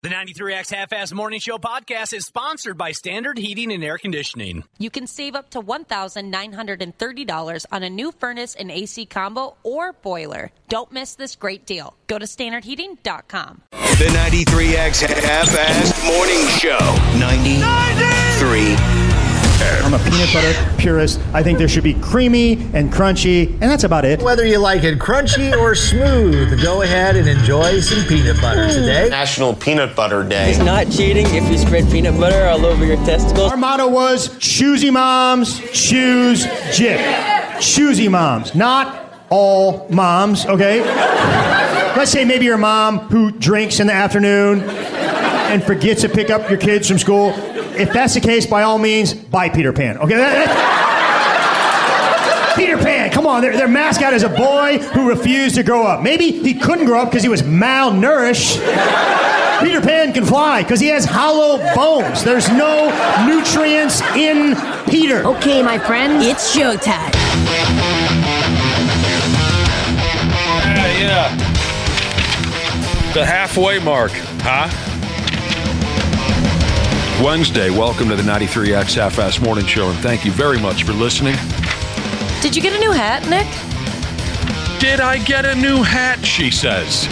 The 93X Half-Ass Morning Show podcast is sponsored by Standard Heating and Air Conditioning. You can save up to $1,930 on a new furnace and AC combo or boiler. Don't miss this great deal. Go to standardheating.com. The 93X Half-Ass Morning Show. 93. I'm a peanut butter purist. I think there should be creamy and crunchy, and that's about it. Whether you like it crunchy or smooth, go ahead and enjoy some peanut butter today. National Peanut Butter Day. It's not cheating if you spread peanut butter all over your testicles. Our motto was, choosy moms, choose Jip. Choosy moms, not all moms, okay? Let's say maybe your mom who drinks in the afternoon and forgets to pick up your kids from school. If that's the case, by all means, buy Peter Pan. Okay, Peter Pan, come on. Their mascot is a boy who refused to grow up. Maybe he couldn't grow up because he was malnourished. Peter Pan can fly because he has hollow bones. There's no nutrients in Peter. Okay, my friend, it's showtime. Yeah. The halfway mark, huh? Wednesday, welcome to the 93X Half-Ass Morning Show, and thank you very much for listening. Did you get a new hat, Nick? Did I get a new hat, she says.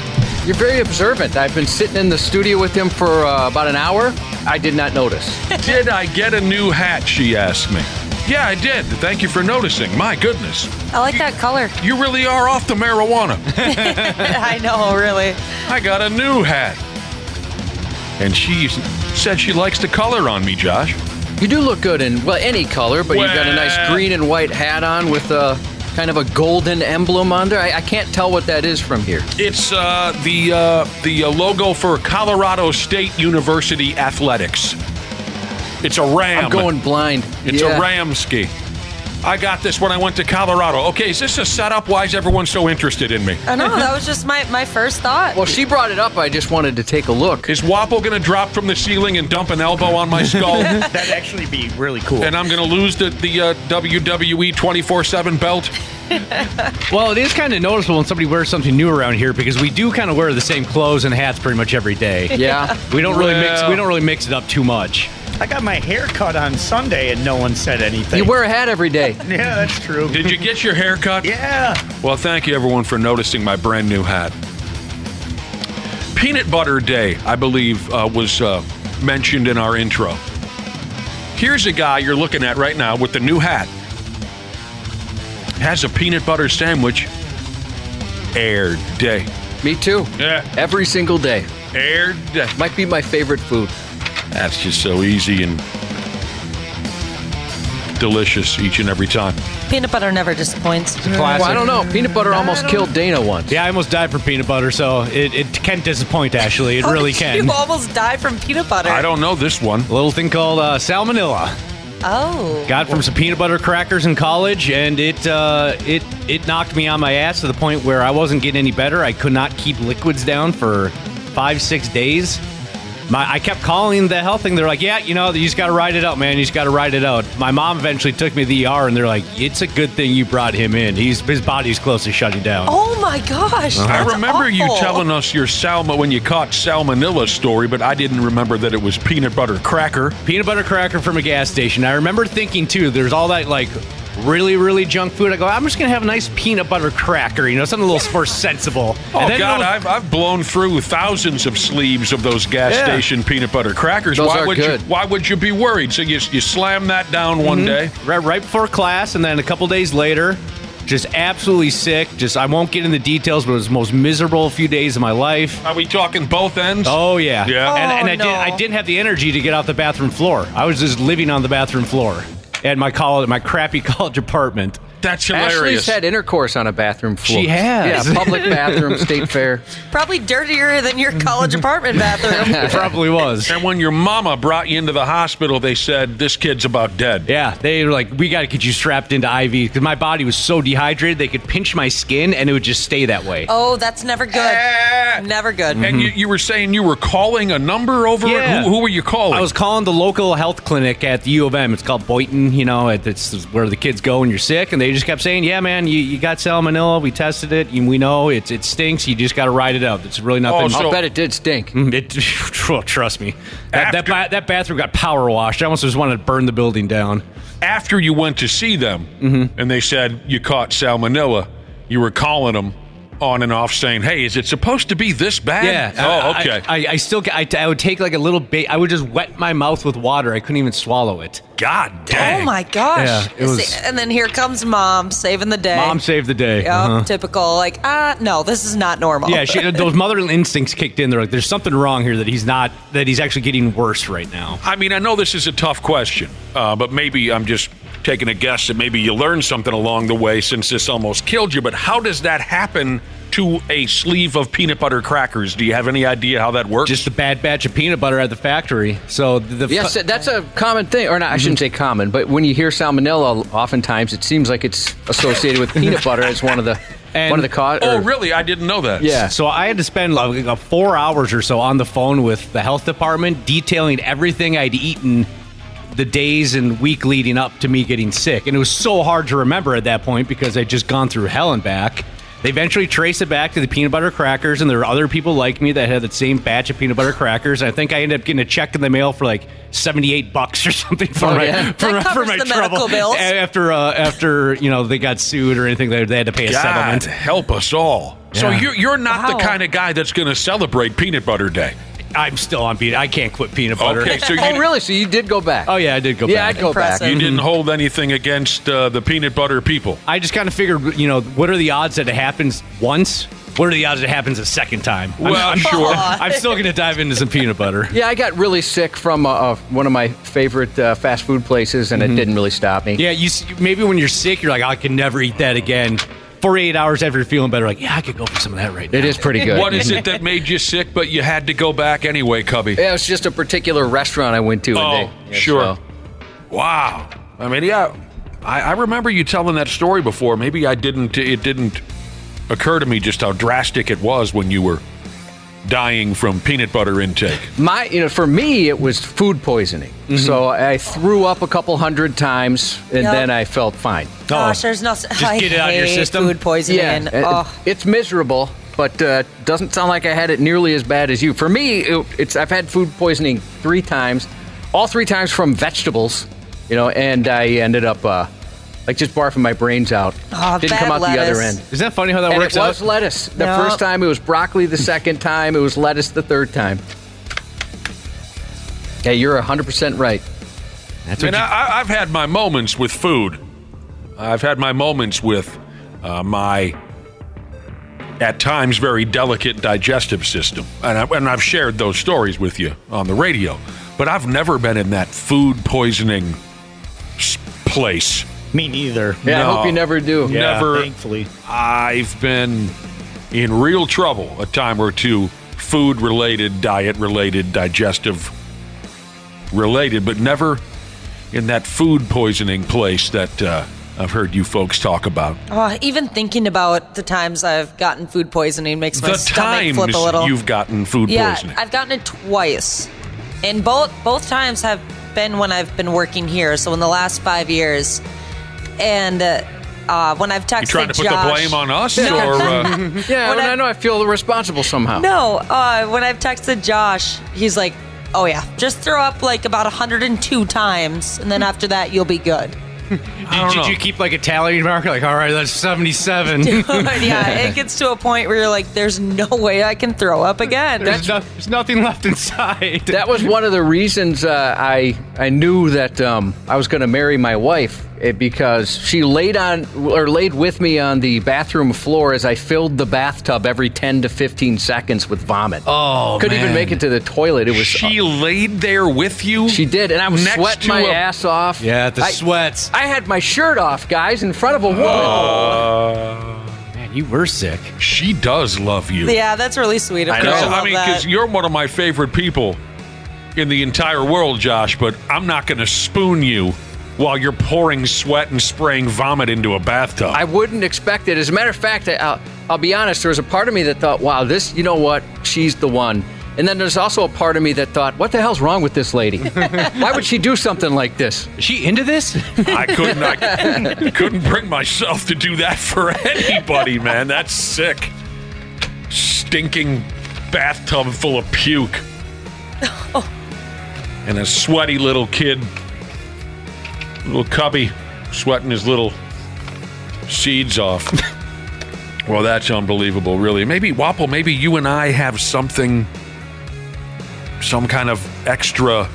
You're very observant. I've been sitting in the studio with him for about an hour. I did not notice. Did I get a new hat, she asked me. Yeah, I did. Thank you for noticing. My goodness. I like that color. You really are off the marijuana. I know, really. I got a new hat. And she said she likes the color on me, Josh. You do look good in, well, any color, but you've got a nice green and white hat on with a kind of a golden emblem on there. I can't tell what that is from here. It's the logo for Colorado State University Athletics. It's a ram. I'm going blind. It's a ram ski. I got this when I went to Colorado. Okay, is this a setup? Why is everyone so interested in me? I know, that was just my first thought. Well, she brought it up. I just wanted to take a look. Is Wappo going to drop from the ceiling and dump an elbow on my skull? That'd actually be really cool. And I'm going to lose the WWE 24/7 belt? Well, it is kind of noticeable when somebody wears something new around here because we do kind of wear the same clothes and hats pretty much every day. Yeah. We don't really mix it up too much. I got my hair cut on Sunday and no one said anything. You wear a hat every day. Yeah, that's true. Did you get your hair cut? Yeah. Well, thank you, everyone, for noticing my brand new hat. Peanut Butter Day, I believe, was mentioned in our intro. Here's a guy you're looking at right now with the new hat. Has a peanut butter sandwich every day. Me too. Yeah. Every single day. Every day. Might be my favorite food. That's just so easy and delicious each and every time. Peanut butter never disappoints. Classic. Well, I don't know. Peanut butter almost killed Dana once. Yeah, I almost died from peanut butter, so it can disappoint, actually. It really can. You almost died from peanut butter. I don't know this one. A little thing called salmonella. Oh. Got from some peanut butter crackers in college, and it knocked me on my ass to the point where I wasn't getting any better. I could not keep liquids down for 5-6 days. I kept calling the health thing. They're like, yeah, you just got to ride it out, man. You just got to ride it out. My mom eventually took me to the ER, and they're like, it's a good thing you brought him in. His body's close to shutting down. Oh, my gosh. I remember awful. you telling us your when you caught salmonella story, but I didn't remember that it was peanut butter cracker. Peanut butter cracker from a gas station. I remember thinking, too, there's all that, really, really junk food. I go, I'm just going to have a nice peanut butter cracker, something a little more sensible. Oh, God, I've blown through thousands of sleeves of those gas station peanut butter crackers. Those why are would good. Why would you be worried? So you slam that down one day? Right before class, and then a couple days later, just absolutely sick. I won't get into details, but it was the most miserable few days of my life. Are we talking both ends? Oh, yeah. Yeah. And I didn't have the energy to get off the bathroom floor. I was just living on the bathroom floor at my crappy college apartment. That's hilarious. Ashley's had intercourse on a bathroom floor. She has. Yeah, public bathroom, state fair. Probably dirtier than your college apartment bathroom. It probably was. And when your mama brought you into the hospital, they said, this kid's about dead. Yeah, they were like, we got to get you strapped into IV because my body was so dehydrated, they could pinch my skin and it would just stay that way. Oh, that's never good. Never good. And you were saying you were calling a number over it? Who were you calling? I was calling the local health clinic at the U of M. It's called Boynton, it's where the kids go when you're sick, and they He just kept saying, yeah, man, you got salmonella. We tested it. We know it stinks. You just got to ride it out. It's really nothing. I'll bet it did stink. Trust me. That bathroom got power washed. I almost just wanted to burn the building down. After you went to see them and they said you caught salmonella, you were calling them on and off saying, hey, is it supposed to be this bad? Yeah. Oh, okay. I would take like a little bit. I would just wet my mouth with water. I couldn't even swallow it. God dang. Oh, my gosh. Yeah, it was, and then here comes Mom saving the day. Mom saved the day. Yep, typical. Like, no, this is not normal. Yeah, those motherly instincts kicked in. They're like, there's something wrong here that he's actually getting worse right now. I mean, I know this is a tough question, but maybe I'm just taking a guess that maybe you learned something along the way since this almost killed you. But how does that happen to a sleeve of peanut butter crackers? Do you have any idea how that works? Just a bad batch of peanut butter at the factory. So yes, that's a common thing. Or not, I shouldn't say common, but when you hear salmonella, oftentimes it seems like it's associated with peanut butter as one of the cause. Oh, really? I didn't know that. Yeah. So I had to spend like 4 hours or so on the phone with the health department detailing everything I'd eaten the days and week leading up to me getting sick. And it was so hard to remember at that point because I'd just gone through hell and back. They eventually traced it back to the peanut butter crackers, and there were other people like me that had the same batch of peanut butter crackers. I think I ended up getting a check in the mail for like $78 or something for my trouble. Bills. After they got sued or anything, they had to pay a settlement. Help us all. Yeah. So you're not the kind of guy that's going to celebrate Peanut Butter Day. I'm still on peanut. I can't quit peanut butter. Okay, so really? So you did go back? Oh yeah, I did go back. Yeah, I'd go back. You didn't hold anything against the peanut butter people. I just kind of figured, what are the odds that it happens once? What are the odds that it happens a second time? Well, I'm sure. I'm still going to dive into some peanut butter. Yeah, I got really sick from one of my favorite fast food places, and it didn't really stop me. Yeah, maybe when you're sick, you're like, I can never eat that again. 48 hours after you're feeling better, like, yeah, I could go for some of that right now. It is pretty good. What is it that made you sick, but you had to go back anyway, Cubby? Yeah, it was just a particular restaurant I went to. Sure. So. Wow. I mean, yeah, I remember you telling that story before. Maybe it didn't occur to me just how drastic it was when you were dying from peanut butter intake. For me, it was food poisoning. So I threw up a couple hundred times, and then I felt fine. Gosh, there's no. Just get it out of your system. Food poisoning. Yeah, it's miserable, but doesn't sound like I had it nearly as bad as you. For me, I've had food poisoning 3 times, all 3 times from vegetables. And I ended up just barfing my brains out. Didn't come out lettuce. The other end. Isn't that funny how that works out? It was lettuce. The first time it was broccoli. The second time it was lettuce. The third time. Yeah, you're 100% right. I've had my moments with food. I've had my moments with my, at times, very delicate digestive system. And I've shared those stories with you on the radio. But I've never been in that food poisoning place. Me neither. Yeah, no, I hope you never do. Yeah, never. Thankfully. I've been in real trouble a time or two, food-related, diet-related, digestive-related, but never in that food poisoning place that I've heard you folks talk about. Even thinking about the times I've gotten food poisoning makes my stomach flip a little. The times you've gotten food poisoning. Yeah, I've gotten it twice. And both times have been when I've been working here, so in the last 5 years. And when I've texted Josh... You trying to put the blame on us? No. Or, I know I feel responsible somehow. No, when I've texted Josh, he's like, oh yeah, just throw up like about 102 times, and then after that, you'll be good. Did you keep like a tally marker? Like, all right, that's 77. Dude, yeah, it gets to a point where you're like, there's no way I can throw up again. There's nothing left inside. That was one of the reasons I knew that I was going to marry my wife, because she laid with me on the bathroom floor as I filled the bathtub every 10 to 15 seconds with vomit. Oh, couldn't even make it to the toilet. It was. She laid there with you? She did, and I was sweating my ass off. Yeah, the sweats. I had my shirt off, guys, in front of a woman. Man, you were sick. She does love you. Yeah, that's really sweet of her. I mean, because you're one of my favorite people in the entire world, Josh, but I'm not going to spoon you while you're pouring sweat and spraying vomit into a bathtub. I wouldn't expect it. As a matter of fact, I'll be honest, there was a part of me that thought, wow, you know what? She's the one. And then there's also a part of me that thought, what the hell's wrong with this lady? Why would she do something like this? Is she into this? I couldn't bring myself to do that for anybody, man. That's sick. Stinking bathtub full of puke. And a sweaty little kid, little cubby, sweating his little seeds off. Well, that's unbelievable, really. Maybe, Wapple, maybe you and I have something, some kind of extra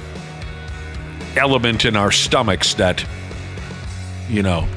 element in our stomachs that, you know,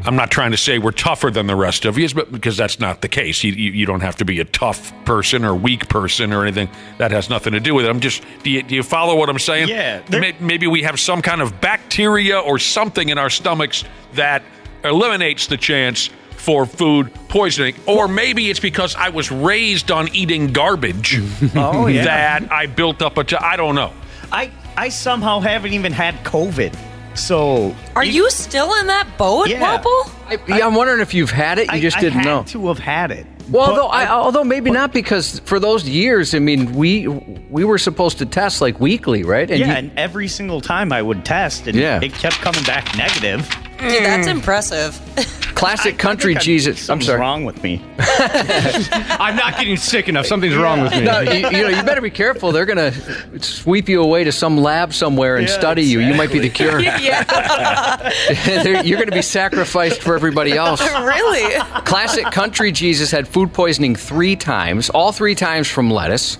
I'm not trying to say we're tougher than the rest of you, but because that's not the case. You don't have to be a tough person or weak person or anything. That has nothing to do with it. I'm just, do you follow what I'm saying? Yeah. Maybe we have some kind of bacteria or something in our stomachs that eliminates the chance for food poisoning. Or maybe it's because I was raised on eating garbage that I built up I don't know. I somehow haven't even had COVID. So are you still in that boat, Wapple? I'm wondering if you've had it. You just didn't know. I had to have had it. Well, although maybe not, because for those years, I mean, we were supposed to test like weekly, right? And and every single time I would test, and it kept coming back negative. Dude, that's impressive. Classic country Jesus. I'm sorry. Something's wrong with me. I'm not getting sick enough. Something's wrong with me. No, you better be careful. They're going to sweep you away to some lab somewhere and study you. You might be the cure. You're going to be sacrificed for everybody else. Really? Classic country Jesus had food poisoning 3 times, all 3 times from lettuce.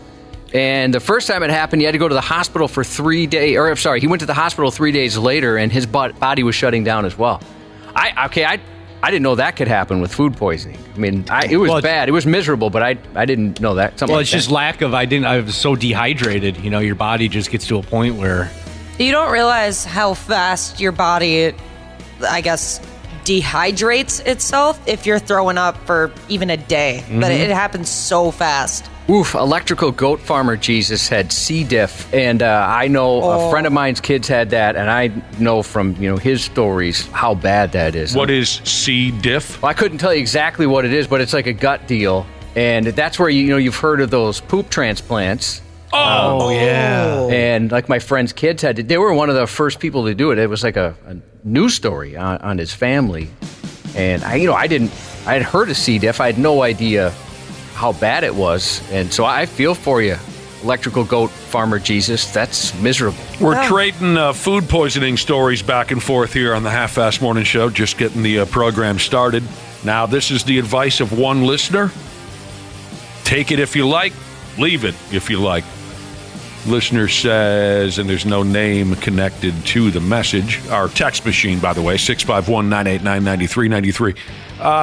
And the first time it happened, he had to go to the hospital for 3 days. Or, I'm sorry, he went to the hospital 3 days later, and his body was shutting down as well. I didn't know that could happen with food poisoning. I mean, it was bad. It was miserable, but I didn't know that. It's just lack of, I was so dehydrated. You know, your body just gets to a point where... You don't realize how fast your body, I guess, dehydrates itself if you're throwing up for even a day. Mm-hmm. But it happens so fast. Oof, electrical goat farmer Jesus had C. diff, and I know a friend of mine's kids had that, and I know from his stories how bad that is. What is C. diff? Well, I couldn't tell you exactly what it is, but it's like a gut deal, and that's where you've heard of those poop transplants. Oh yeah. And like my friend's kids had it. They were one of the first people to do it. It was like a news story on his family, and I had heard of C. diff. I had no idea how bad it was, and so I feel for you, electrical goat farmer Jesus. That's miserable. We're trading food poisoning stories back and forth here on the Half-Fast Morning Show, just getting the program started. Now, this is the advice of one listener. Take it if you like, leave it if you like. Listener says, and there's no name connected to the message. Our text machine, by the way, 651-989-9393.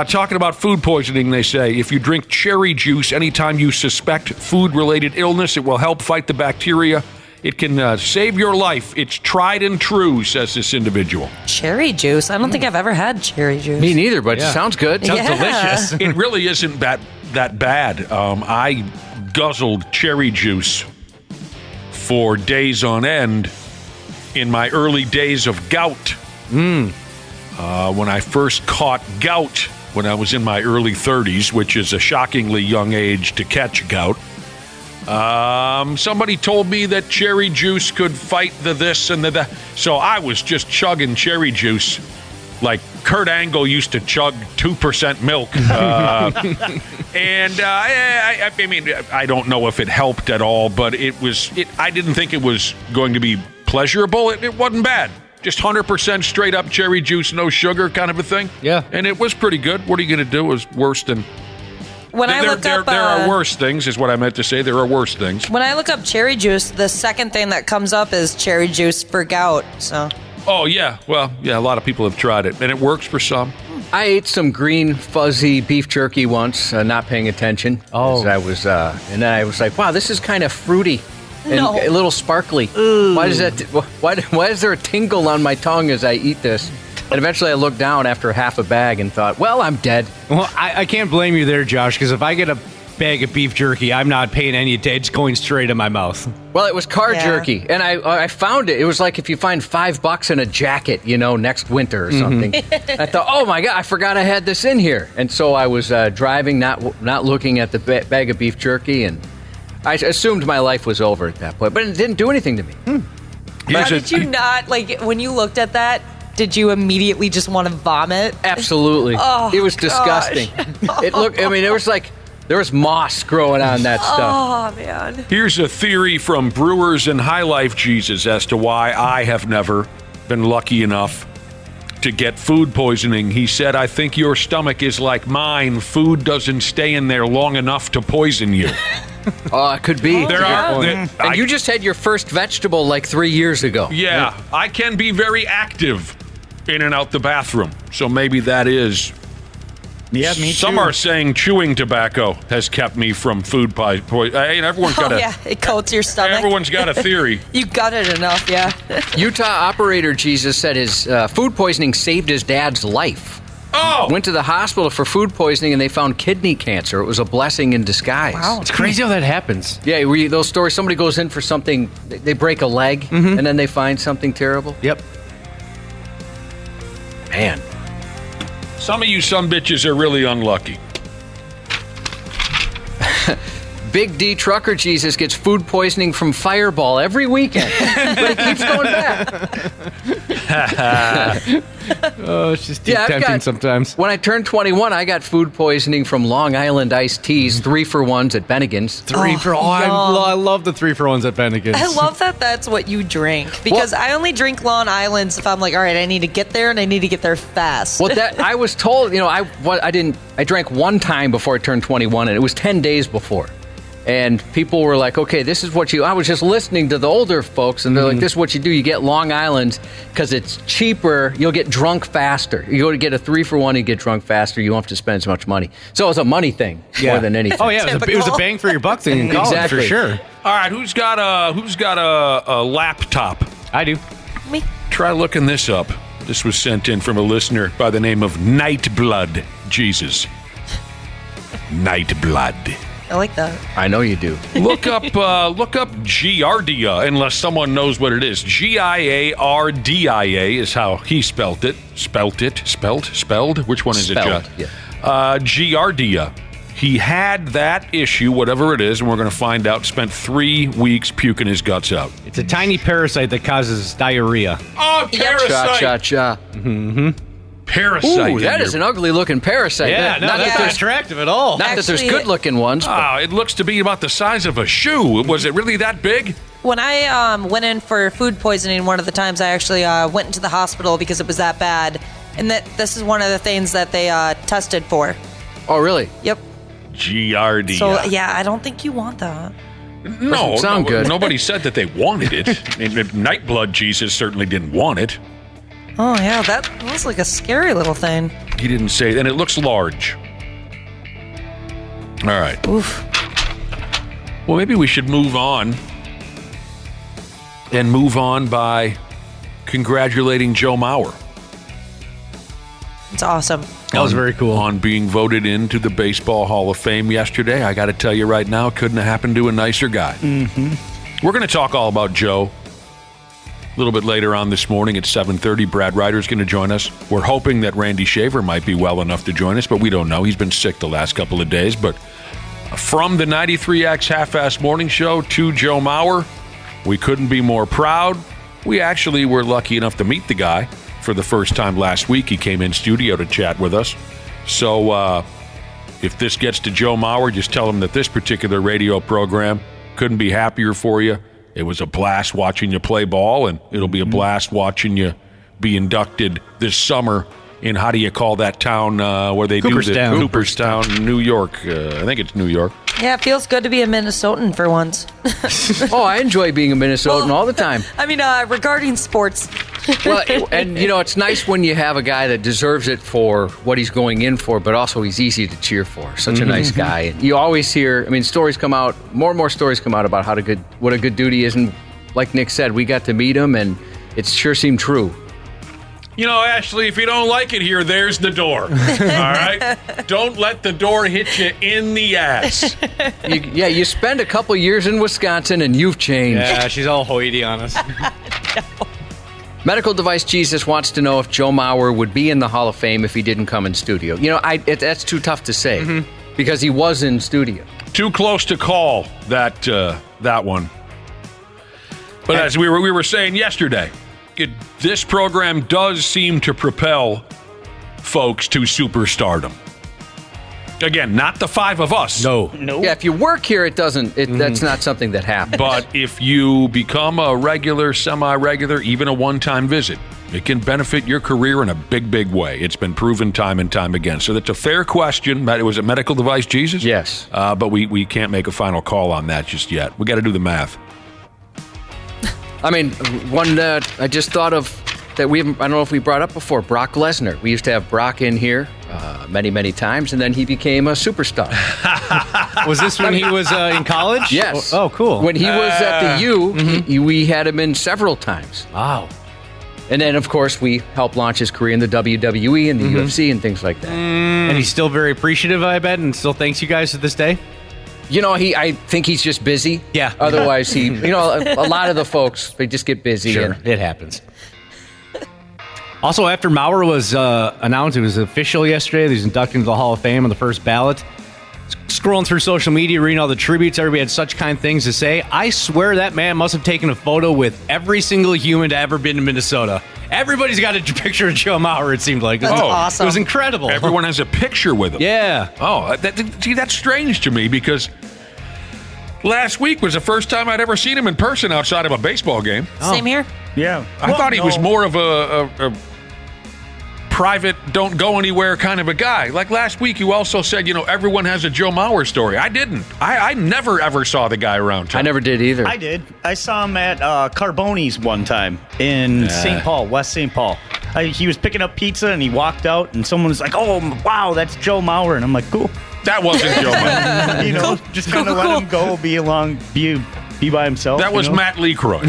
Talking about food poisoning, they say, if you drink cherry juice anytime you suspect food-related illness, it will help fight the bacteria. It can save your life. It's tried and true, says this individual. Cherry juice? I don't think I've ever had cherry juice. Me neither, but it sounds good. Sounds delicious. It really isn't that bad. I guzzled cherry juice for days on end in my early days of gout. When I first caught gout when I was in my early 30s, which is a shockingly young age to catch gout, somebody told me that cherry juice could fight the this and the that. So I was just chugging cherry juice like Kurt Angle used to chug 2% milk. I mean, I don't know if it helped at all, but I didn't think it was going to be pleasurable. It wasn't bad. Just 100% straight up cherry juice, no sugar kind of a thing. Yeah. And it was pretty good. What are you going to do? It was worse than... There are worse things, is what I meant to say. There are worse things. When I look up cherry juice, the second thing that comes up is cherry juice for gout, so... Oh, yeah. Well, yeah, a lot of people have tried it, and it works for some. I ate some green, fuzzy beef jerky once, not paying attention. Oh. And then I was like, wow, this is kind of fruity and a little sparkly. Ooh. Why is there a tingle on my tongue as I eat this? And eventually I looked down after half a bag and thought, well, I'm dead. Well, I can't blame you there, Josh, because if I get a bag of beef jerky, I'm not paying any attention. It's going straight in my mouth. Well, it was car jerky, and I found it. It was like if you find $5 in a jacket, next winter or something. I thought, oh my God, I forgot I had this in here. And so I was driving, not looking at the bag of beef jerky, and I assumed my life was over at that point, but it didn't do anything to me. Did you not, like, when you looked at that, did you immediately just want to vomit? Absolutely. Oh, it was disgusting. It looked, I mean, it was like there was moss growing on that stuff. Oh, man. Here's a theory from Brewers and High Life Jesus as to why I have never been lucky enough to get food poisoning. He said, I think your stomach is like mine. Food doesn't stay in there long enough to poison you. Oh, it could be. And you just had your first vegetable like 3 years ago. Yeah, I can be very active in and out the bathroom. So maybe that is. Yeah, me too. Some are saying chewing tobacco has kept me from food poisoning. Everyone's got yeah, it coats your stomach. Everyone's got a theory. You got it enough, yeah. Utah operator Jesus said his food poisoning saved his dad's life. Oh! Went to the hospital for food poisoning and they found kidney cancer. It was a blessing in disguise. Wow. It's crazy how that happens. Yeah, those stories, somebody goes in for something, they break a leg, and then they find something terrible. Yep. Man. Some of you sumbitches are really unlucky. Big D Trucker Jesus gets food poisoning from Fireball every weekend, but he keeps going back. Oh, it's just tempting sometimes. When I turned 21, I got food poisoning from Long Island iced teas, 3-for-1s at Bennigan's. I love the 3-for-1s at Bennigan's. I love that that's what you drink, because I only drink Long Islands if I'm like, all right, I need to get there and I need to get there fast. Well, that I was told, I drank one time before I turned 21, and it was 10 days before. And people were like, okay, this is what I was just listening to the older folks, and they're like, this is what you do. You get Long Island because it's cheaper. You'll get drunk faster. You go to get a 3-for-1, you get drunk faster. You won't have to spend as much money. So it was a money thing more than anything. Oh, yeah, it was a bang for your buck thing in college, exactly. for sure. All right, who's got a laptop? I do. Me. Try looking this up. This was sent in from a listener by the name of Nightblood Jesus. Nightblood. I like that. I know you do. Look up Giardia, unless someone knows what it is. Giardia is how he spelled it. Spelled? Which one is Spelled, it, yeah. Giardia. He had that issue, whatever it is, and we're going to find out. Spent 3 weeks puking his guts out. It's a tiny parasite that causes diarrhea. Oh, parasite! Cha-cha-cha. Mm-hmm. Parasite. Ooh, that is an ugly-looking parasite. Yeah, not that attractive at all. Not that there's good-looking ones. But. It looks to be about the size of a shoe. Was it really that big? When I went in for food poisoning, one of the times I actually went into the hospital because it was that bad, and this is one of the things that they tested for. Oh, really? Yep. Giardia. So, yeah, I don't think you want that. No, sound good. Nobody said that they wanted it. Nightblood Jesus certainly didn't want it. Oh, yeah, that was like a scary little thing. He didn't say it, and it looks large. All right. Oof. Well, maybe we should move on. And move on by congratulating Joe Mauer. It's awesome. That was very cool. On being voted into the Baseball Hall of Fame yesterday. I got to tell you right now, couldn't have happened to a nicer guy. Mm-hmm. We're going to talk all about Joe a little bit later on this morning at 7:30. Brad Ryder's going to join us. We're hoping that Randy Shaver might be well enough to join us, but we don't know. He's been sick the last couple of days. But from the 93X Half-Ass Morning Show to Joe Mauer, we couldn't be more proud. We actually were lucky enough to meet the guy for the first time last week. He came in studio to chat with us. So if this gets to Joe Mauer, just tell him that this particular radio program couldn't be happier for you. It was a blast watching you play ball, and it'll be a blast watching you be inducted this summer in, how do you call that town where they Cooperstown. do the Cooperstown, New York. I think it's New York. Yeah, it feels good to be a Minnesotan for once. Oh, I enjoy being a Minnesotan all the time. I mean, regarding sports. Well, and, it's nice when you have a guy that deserves it for what he's going in for, but also he's easy to cheer for. Such a nice guy. And you always hear, stories come out, more and more stories come out about what a good dude he is. And like Nick said, we got to meet him, and it sure seemed true. Ashley, if you don't like it here, there's the door. All right? Don't let the door hit you in the ass. You spend a couple years in Wisconsin and you've changed. Yeah, she's all hoity on us. Medical Device Jesus wants to know if Joe Mauer would be in the Hall of Fame if he didn't come in studio. That's too tough to say because he was in studio. Too close to call that one. But as we were saying yesterday, this program does seem to propel folks to superstardom. Again, not the five of us. No. Yeah, if you work here, it doesn't. That's not something that happens. But if you become a regular, semi-regular, even a one-time visit, it can benefit your career in a big, big way. It's been proven time and time again. So that's a fair question. Was it medical device Jesus? Yes. But we can't make a final call on that just yet. We got to do the math. I mean, one I just thought of that I don't know if we brought up before, Brock Lesnar. We used to have Brock in here many, many times, and then he became a superstar. Was this when he was in college? Yes. Oh, cool. When he was at the U, we had him in several times. Wow. And then, of course, we helped launch his career in the WWE and the UFC and things like that. And he's still very appreciative, I bet, and still thanks you guys to this day? You know, I think he's just busy. Yeah. Otherwise, a lot of the folks, they just get busy. Sure, it happens. Also, after Maurer was announced, it was official yesterday. He was inducted into the Hall of Fame on the first ballot. Scrolling through social media, reading all the tributes, everybody had such kind things to say. I swear that man must have taken a photo with every single human to ever been to Minnesota. Everybody's got a picture of Joe Maurer, it seemed like. That's awesome. It was incredible. Everyone has a picture with him. Yeah. Oh, that's strange to me because last week was the first time I'd ever seen him in person outside of a baseball game. Same here. Yeah. I thought he was more of a private, don't go anywhere kind of a guy. Like last week, you also said, everyone has a Joe Maurer story. I didn't. I never, ever saw the guy around town. I never did either. I did. I saw him at Carboni's one time in St. Paul, West St. Paul. He was picking up pizza, and he walked out, and someone was like, oh, wow, that's Joe Maurer. And I'm like, cool. That wasn't Joe Maurer. Just kind of let him go, be by himself. That was Matt LeCroy.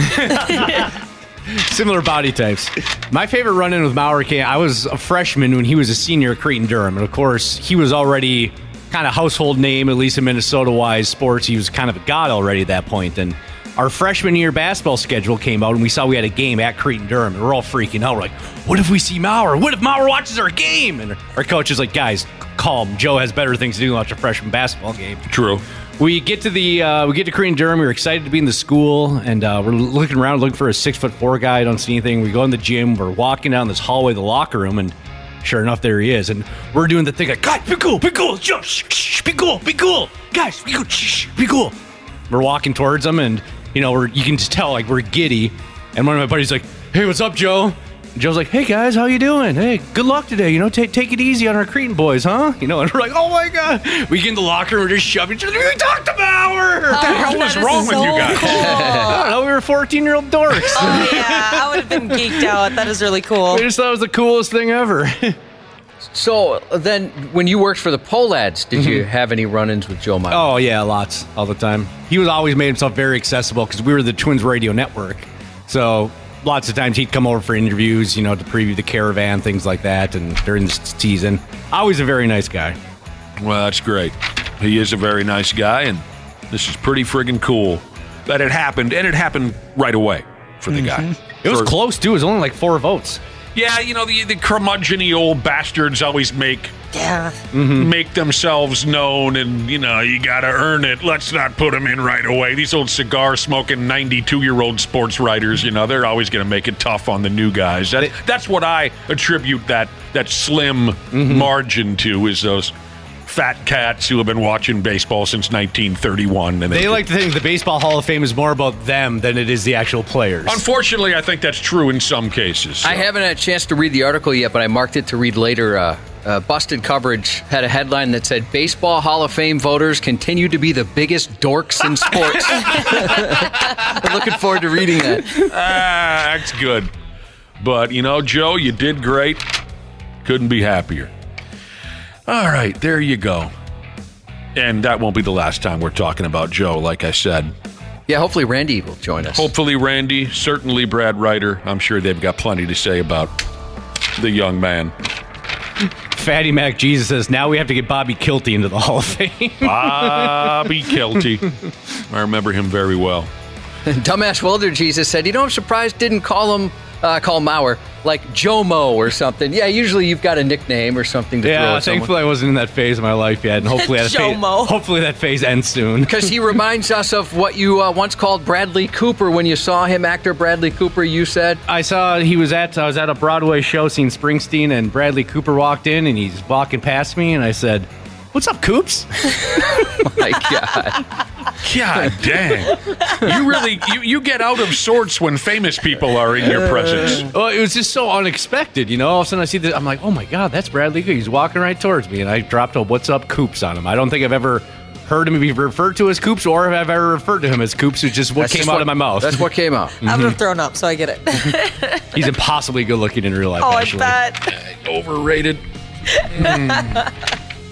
Similar body types. My favorite run-in with Maurer came, I was a freshman when he was a senior at Cretin-Durham. And, of course, he was already kind of household name, at least in Minnesota-wise sports. He was kind of a god already at that point. And our freshman year basketball schedule came out, and we saw we had a game at Cretin-Durham. And we're all freaking out. We're like, what if we see Maurer? What if Maurer watches our game? And our coach is like, guys, calm. Joe has better things to do than watch a freshman basketball game. True. We get to Cretin-Durham. We're excited to be in the school, and we're looking around, looking for a 6'4" guy. I don't see anything. We go in the gym. We're walking down this hallway, the locker room, and sure enough, there he is. And we're doing the thing like, guys, be cool, Joe, shh, be cool, guys, be cool, shh, be cool. We're walking towards him, and you can just tell like we're giddy. And one of my buddies like, hey, what's up, Joe? Joe's like, hey, guys, how you doing? Hey, good luck today. Take it easy on our Cretin boys, huh? And we're like, oh, my God. We get in the locker room, we're just shoving each other. We talked to Bauer. What the hell was wrong with you guys? Cool. I don't know. We were 14-year-old dorks. Oh, yeah. I would have been geeked out. That is really cool. We just thought it was the coolest thing ever. So then when you worked for the Polads, did you have any run-ins with Joe Maurer? Oh, yeah, lots, all the time. He was always made himself very accessible because we were the Twins radio network. So lots of times he'd come over for interviews, to preview the Caravan, things like that, and during the season. Always a very nice guy. Well, that's great. He is a very nice guy, and this is pretty friggin' cool that it happened, and it happened right away for the guy. It was close, too. It was only like 4 votes. Yeah, the curmudgeon-y old bastards always make themselves known, and, you got to earn it. Let's not put them in right away. These old cigar-smoking 92-year-old sports writers, they're always going to make it tough on the new guys. That's what I attribute that slim margin to, is those fat cats who have been watching baseball since 1931. And they like to think the Baseball Hall of Fame is more about them than it is the actual players. Unfortunately, I think that's true in some cases. So. I haven't had a chance to read the article yet, but I marked it to read later. Busted Coverage had a headline that said, Baseball Hall of Fame voters continue to be the biggest dorks in sports. I'm looking forward to reading that. That's good. But, Joe, you did great. Couldn't be happier. All right, there you go. And that won't be the last time we're talking about Joe, like I said. Yeah, hopefully Randy will join us. Hopefully Randy, certainly Brad Ryder. I'm sure they've got plenty to say about the young man. Fatty Mac Jesus says, now we have to get Bobby Kilty into the Hall of Fame. Bobby Kilty. I remember him very well. Dumbass Wilder Jesus said, I'm surprised didn't call Maurer like Jomo or something. Yeah, usually you've got a nickname or something to throw at someone. Thankfully I wasn't in that phase of my life yet, and hopefully that phase ends soon. Because he reminds us of what you once called Bradley Cooper when you saw him, actor Bradley Cooper, you said. I was at a Broadway show seeing Springsteen, and Bradley Cooper walked in, and he's walking past me, and I said, "What's up, Coops?" Oh my God. God dang. You get out of sorts when famous people are in your presence. Well, it was just so unexpected, all of a sudden I see this, I'm like, oh my God, that's Bradley Cooper. He's walking right towards me, and I dropped a "What's up, Coops" on him. I don't think I've ever heard him be referred to as Coops, or if I've ever referred to him as Coops. It's just what came out of my mouth. That's what came out. I would have thrown up, so I get it. He's impossibly good looking in real life, actually. I bet. Overrated.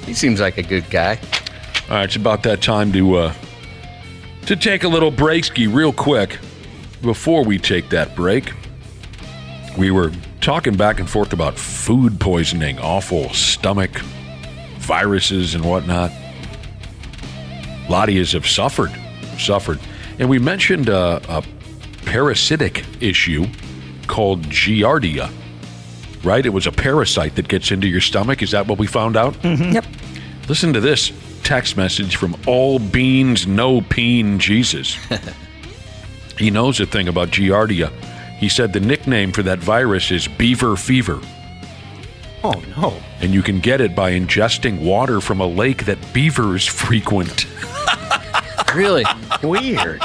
He seems like a good guy. All right, it's about that time to take a little break-ski real quick. Before we take that break, we were talking back and forth about food poisoning, awful stomach viruses and whatnot. A lot of you have suffered. And we mentioned a parasitic issue called Giardia, right? It was a parasite that gets into your stomach. Is that what we found out? Mm-hmm. Yep. Listen to this text message from All Beans No Peen Jesus. He knows a thing about Giardia. He said the nickname for that virus is beaver fever. Oh, no. And you can get it by ingesting water from a lake that beavers frequent. Really? Weird.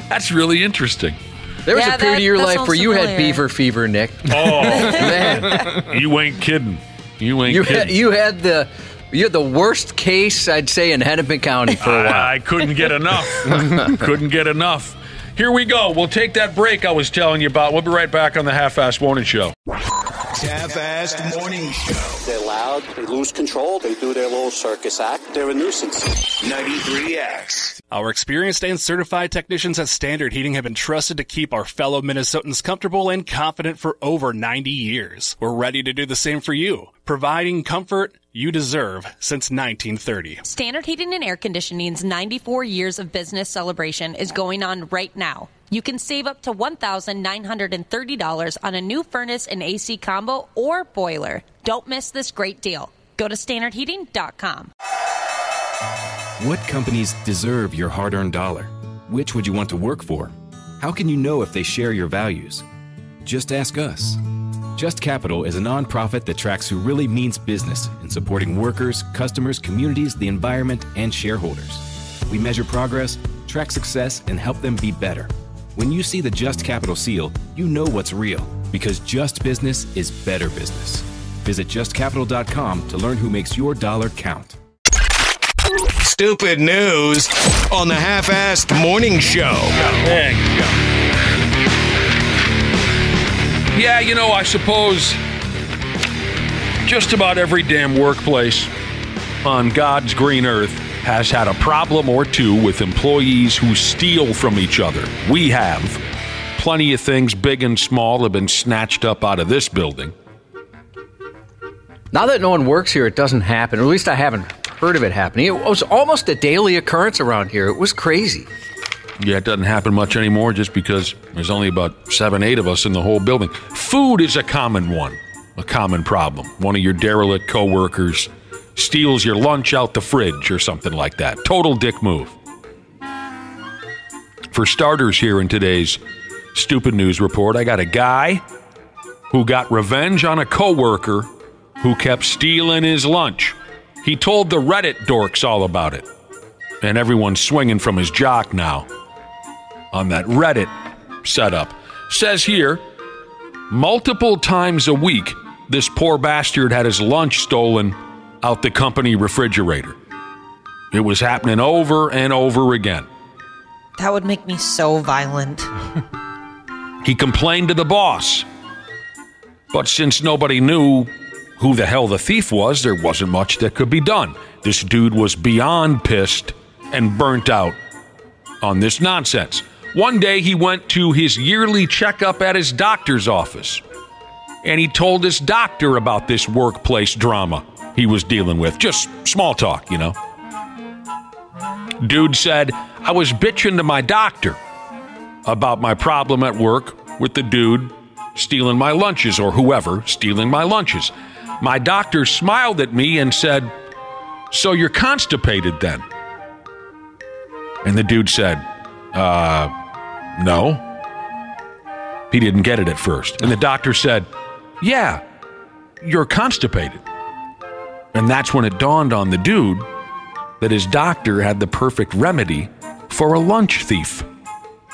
That's really interesting. There was a period of your life where you had familiar. beaver fever, Nick. Oh, man. You ain't kidding. You had the worst case, I'd say, in Hennepin County for a while. I couldn't get enough. Here we go. We'll take that break I was telling you about. We'll be right back on the Half-Assed Morning Show. Half-Assed Morning Show. They're loud, they lose control, they do their little circus act, they're a nuisance. 93X. Our experienced and certified technicians at Standard Heating have been trusted to keep our fellow Minnesotans comfortable and confident for over 90 years. We're ready to do the same for you, providing comfort you deserve since 1930. Standard Heating and Air Conditioning's 94 years of business celebration is going on right now. You can save up to $1,930 on a new furnace and AC combo or boiler. Don't miss this great deal. Go to standardheating.com. What companies deserve your hard-earned dollar? Which would you want to work for? How can you know if they share your values? Just ask us. Just Capital is a nonprofit that tracks who really means business in supporting workers, customers, communities, the environment, and shareholders. We measure progress, track success, and help them be better. When you see the Just Capital seal, you know what's real, because just business is better business. Visit justcapital.com to learn who makes your dollar count. Stupid news on the Half-Assed Morning Show. There you go. Yeah, I suppose just about every damn workplace on God's green earth has had a problem or two with employees who steal from each other. We have. Plenty of things, big and small, have been snatched up out of this building. Now that no one works here, it doesn't happen. Or at least I haven't heard of it happening. It was almost a daily occurrence around here. It was crazy. Yeah, it doesn't happen much anymore just because there's only about 7-8 of us in the whole building. Food is a common one, a common problem. One of your derelict coworkers steals your lunch out the fridge or something like that. Total dick move. For starters, here in today's Stupid News Report, I got a guy who got revenge on a coworker who kept stealing his lunch. He told the Reddit dorks all about it. And everyone's swinging from his jock now on that Reddit setup. Says here, multiple times a week, this poor bastard had his lunch stolen out the company refrigerator. It was happening over and over again. That would make me so violent. He complained to the boss. But since nobody knew who the hell the thief was, there wasn't much that could be done. This dude was beyond pissed and burnt out on this nonsense. One day he went to his yearly checkup at his doctor's office, and he told his doctor about this workplace drama he was dealing with. Just small talk, Dude said, I was bitching to my doctor about my problem at work with the dude stealing my lunches, or whoever stealing my lunches. My doctor smiled at me and said, "So you're constipated then?" And the dude said, "No." He didn't get it at first. And the doctor said, "Yeah, you're constipated." And that's when it dawned on the dude that his doctor had the perfect remedy for a lunch thief.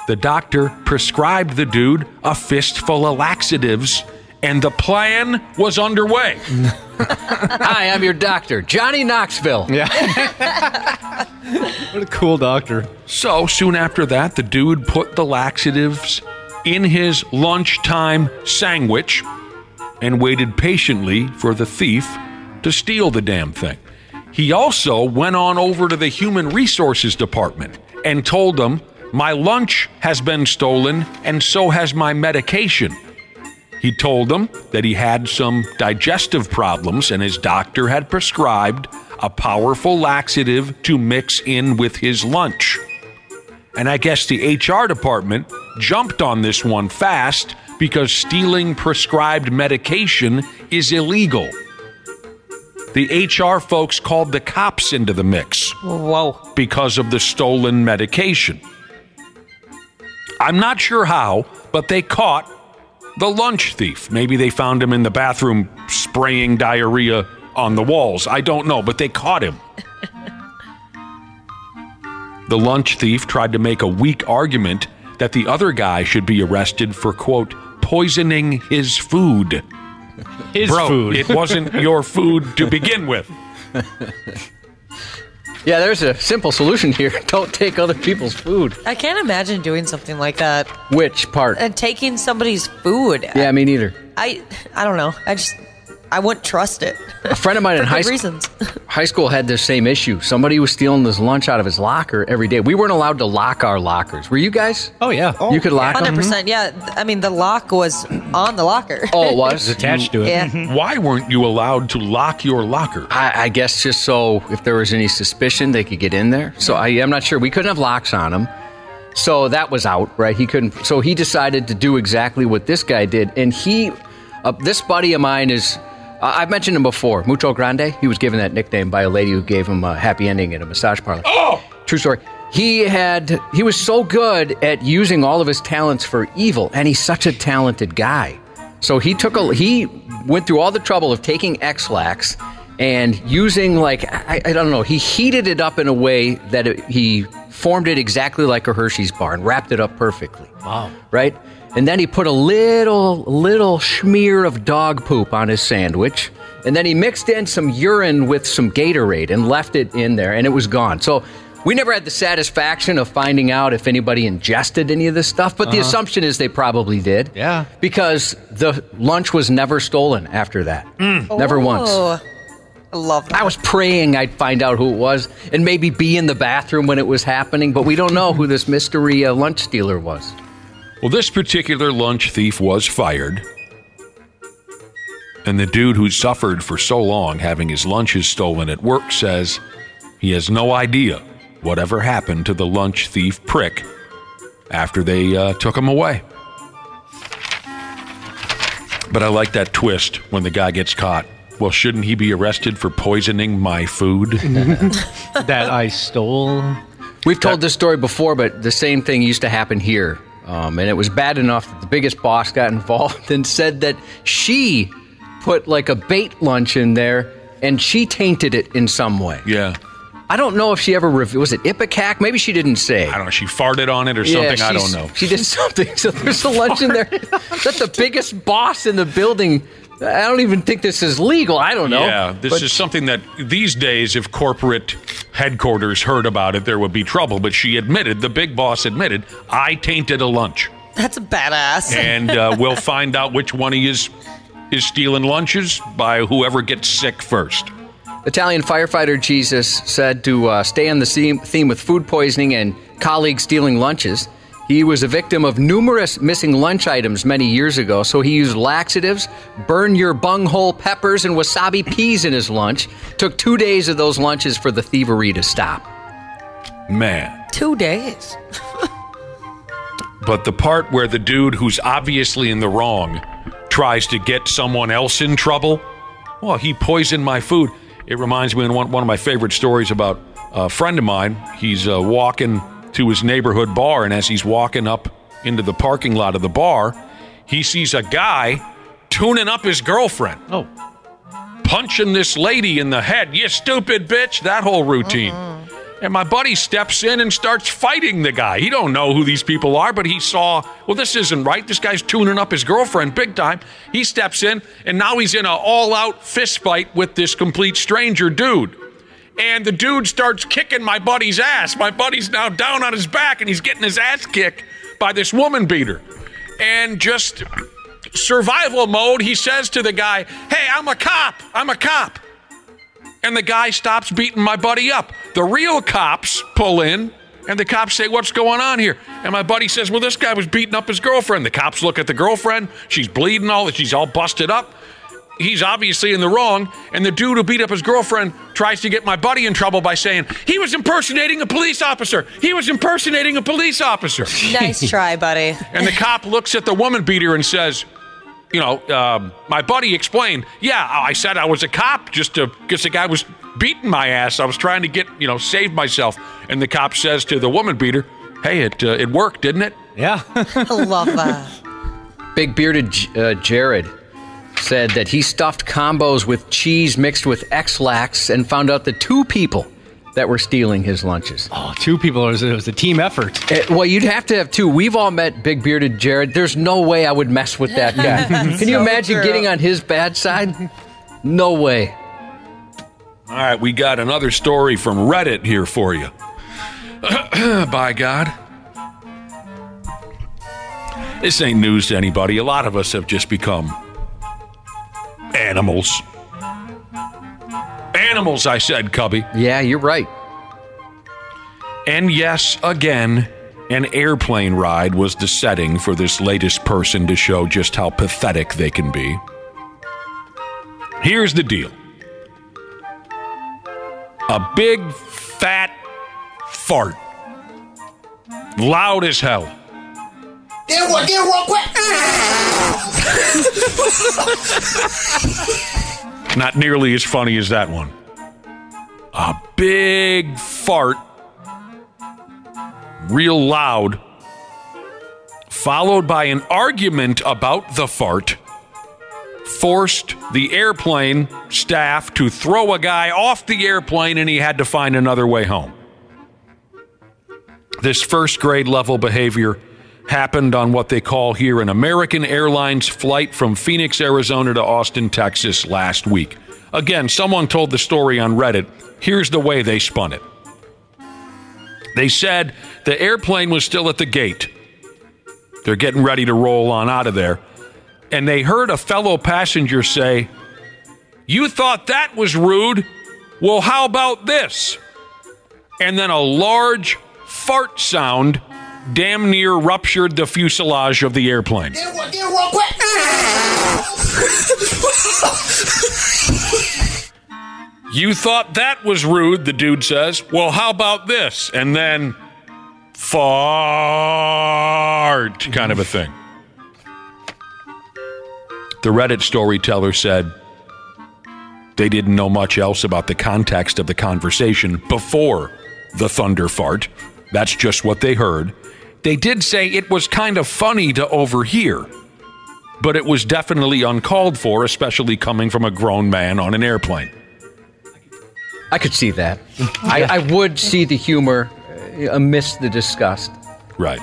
The doctor prescribed the dude a fistful of laxatives, and the plan was underway. Hi, I'm your doctor, Johnny Knoxville. Yeah. What a cool doctor. So soon after that, the dude put the laxatives in his lunchtime sandwich and waited patiently for the thief to steal the damn thing. He also went on over to the Human Resources Department and told them, "My lunch has been stolen, and so has my medication." He told them that he had some digestive problems and his doctor had prescribed a powerful laxative to mix in with his lunch. And I guess the HR department jumped on this one fast because stealing prescribed medication is illegal. The HR folks called the cops into the mix. Whoa. Because of the stolen medication. I'm not sure how, but they caught the lunch thief. Maybe they found him in the bathroom spraying diarrhea on the walls. I don't know, but they caught him. The lunch thief tried to make a weak argument that the other guy should be arrested for, quote, poisoning his food. His Bro, food. It wasn't your food to begin with. Yeah, there's a simple solution here. Don't take other people's food. I can't imagine doing something like that. Which part? And taking somebody's food. Yeah, me neither. I don't know. I wouldn't trust it. A friend of mine in For high good reasons. high school had this same issue. Somebody was stealing his lunch out of his locker every day. We weren't allowed to lock our lockers. Were you guys? Oh, yeah. You could lock them? 100%. Yeah. I mean, the lock was on the locker. Oh, it was? Attached to it. Yeah. Why weren't you allowed to lock your locker? I guess just so if there was any suspicion, they could get in there. So I'm not sure. We couldn't have locks on them. So that was out, right? He couldn't. So he decided to do exactly what this guy did. And this buddy of mine is... I've mentioned him before, Mucho Grande. He was given that nickname by a lady who gave him a happy ending at a massage parlor. Oh! True story. He was so good at using all of his talents for evil, and he's such a talented guy. So he went through all the trouble of taking X-Lax and using, I don't know, he heated it up in a way that he formed it exactly like a Hershey's bar and wrapped it up perfectly. Wow. Right? And then he put a little smear of dog poop on his sandwich. And then he mixed in some urine with some Gatorade and left it in there, and it was gone. So we never had the satisfaction of finding out if anybody ingested any of this stuff, but the assumption is they probably did. Yeah. Because the lunch was never stolen after that. Never once. I love that. I was praying I'd find out who it was and maybe be in the bathroom when it was happening, but we don't know who this mystery lunch stealer was. Well, this particular lunch thief was fired. And the dude who suffered for so long having his lunches stolen at work says he has no idea whatever happened to the lunch thief prick after they took him away. But I like that twist when the guy gets caught. Well, shouldn't he be arrested for poisoning my food? That I stole. We've told this story before, but the same thing used to happen here. And it was bad enough that the biggest boss got involved and said that she put a bait lunch in there and she tainted it in some way. Yeah. I don't know if she ever was it Ipecac? Maybe she didn't say. I don't know. She farted on it or something. I don't know. She did something. So there's a lunch in there. That's the biggest boss in the building. I don't even think this is legal. I don't know. Yeah, this is something that these days, if corporate headquarters heard about it, there would be trouble. But she admitted, the big boss admitted, I tainted a lunch. That's badass. And we'll find out which one of you is stealing lunches by whoever gets sick first. Italian firefighter Jesus said to stay on the theme with food poisoning and colleagues stealing lunches. He was a victim of numerous missing lunch items many years ago, so he used laxatives, burn your bunghole peppers, and wasabi peas in his lunch. Took 2 days of those lunches for the thievery to stop. Man. 2 days. But the part where the dude who's obviously in the wrong tries to get someone else in trouble, well, he poisoned my food. It reminds me of one of my favorite stories about a friend of mine. He's walking to his neighborhood bar, and as he's walking up into the parking lot of the bar, he sees a guy tuning up his girlfriend. Oh. Punching this lady in the head. You stupid bitch. That whole routine. And my buddy steps in and starts fighting the guy. He don't know who these people are, but he saw, well, this isn't right. This guy's tuning up his girlfriend big time. He steps in, and now he's in an all-out fist fight with this complete stranger dude. And the dude starts kicking my buddy's ass. My buddy's now down on his back, and he's getting his ass kicked by this woman beater. And just survival mode, he says to the guy, hey, I'm a cop. And the guy stops beating my buddy up. The real cops pull in, and the cops say, what's going on here? And my buddy says, well, this guy was beating up his girlfriend. The cops look at the girlfriend. She's bleeding she's all busted up. He's obviously in the wrong. And the dude who beat up his girlfriend tries to get my buddy in trouble by saying, he was impersonating a police officer. Nice try, buddy. And the cop looks at the woman beater and says, my buddy explained, I said I was a cop just because the guy was beating my ass. I was trying to get, save myself. And the cop says to the woman beater, hey, it worked, didn't it? Yeah. I love that. Big bearded Jared said that he stuffed combos with cheese mixed with X-Lax and found out that 2 people that were stealing his lunches. Oh, 2 people. It was a team effort. Well, you'd have to have 2. We've all met big bearded Jared. There's no way I would mess with that guy. Can you imagine getting on his bad side? No way. All right, we got another story from Reddit here for you. By God. This ain't news to anybody. A lot of us have just become animals. Animals, I said, Cubby. Yeah, you're right. And yes, again, an airplane ride was the setting for this latest person to show just how pathetic they can be. Here's the deal. A big, fat fart. Loud as hell. Get real quick. Not nearly as funny as that one. A big fart, real loud, followed by an argument about the fart, forced the airplane staff to throw a guy off the airplane, and he had to find another way home. This first grade level behavior happened on what they call here an American Airlines flight from Phoenix, Arizona to Austin, Texas last week. Again, someone told the story on Reddit. Here's the way they spun it. They said the airplane was still at the gate. They're getting ready to roll on out of there. And they heard a fellow passenger say, "You thought that was rude? Well, how about this?" And then a large fart sound damn near ruptured the fuselage of the airplane. Get real quick. You thought that was rude, the dude says. Well, how about this? And then fart, kind of a thing. The Reddit storyteller said they didn't know much else about the context of the conversation before the thunder fart. That's just what they heard. They did say it was kind of funny to overhear, but it was definitely uncalled for, especially coming from a grown man on an airplane. I could see that. I would see the humor amidst the disgust. Right.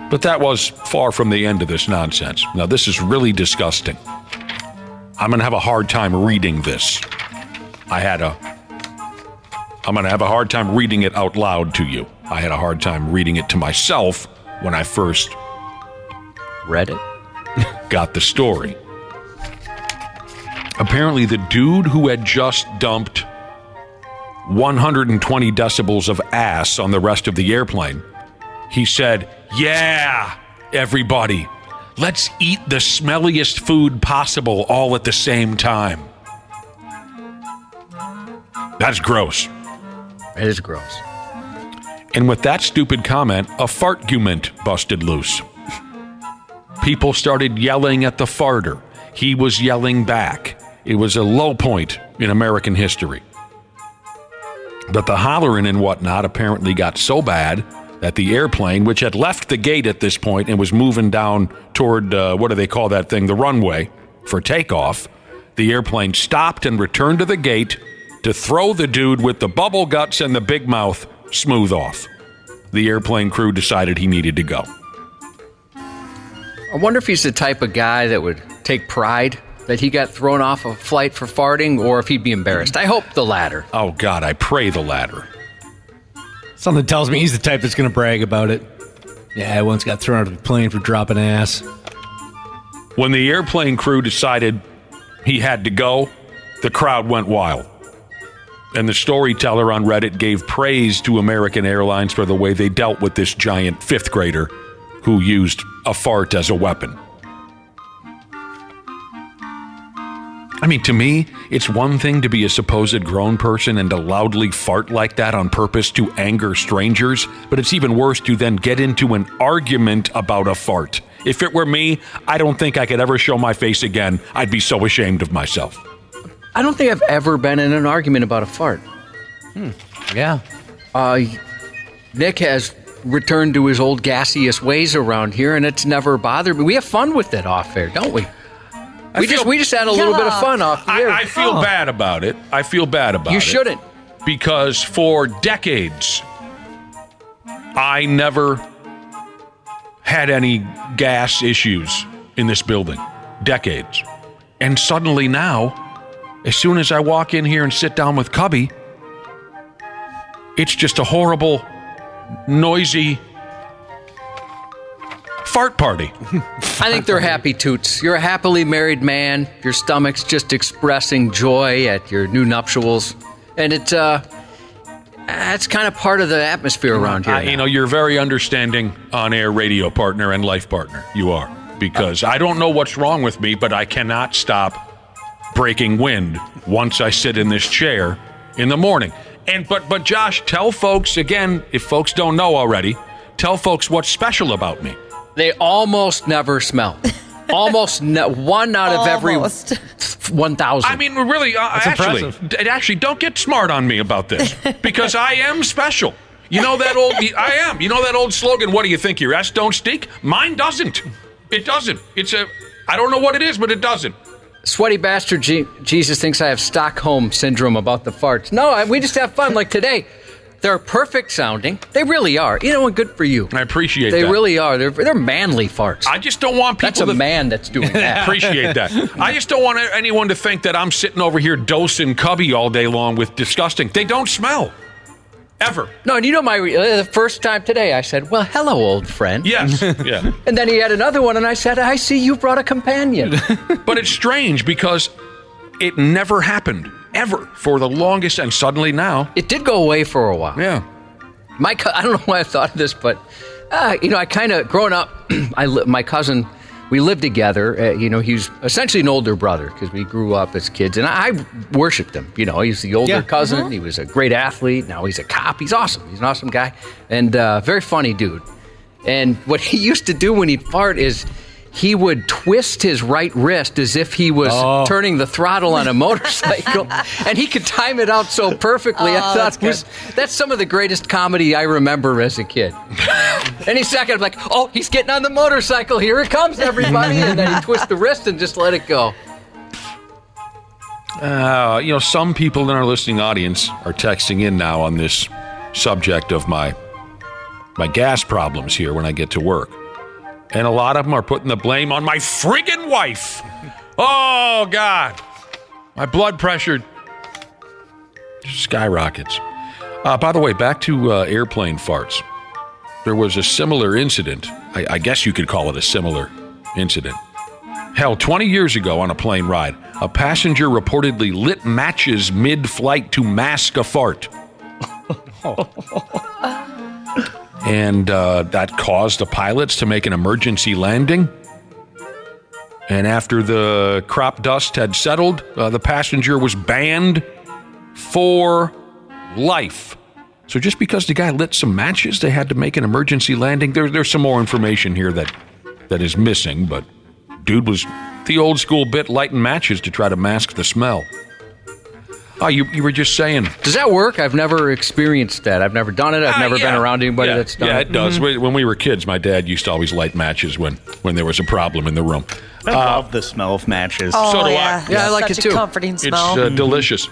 But that was far from the end of this nonsense. Now, this is really disgusting. I'm going to have a hard time reading this. I'm going to have a hard time reading it out loud to you. I had a hard time reading it to myself when I first read it. Got the story. Apparently, the dude who had just dumped 120 decibels of ass on the rest of the airplane, he said, "Yeah, everybody, let's eat the smelliest food possible all at the same time." That's gross. It is gross. And with that stupid comment, a fartgument busted loose. People started yelling at the farter. He was yelling back. It was a low point in American history. But the hollering and whatnot apparently got so bad that the airplane, which had left the gate at this point and was moving down toward, what do they call that thing, the runway for takeoff, the airplane stopped and returned to the gate to throw the dude with the bubble guts and the big mouth smooth off. The airplane crew decided he needed to go. I wonder if he's the type of guy that would take pride that he got thrown off a flight for farting, or if he'd be embarrassed. I hope the latter. Oh, God, I pray the latter. Something tells me he's the type that's going to brag about it. Yeah, I once got thrown out of a plane for dropping ass. When the airplane crew decided he had to go, the crowd went wild. And the storyteller on Reddit gave praise to American Airlines for the way they dealt with this giant fifth grader who used a fart as a weapon. I mean, to me, it's one thing to be a supposed grown person and to loudly fart like that on purpose to anger strangers, but it's even worse to then get into an argument about a fart. If it were me, I don't think I could ever show my face again. I'd be so ashamed of myself. I don't think I've ever been in an argument about a fart. Yeah. Nick has returned to his old gaseous ways around here, and it's never bothered me. We have fun with it off air, don't we? We just had a little bit of fun off the air. I feel bad about it. I feel bad about it. You shouldn't. Because for decades, I never had any gas issues in this building. Decades. And suddenly now, as soon as I walk in here and sit down with Cubby, it's just a horrible, noisy fart party. I think they're happy toots. You're a happily married man. Your stomach's just expressing joy at your new nuptials. And it's kind of part of the atmosphere around here. You're a very understanding on-air radio partner and life partner. You are. Because I don't know what's wrong with me, but I cannot stop breaking wind once I sit in this chair in the morning. But Josh, tell folks, again, if folks don't know already, tell folks what's special about me. They almost never smell. Almost one out of every 1,000. I mean, really, actually, don't get smart on me about this because I am special. You know that old, I am. You know that old slogan, what do you think, your ass don't stink? Mine doesn't. It doesn't. I don't know what it is, but it doesn't. Sweaty bastard Jesus thinks I have Stockholm syndrome about the farts. No, we just have fun like today. They're perfect sounding. They really are. You know what? Good for you. I appreciate that. They really are. They're manly farts. I just don't want people That's a man that's doing that. I appreciate that. I just don't want anyone to think that I'm sitting over here dosing Cubby all day long with disgusting. They don't smell. Ever. No, and you know the first time today I said, well, hello, old friend. Yes. Yeah. And then he had another one and I said, I see you brought a companion. But it's strange because it never happened. Ever. For the longest, and suddenly now. It did go away for a while. Yeah. I don't know why I thought of this, but, I kind of, growing up, my cousin, we lived together. He's essentially an older brother because we grew up as kids, and I worshipped him. He's the older cousin. Mm-hmm. He was a great athlete. Now he's a cop. He's awesome. He's an awesome guy and very funny dude. And what he used to do when he'd fart is he would twist his right wrist as if he was turning the throttle on a motorcycle, and he could time it out so perfectly. I thought that's some of the greatest comedy I remember as a kid. Any second, I'm like, he's getting on the motorcycle. Here it comes, everybody. And then he twists the wrist and just let it go. Some people in our listening audience are texting in now on this subject of my gas problems here when I get to work. And a lot of them are putting the blame on my friggin' wife. Oh, God. My blood pressure skyrockets. By the way, back to airplane farts. There was a similar incident. I guess you could call it a similar incident. Hell, 20 years ago on a plane ride, a passenger reportedly lit matches mid-flight to mask a fart. And that caused the pilots to make an emergency landing. And after the crop dust had settled, the passenger was banned for life So just because the guy lit some matches, they had to make an emergency landing? There's some more information here that is missing, but dude was the old school bit, lighting matches to try to mask the smell. Oh, you were just saying. Does that work? I've never experienced that. I've never done it. I've never been around anybody that's done it. Yeah, it does. When we were kids, my dad used to always light matches when there was a problem in the room. I love the smell of matches. Oh, So do yeah. I. Yeah, I like Such it too. a comforting smell. It's delicious.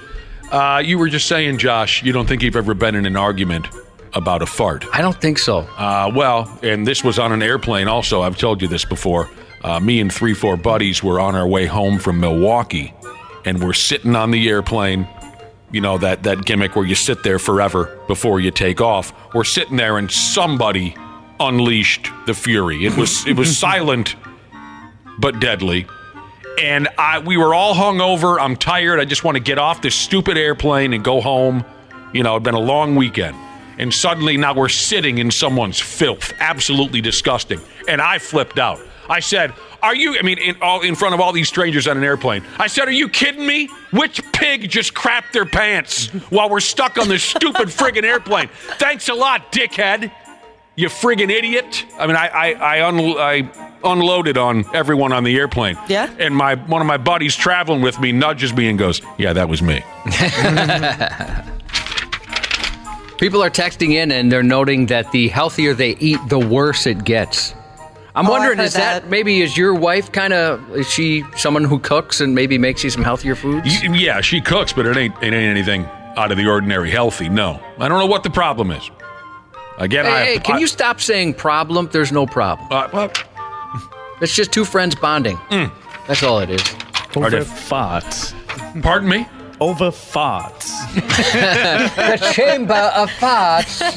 You were just saying, Josh, you don't think you've ever been in an argument about a fart. I don't think so. Well, and this was on an airplane also. I've told you this before. Me and 3-4 buddies were on our way home from Milwaukee, and we're sitting on the airplane. You know, that gimmick where you sit there forever before you take off. We're sitting there, and somebody unleashed the fury. It was silent but deadly. And we were all hungover. I'm tired. I just want to get off this stupid airplane and go home. You know, it'd been a long weekend. And suddenly now we're sitting in someone's filth. Absolutely disgusting. And I flipped out. I said, in front of all these strangers on an airplane. I said, are you kidding me? Which pig just crapped their pants while we're stuck on this stupid friggin' airplane? Thanks a lot, dickhead. You friggin' idiot. I mean, I unloaded on everyone on the airplane. Yeah? And one of my buddies traveling with me nudges me and goes, yeah, that was me. People are texting in and they're noting that the healthier they eat, the worse it gets. I'm wondering, is that maybe is your wife is she someone who cooks and maybe makes you some healthier foods? Yeah, she cooks, but it ain't anything out of the ordinary healthy. No, I don't know what the problem is. Again, hey, can you stop saying problem? There's no problem. It's just two friends bonding. That's all it is. Over farts. Pardon me? Over farts. The chamber of farts.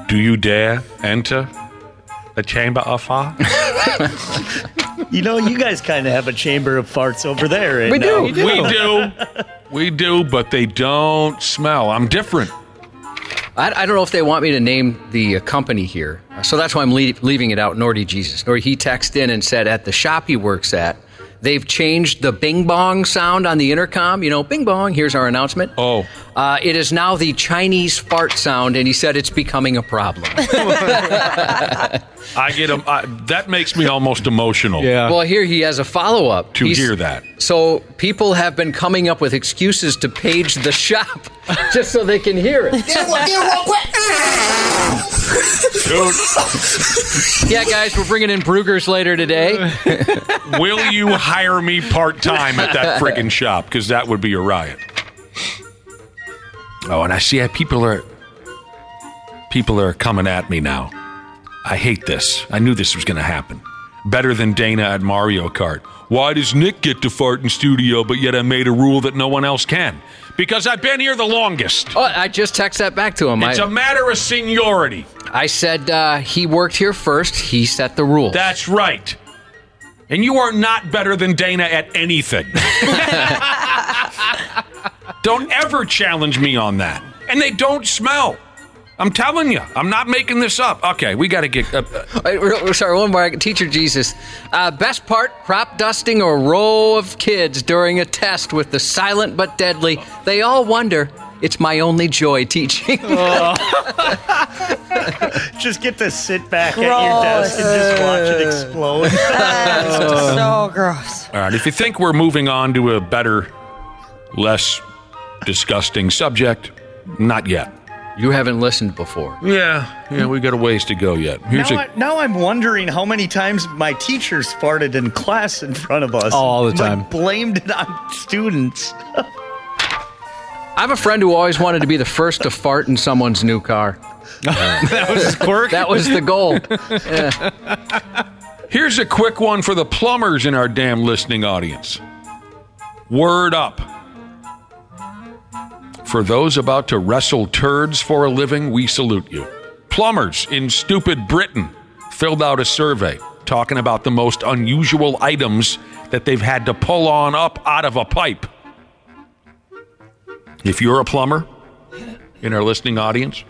Do you dare enter the chamber of farts? You know, you guys kind of have a chamber of farts over there. Right? We do, but they don't smell. I'm different. I don't know if they want me to name the company here, so that's why I'm leaving it out. Nordy Jesus. Or he texted in and said at the shop he works at, they've changed the bing bong sound on the intercom. You know, bing bong, here's our announcement. Oh. It is now the Chinese fart sound, and he said it's becoming a problem. I get him. That makes me almost emotional. Yeah. Well, here he has a follow-up. To hear that. So people have been coming up with excuses to page the shop just so they can hear it. Dude. Yeah, guys, we're bringing in Brugger's later today. Will you hire me part-time at that friggin' shop? Because that would be a riot. Oh, and I see people are coming at me now. I hate this. I knew this was going to happen. Better than Dana at Mario Kart. Why does Nick get to fart in studio, but yet I made a rule that no one else can? Because I've been here the longest. Oh, I just texted that back to him. It's a matter of seniority. I said he worked here first. He set the rules. That's right. And you are not better than Dana at anything. Don't ever challenge me on that. And they don't smell. I'm telling you. I'm not making this up. Okay, we got to get... Sorry, one more. Teacher Jesus. Best part, crop dusting a row of kids during a test with the silent but deadly. They all wonder, it's my only joy teaching. Just get to sit back at your desk and just watch it explode. That's so gross. All right, if you think we're moving on to a better, less disgusting subject, not yet. You haven't listened before. Yeah, we got a ways to go yet. Now I'm wondering how many times my teachers farted in class in front of us. All the time. Blamed it on students. I have a friend who always wanted to be the first to fart in someone's new car. That was his quirk? That was the goal. Yeah. Here's a quick one for the plumbers in our damn listening audience. Word up. For those about to wrestle turds for a living, we salute you. Plumbers in stupid Britain filled out a survey talking about the most unusual items that they've had to pull on up out of a pipe. If you're a plumber in our listening audience,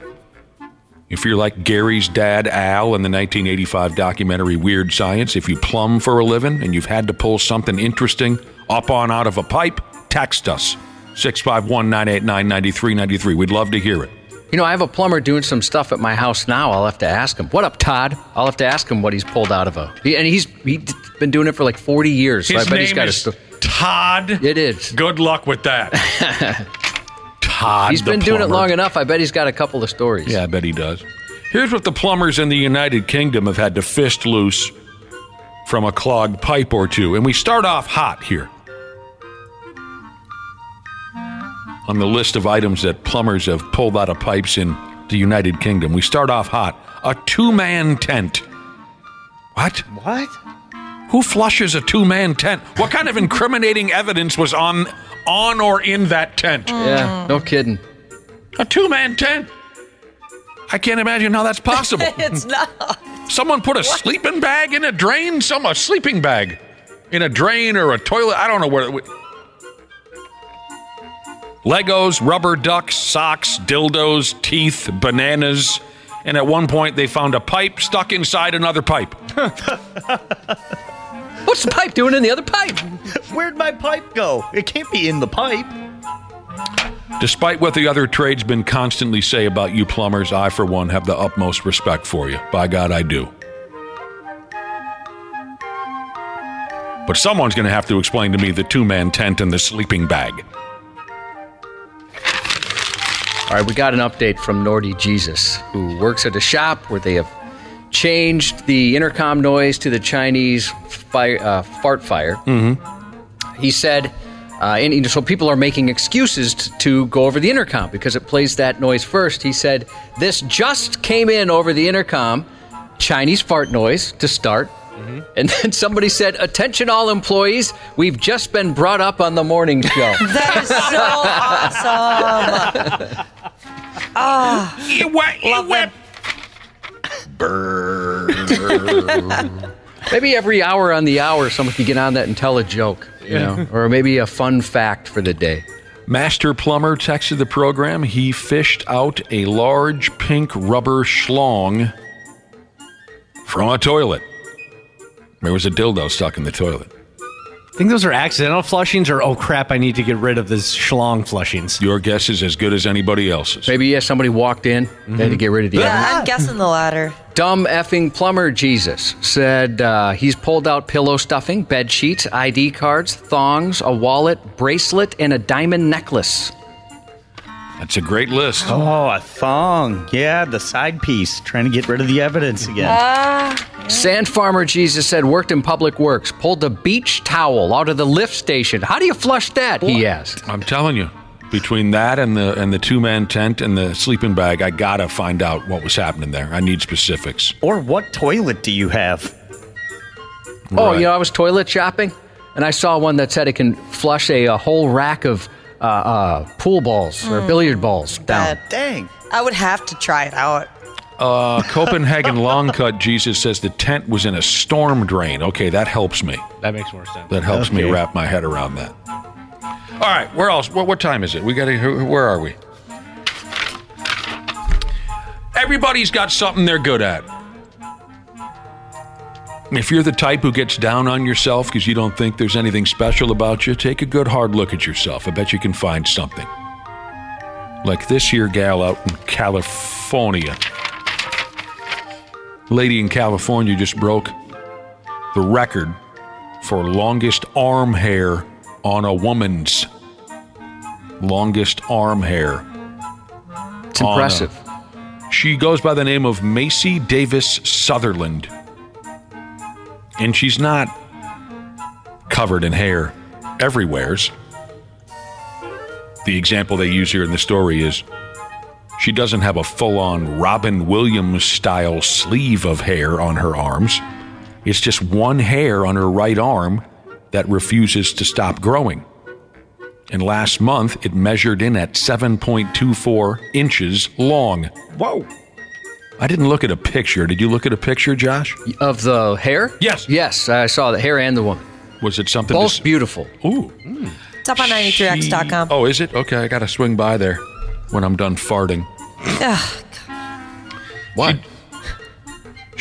if you're like Gary's dad, Al, in the 1985 documentary Weird Science, if you plumb for a living and you've had to pull something interesting up on out of a pipe, text us. 651-989-9393. We'd love to hear it. You know, I have a plumber doing some stuff at my house now. I'll have to ask him. What up, Todd? I'll have to ask him what he's pulled out of he's been doing it for like 40 years. So His I bet name he's got is Todd. It is. Good luck with that. Todd. He's been doing it long enough. I bet he's got a couple of stories. Yeah, I bet he does. Here's what the plumbers in the United Kingdom have had to fist loose from a clogged pipe or two. And we start off hot here. On the list of items that plumbers have pulled out of pipes in the United Kingdom, we start off hot. A 2-man tent. What? What? Who flushes a 2-man tent? What kind of incriminating evidence was on or in that tent? Yeah, no kidding. A 2-man tent. I can't imagine how that's possible. It's not. Someone put a sleeping bag in a drain? A sleeping bag in a drain or a toilet? I don't know where. Legos, rubber ducks, socks, dildos, teeth, bananas, and at one point they found a pipe stuck inside another pipe. What's the pipe doing in the other pipe? Where'd my pipe go? It can't be in the pipe. Despite what the other tradesmen constantly say about you plumbers, I, for one, have the utmost respect for you. By God, I do. But someone's going to have to explain to me the 2-man tent and the sleeping bag. All right, we got an update from Nordy Jesus, who works at a shop where they have changed the intercom noise to the Chinese fart fire. Mm-hmm. He said, so people are making excuses to go over the intercom because it plays that noise first. He said, this just came in over the intercom, Chinese fart noise to start. Mm-hmm. And then somebody said, attention all employees, we've just been brought up on the morning show. That is so awesome. Love them. Maybe every hour on the hour, someone can get on that and tell a joke, or maybe a fun fact for the day. Master Plumber texted the program. He fished out a large pink rubber schlong from a toilet. There was a dildo stuck in the toilet. I think those are accidental flushings or, oh crap, I need to get rid of this schlong flushings. Your guess is as good as anybody else's. Maybe, somebody walked in, they had to get rid of the evidence. I'm guessing the latter. Dumb effing plumber Jesus said he's pulled out pillow stuffing, bed sheets, ID cards, thongs, a wallet, bracelet, and a diamond necklace. That's a great list. Oh, a thong. Yeah, the side piece. Trying to get rid of the evidence again. Sand farmer Jesus said worked in public works, pulled a beach towel out of the lift station. How do you flush that? He asked. I'm telling you, between that and the 2-man tent and the sleeping bag, I gotta find out what was happening there. I need specifics. Or what toilet do you have? Oh, I was toilet shopping, and I saw one that said it can flush a whole rack of pool balls or billiard balls down. Dang. I would have to try it out. Copenhagen Long Cut Jesus says the tent was in a storm drain. Okay, that helps me. That makes more sense. That helps me wrap my head around that. All right, where else? What time is it? Where are we? Everybody's got something they're good at. If you're the type who gets down on yourself because you don't think there's anything special about you, take a good hard look at yourself. I bet you can find something. Like this here gal out in California. Lady in California just broke the record for longest arm hair on a woman's. Longest arm hair. It's impressive. She goes by the name of Macy Davis Sutherland. And she's not covered in hair everywheres. The example they use here in the story is she doesn't have a full-on Robin Williams-style sleeve of hair on her arms. It's just one hair on her right arm that refuses to stop growing. And last month, it measured in at 7.24 inches long. Whoa. I didn't look at a picture. Did you look at a picture, Josh? Of the hair? Yes. Yes, I saw the hair and the woman. Was it something? Both beautiful. Ooh. It's up on 93x.com. Oh, is it? Okay, I got to swing by there when I'm done farting. Ugh. What?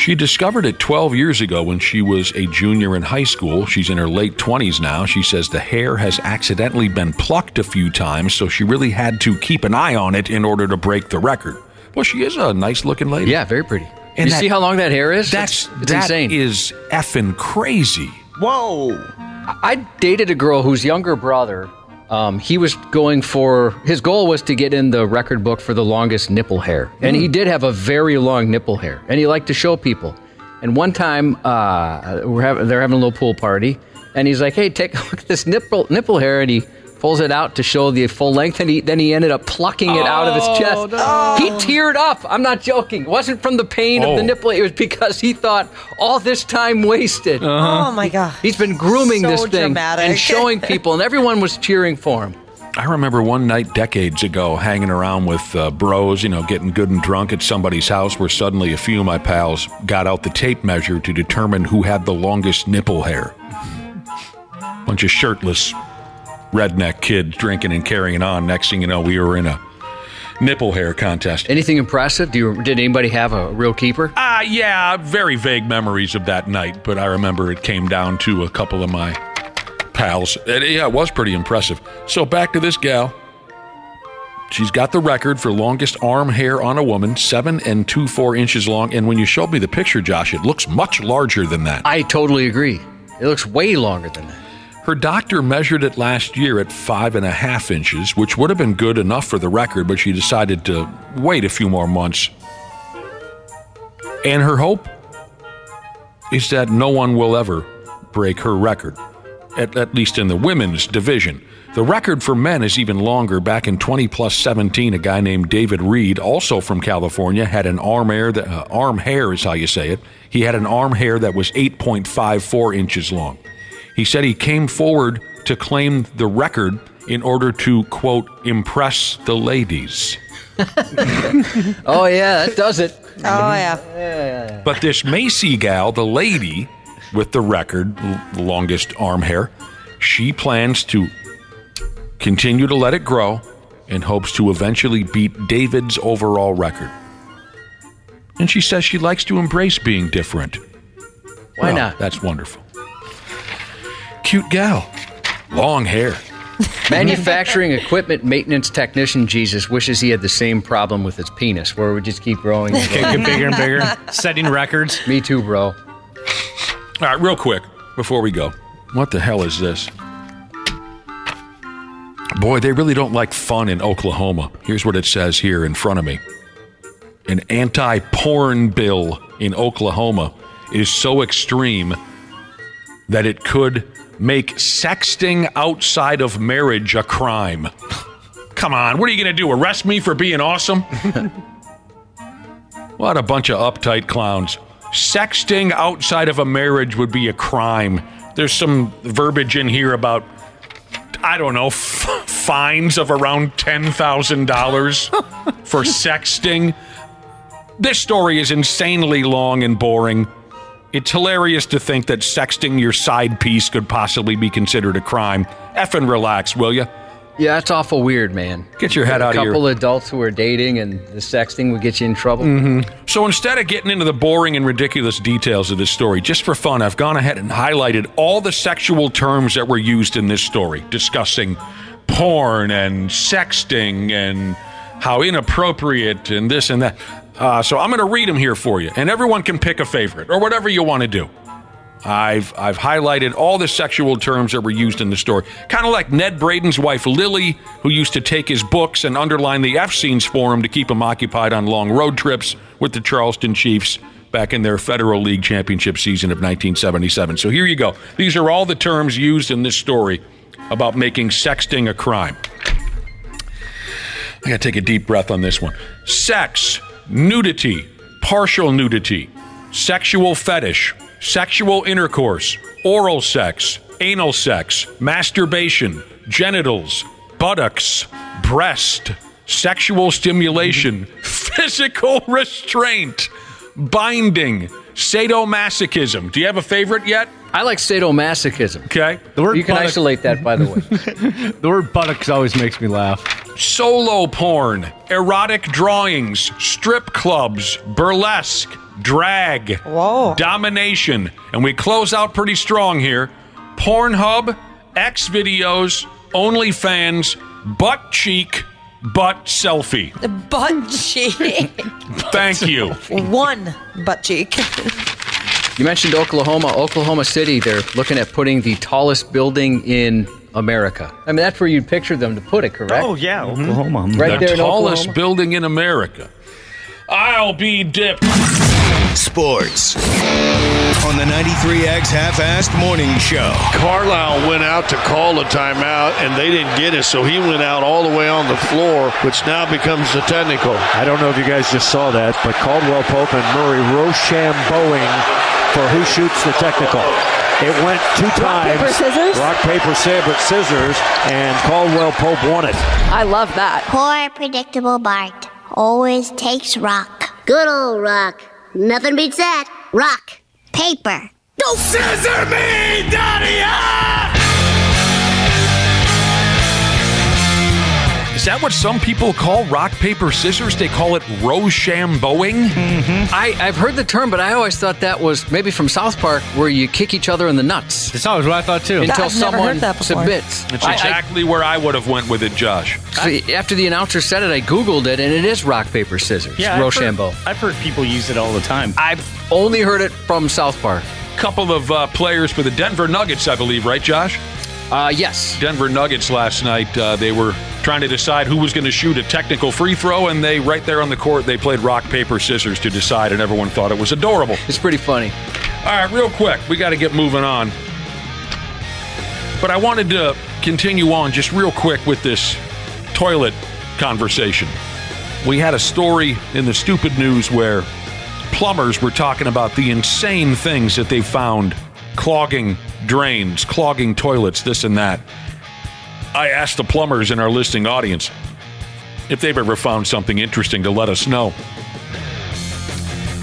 She discovered it 12 years ago when she was a junior in high school. She's in her late 20s now. She says the hair has accidentally been plucked a few times, so she really had to keep an eye on it in order to break the record. Well, she is a nice-looking lady. Yeah, very pretty. And you see how long that hair is? It's insane. That is effing crazy. Whoa. I dated a girl whose younger brother, he was going for, his goal was to get in the record book for the longest nipple hair. And he did have a very long nipple hair. And he liked to show people. And one time, they're having a little pool party. And he's like, hey, take a look at this nipple hair. And he pulls it out to show the full length, and then he ended up plucking it out of his chest. No. He teared up. I'm not joking. It wasn't from the pain of the nipple. It was because he thought all this time wasted. Oh, my God. He's been grooming this thing dramatic. and showing people, and everyone was cheering for him. I remember one night decades ago hanging around with bros, getting good and drunk at somebody's house where suddenly a few of my pals got out the tape measure to determine who had the longest nipple hair. Bunch of shirtless redneck kids drinking and carrying on. Next thing you know, we were in a nipple hair contest. Anything impressive? Did anybody have a real keeper? Yeah, very vague memories of that night, but I remember it came down to a couple of my pals. It was pretty impressive. So back to this gal. She's got the record for longest arm hair on a woman, 7 2/4 inches long. And when you showed me the picture, Josh, it looks much larger than that. I totally agree. It looks way longer than that. Her doctor measured it last year at 5.5 inches, which would have been good enough for the record, but she decided to wait a few more months. And her hope is that no one will ever break her record, at least in the women's division. The record for men is even longer. Back in 20+17, a guy named David Reed, also from California, had an arm hair is how you say it. He had an arm hair that was 8.54 inches long. He said he came forward to claim the record in order to, quote, impress the ladies. Oh, yeah, that does it. Oh, yeah. But this Macy gal, the lady with the record, the longest arm hair, she plans to continue to let it grow and hopes to eventually beat David's overall record. And she says she likes to embrace being different. Why not? That's wonderful. Cute gal. Long hair. Manufacturing equipment maintenance technician Jesus wishes he had the same problem with his penis, where it would just keep growing and growing. Get bigger and bigger, setting records. Me too, bro. All right, real quick, before we go. What the hell is this? Boy, they really don't like fun in Oklahoma. Here's what it says here in front of me. An anti-porn bill in Oklahoma is so extreme that it could make sexting outside of marriage a crime. Come on, what are you going to do, arrest me for being awesome? What a bunch of uptight clowns. Sexting outside of a marriage would be a crime. There's some verbiage in here about, I don't know, fines of around $10,000 for sexting. This story is insanely long and boring. It's hilarious to think that sexting your side piece could possibly be considered a crime. Effing relax, will you? Yeah, that's awful weird, man. Get your head out of here. A couple adults who are dating and the sexting would get you in trouble. Mm-hmm. So instead of getting into the boring and ridiculous details of this story, just for fun, I've gone ahead and highlighted all the sexual terms that were used in this story, discussing porn and sexting and how inappropriate and this and that. So I'm going to read them here for you, and everyone can pick a favorite or whatever you want to do. I've highlighted all the sexual terms that were used in the story, kind of like Ned Braden's wife Lily, who used to take his books and underline the F scenes for him to keep him occupied on long road trips with the Charleston Chiefs back in their Federal League championship season of 1977. So here you go. These are all the terms used in this story about making sexting a crime. I got to take a deep breath on this one. Sex, nudity, partial nudity, sexual fetish, sexual intercourse, oral sex, anal sex, masturbation, genitals, buttocks, breast, sexual stimulation, physical restraint, binding, sadomasochism. Do you have a favorite yet? I like sadomasochism. Okay. You can isolate that, by the way. The word buttocks always makes me laugh. Solo porn, erotic drawings, strip clubs, burlesque, drag, Whoa. domination, and we close out pretty strong here. Pornhub, X videos, OnlyFans, butt cheek, butt selfie. The butt cheek. Thank you. One butt cheek. You mentioned Oklahoma City. They're looking at putting the tallest building in America. I mean, that's where you'd picture them to put it, correct? Oh, yeah, Oklahoma. Right there The in tallest Oklahoma. building in America. I'll be dipped. Sports on the 93X Half-Assed Morning Show. Carlisle went out to call a timeout, and they didn't get it, so he went out all the way on the floor, which now becomes a technical. I don't know if you guys just saw that, but Caldwell Pope and Murray Rochambeauing for who shoots the technical. It went 2 times. Rock, paper, scissors? Rock, paper, scissors, and Caldwell Pope won it. I love that. Poor, predictable Bart always takes rock. Good old rock. Nothing beats that. Rock. Paper. Don't scissor me, Daddy! Is that what some people call rock, paper, scissors? They call it Rochambeauing? Mm-hmm. I've heard the term, but I always thought that was maybe from South Park, where you kick each other in the nuts. That's always what I thought, too. Until I've never someone heard that before. submits. It's exactly where I would have went with it, Josh. After the announcer said it, I Googled it, and it is rock, paper, scissors. Yeah, Rochambeau. I've heard people use it all the time. I've only heard it from South Park. Couple of players for the Denver Nuggets, I believe, right, Josh? Yes. Denver Nuggets last night, they were trying to decide who was going to shoot a technical free throw, and they, right there on the court, they played rock, paper, scissors to decide, and everyone thought it was adorable. It's pretty funny. All right, real quick, we got to get moving on. But I wanted to continue on just real quick with this toilet conversation. We had a story in the stupid news where plumbers were talking about the insane things that they found clogging drains, clogging toilets, this and that. I asked the plumbers in our listening audience if they've ever found something interesting to let us know.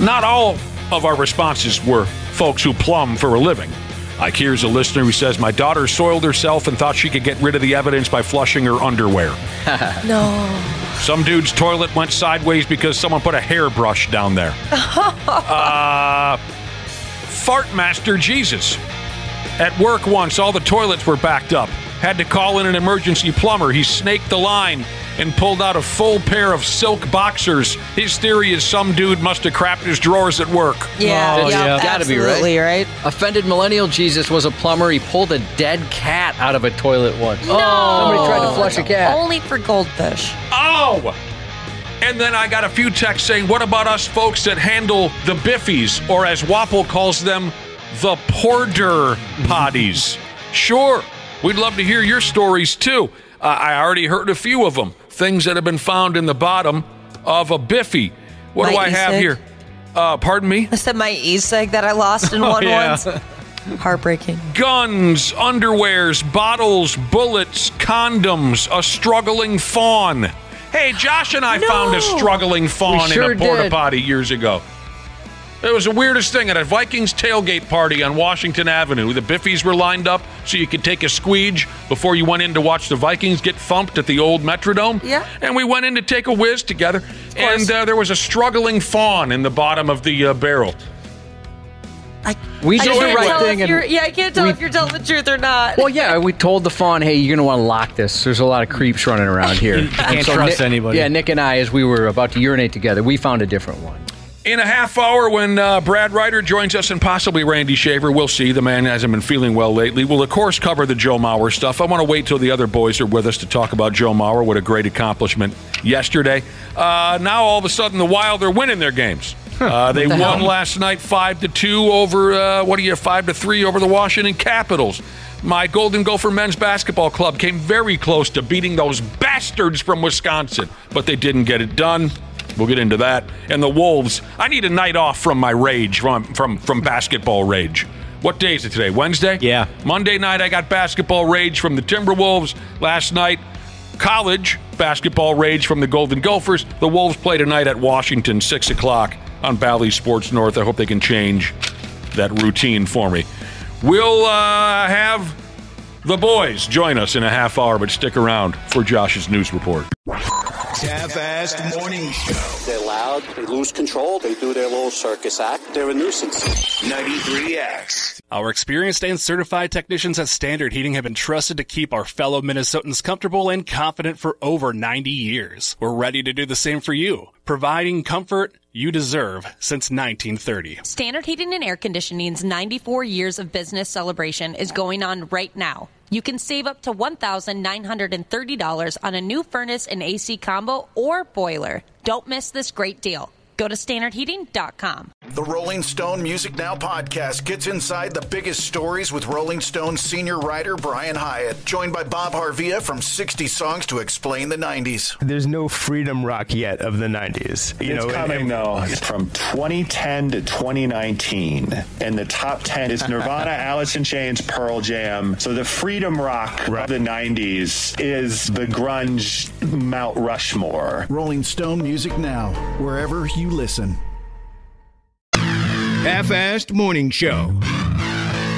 Not all of our responses were folks who plumb for a living. Like here's a listener who says, my daughter soiled herself and thought she could get rid of the evidence by flushing her underwear. No. Some dude's toilet went sideways because someone put a hairbrush down there. Fart Master Jesus. At work once, all the toilets were backed up. Had to call in an emergency plumber. He snaked the line and pulled out a full pair of silk boxers. His theory is some dude must have crapped his drawers at work. Yeah, Gotta be right. Offended Millennial Jesus was a plumber. He pulled a dead cat out of a toilet once. No. Somebody tried to flush a cat. Only for goldfish. Oh! And then I got a few texts saying, what about us folks that handle the biffies, or as Wapple calls them, the porter potties? Sure, we'd love to hear your stories too. I already heard a few of them. Things that have been found in the bottom of a biffy. What do I have here? Pardon me? I said my e-cig that I lost in one once. Heartbreaking. Guns, underwears, bottles, bullets, condoms, a struggling fawn. Hey, Josh and I found a struggling fawn in a porta potty years ago. It was the weirdest thing. At a Vikings tailgate party on Washington Avenue, the biffies were lined up so you could take a squeege before you went in to watch the Vikings get thumped at the old Metrodome. Yeah. And we went in to take a whiz together, and there was a struggling fawn in the bottom of the barrel. We did the right thing. I can't tell if you're telling the truth or not. Well, yeah, we told the fawn, hey, you're going to want to lock this. There's a lot of creeps running around here. You can't trust anybody. Yeah, Nick and I, as we were about to urinate together, we found a different one. In a half hour, when Brad Ryder joins us and possibly Randy Shaver, we'll see. The man hasn't been feeling well lately. We'll, of course, cover the Joe Mauer stuff. I want to wait till the other boys are with us to talk about Joe Mauer. What a great accomplishment yesterday. Now, all of a sudden, the Wild are winning their games. They won last night 5-2 over, 5-3 over the Washington Capitals. My Golden Gopher men's basketball club came very close to beating those bastards from Wisconsin, but they didn't get it done. We'll get into that. And the Wolves, I need a night off from my rage, from basketball rage. What day is it today? Wednesday? Yeah. Monday night, I got basketball rage from the Timberwolves. Last night, college basketball rage from the Golden Gophers. The Wolves play tonight at Washington, 6 o'clock on Bally Sports North. I hope they can change that routine for me. We'll have the boys join us in a half hour, but stick around for Josh's news report. X Half-Assed Morning Show. They're loud, they lose control, they do their little circus act, they're a nuisance. 93X. Our experienced and certified technicians at Standard Heating have been trusted to keep our fellow Minnesotans comfortable and confident for over 90 years. We're ready to do the same for you, providing comfort you deserve since 1930. Standard Heating and Air Conditioning's 94 years of business celebration is going on right now. You can save up to $1,930 on a new furnace and AC combo or boiler. Don't miss this great deal. Go to standardheating.com. The Rolling Stone Music Now podcast gets inside the biggest stories with Rolling Stone senior writer Brian Hyatt, joined by Bob Harvia from 60 Songs to explain the 90s. There's no freedom rock yet of the 90s. It's coming, though. From 2010 to 2019, and the top 10 is Nirvana, Alice in Chains, Pearl Jam. So the freedom rock of the 90s is the grunge Mount Rushmore. Rolling Stone Music Now, wherever you listen. Half-Assed Morning Show.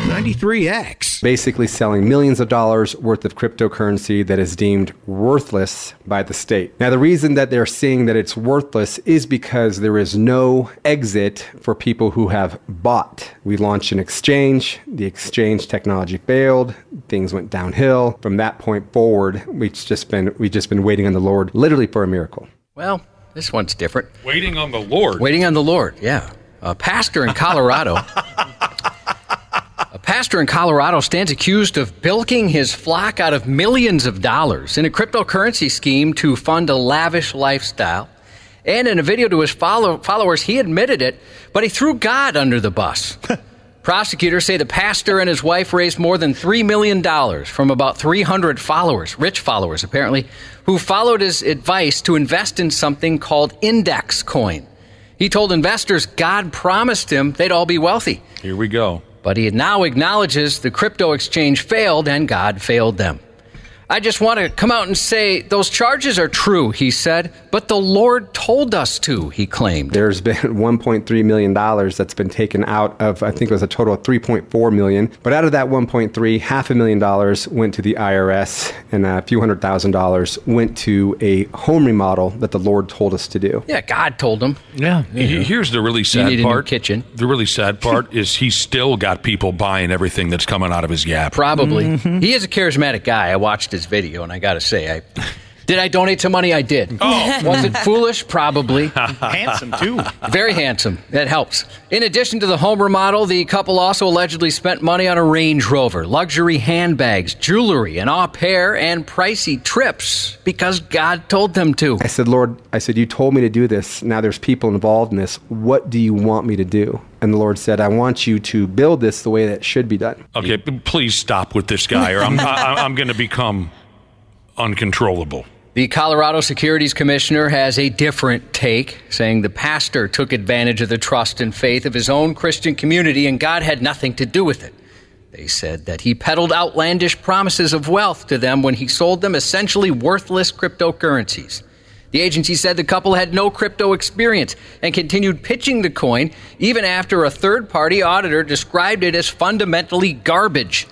93X. Basically selling millions of dollars worth of cryptocurrency that is deemed worthless by the state. Now, the reason that they're saying that it's worthless is because there is no exit for people who have bought. We launched an exchange. The exchange technology failed. Things went downhill. From that point forward, we've just been waiting on the Lord, literally for a miracle. Well, this one's different. Waiting on the Lord. Waiting on the Lord, yeah. A pastor in Colorado. A pastor in Colorado stands accused of bilking his flock out of millions of dollars in a cryptocurrency scheme to fund a lavish lifestyle. And in a video to his followers, he admitted it, but he threw God under the bus. Prosecutors say the pastor and his wife raised more than $3 million from about 300 followers, rich followers apparently, who followed his advice to invest in something called index coin. He told investors God promised him they'd all be wealthy. Here we go. But he now acknowledges the crypto exchange failed and God failed them. I just want to come out and say those charges are true, he said, but the Lord told us to, he claimed. There's been $1.3 million that's been taken out of, I think it was a total of $3.4 million. But out of that $1.3, $500,000 went to the IRS and a few $100,000 went to a home remodel that the Lord told us to do. Yeah, God told him. Yeah. Here's the really sad need part. A new kitchen. The really sad part is he's still got people buying everything that's coming out of his yap. Probably. Mm-hmm. He is a charismatic guy. I watched his video, and I got to say, did I donate some money? I did. Oh. Was it foolish? Probably. Handsome, too. Very handsome. That helps. In addition to the home remodel, the couple also allegedly spent money on a Range Rover, luxury handbags, jewelry, an au pair, and pricey trips because God told them to. I said, Lord, you told me to do this. Now there's people involved in this. What do you want me to do? And the Lord said, I want you to build this the way that it should be done. Okay, please stop with this guy or I'm going to become uncontrollable. The Colorado Securities Commissioner has a different take, saying the pastor took advantage of the trust and faith of his own Christian community and God had nothing to do with it. They said that he peddled outlandish promises of wealth to them when he sold them essentially worthless cryptocurrencies. The agency said the couple had no crypto experience and continued pitching the coin even after a third-party auditor described it as fundamentally garbage.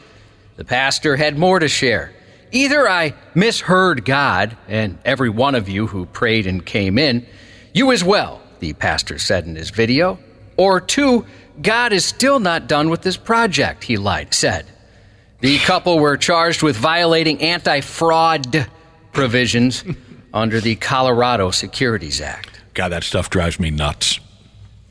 The pastor had more to share. Either I misheard God, and every one of you who prayed and came in, you as well, the pastor said in his video, or two, God is still not done with this project, he said. The couple were charged with violating anti-fraud provisions under the Colorado Securities Act. God, that stuff drives me nuts.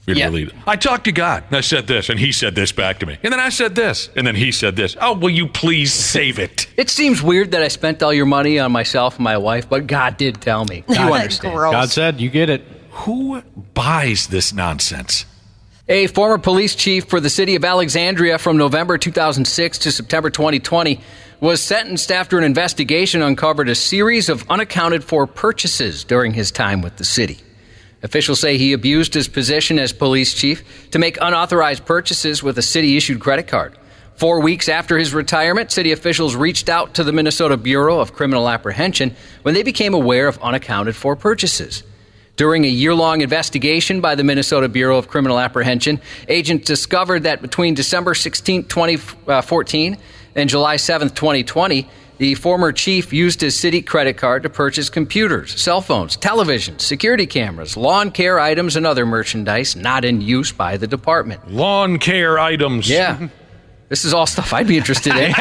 Really, I talked to God, and I said this, and he said this back to me. And then I said this, and then he said this. Oh, will you please save it? It seems weird that I spent all your money on myself and my wife, but God did tell me. You understand. God said, you get it. Who buys this nonsense? A former police chief for the city of Alexandria from November 2006 to September 2020 was sentenced after an investigation uncovered a series of unaccounted-for purchases during his time with the city. Officials say he abused his position as police chief to make unauthorized purchases with a city-issued credit card. 4 weeks after his retirement, city officials reached out to the Minnesota Bureau of Criminal Apprehension when they became aware of unaccounted-for purchases. During a year-long investigation by the Minnesota Bureau of Criminal Apprehension, agents discovered that between December 16, 2014 and July 7, 2020, The former chief used his city credit card to purchase computers, cell phones, televisions, security cameras, lawn care items, and other merchandise not in use by the department. Lawn care items. Yeah. This is all stuff I'd be interested in.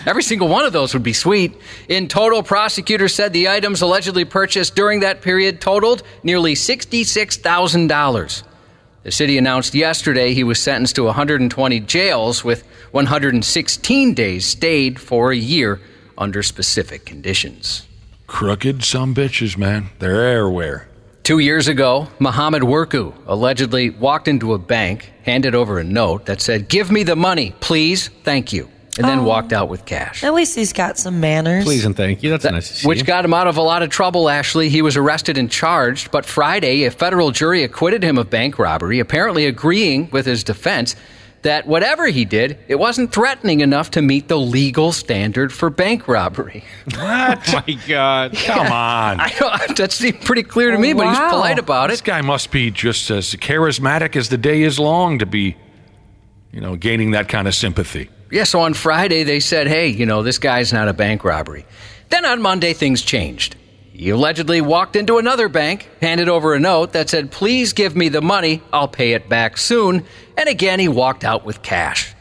Every single one of those would be sweet. In total, prosecutors said the items allegedly purchased during that period totaled nearly $66,000. The city announced yesterday he was sentenced to 120 jails with 116 days stayed for a year under specific conditions. Crooked sumbitches, man. They're everywhere. 2 years ago, Muhammad Worku allegedly walked into a bank, handed over a note that said, "Give me the money, please, thank you," and then walked out with cash. At least he's got some manners. Please and thank you. That's nice to see. Which got him out of a lot of trouble, Ashley. He was arrested and charged, but Friday, a federal jury acquitted him of bank robbery, apparently agreeing with his defense that whatever he did, it wasn't threatening enough to meet the legal standard for bank robbery. What? Oh my God. Come on. I know, that seemed pretty clear to me, but he's polite about it. This guy must be just as charismatic as the day is long to be, gaining that kind of sympathy. Yeah, so on Friday, they said, hey, this guy's not a bank robbery. Then on Monday, things changed. He allegedly walked into another bank, handed over a note that said, "Please give me the money, I'll pay it back soon." And again, he walked out with cash.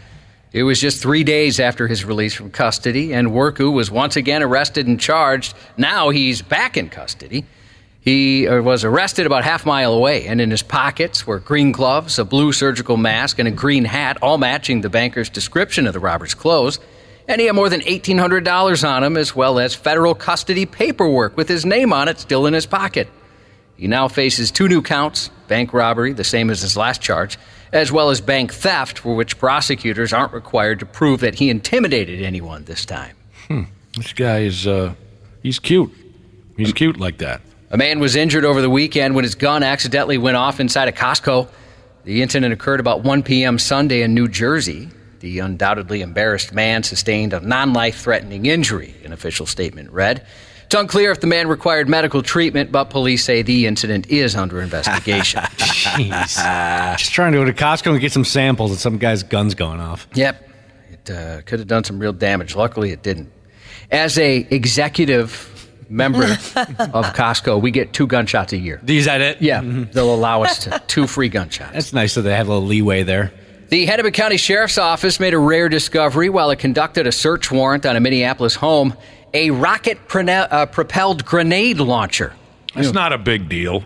It was just 3 days after his release from custody, and Worku was once again arrested and charged. Now he's back in custody. He was arrested about half a mile away, and in his pockets were green gloves, a blue surgical mask, and a green hat, all matching the banker's description of the robber's clothes. And he had more than $1,800 on him, as well as federal custody paperwork with his name on it still in his pocket. He now faces 2 new counts, bank robbery, the same as his last charge, as well as bank theft, for which prosecutors aren't required to prove that he intimidated anyone this time. This guy is, he's cute. He's cute like that. A man was injured over the weekend when his gun accidentally went off inside a Costco. The incident occurred about 1 p.m. Sunday in New Jersey. The undoubtedly embarrassed man sustained a non-life-threatening injury, an official statement read. It's unclear if the man required medical treatment, but police say the incident is under investigation. Jeez. Just trying to go to Costco and get some samples and some guy's gun's going off. Yep. It could have done some real damage. Luckily, it didn't. As a executive member of Costco, we get 2 gunshots a year. Is that it? Yeah. They'll allow us to 2 free gunshots. That's nice that they have a little leeway there. The Hennepin County Sheriff's Office made a rare discovery while it conducted a search warrant on a Minneapolis home, a rocket-propelled grenade launcher. It's not a big deal.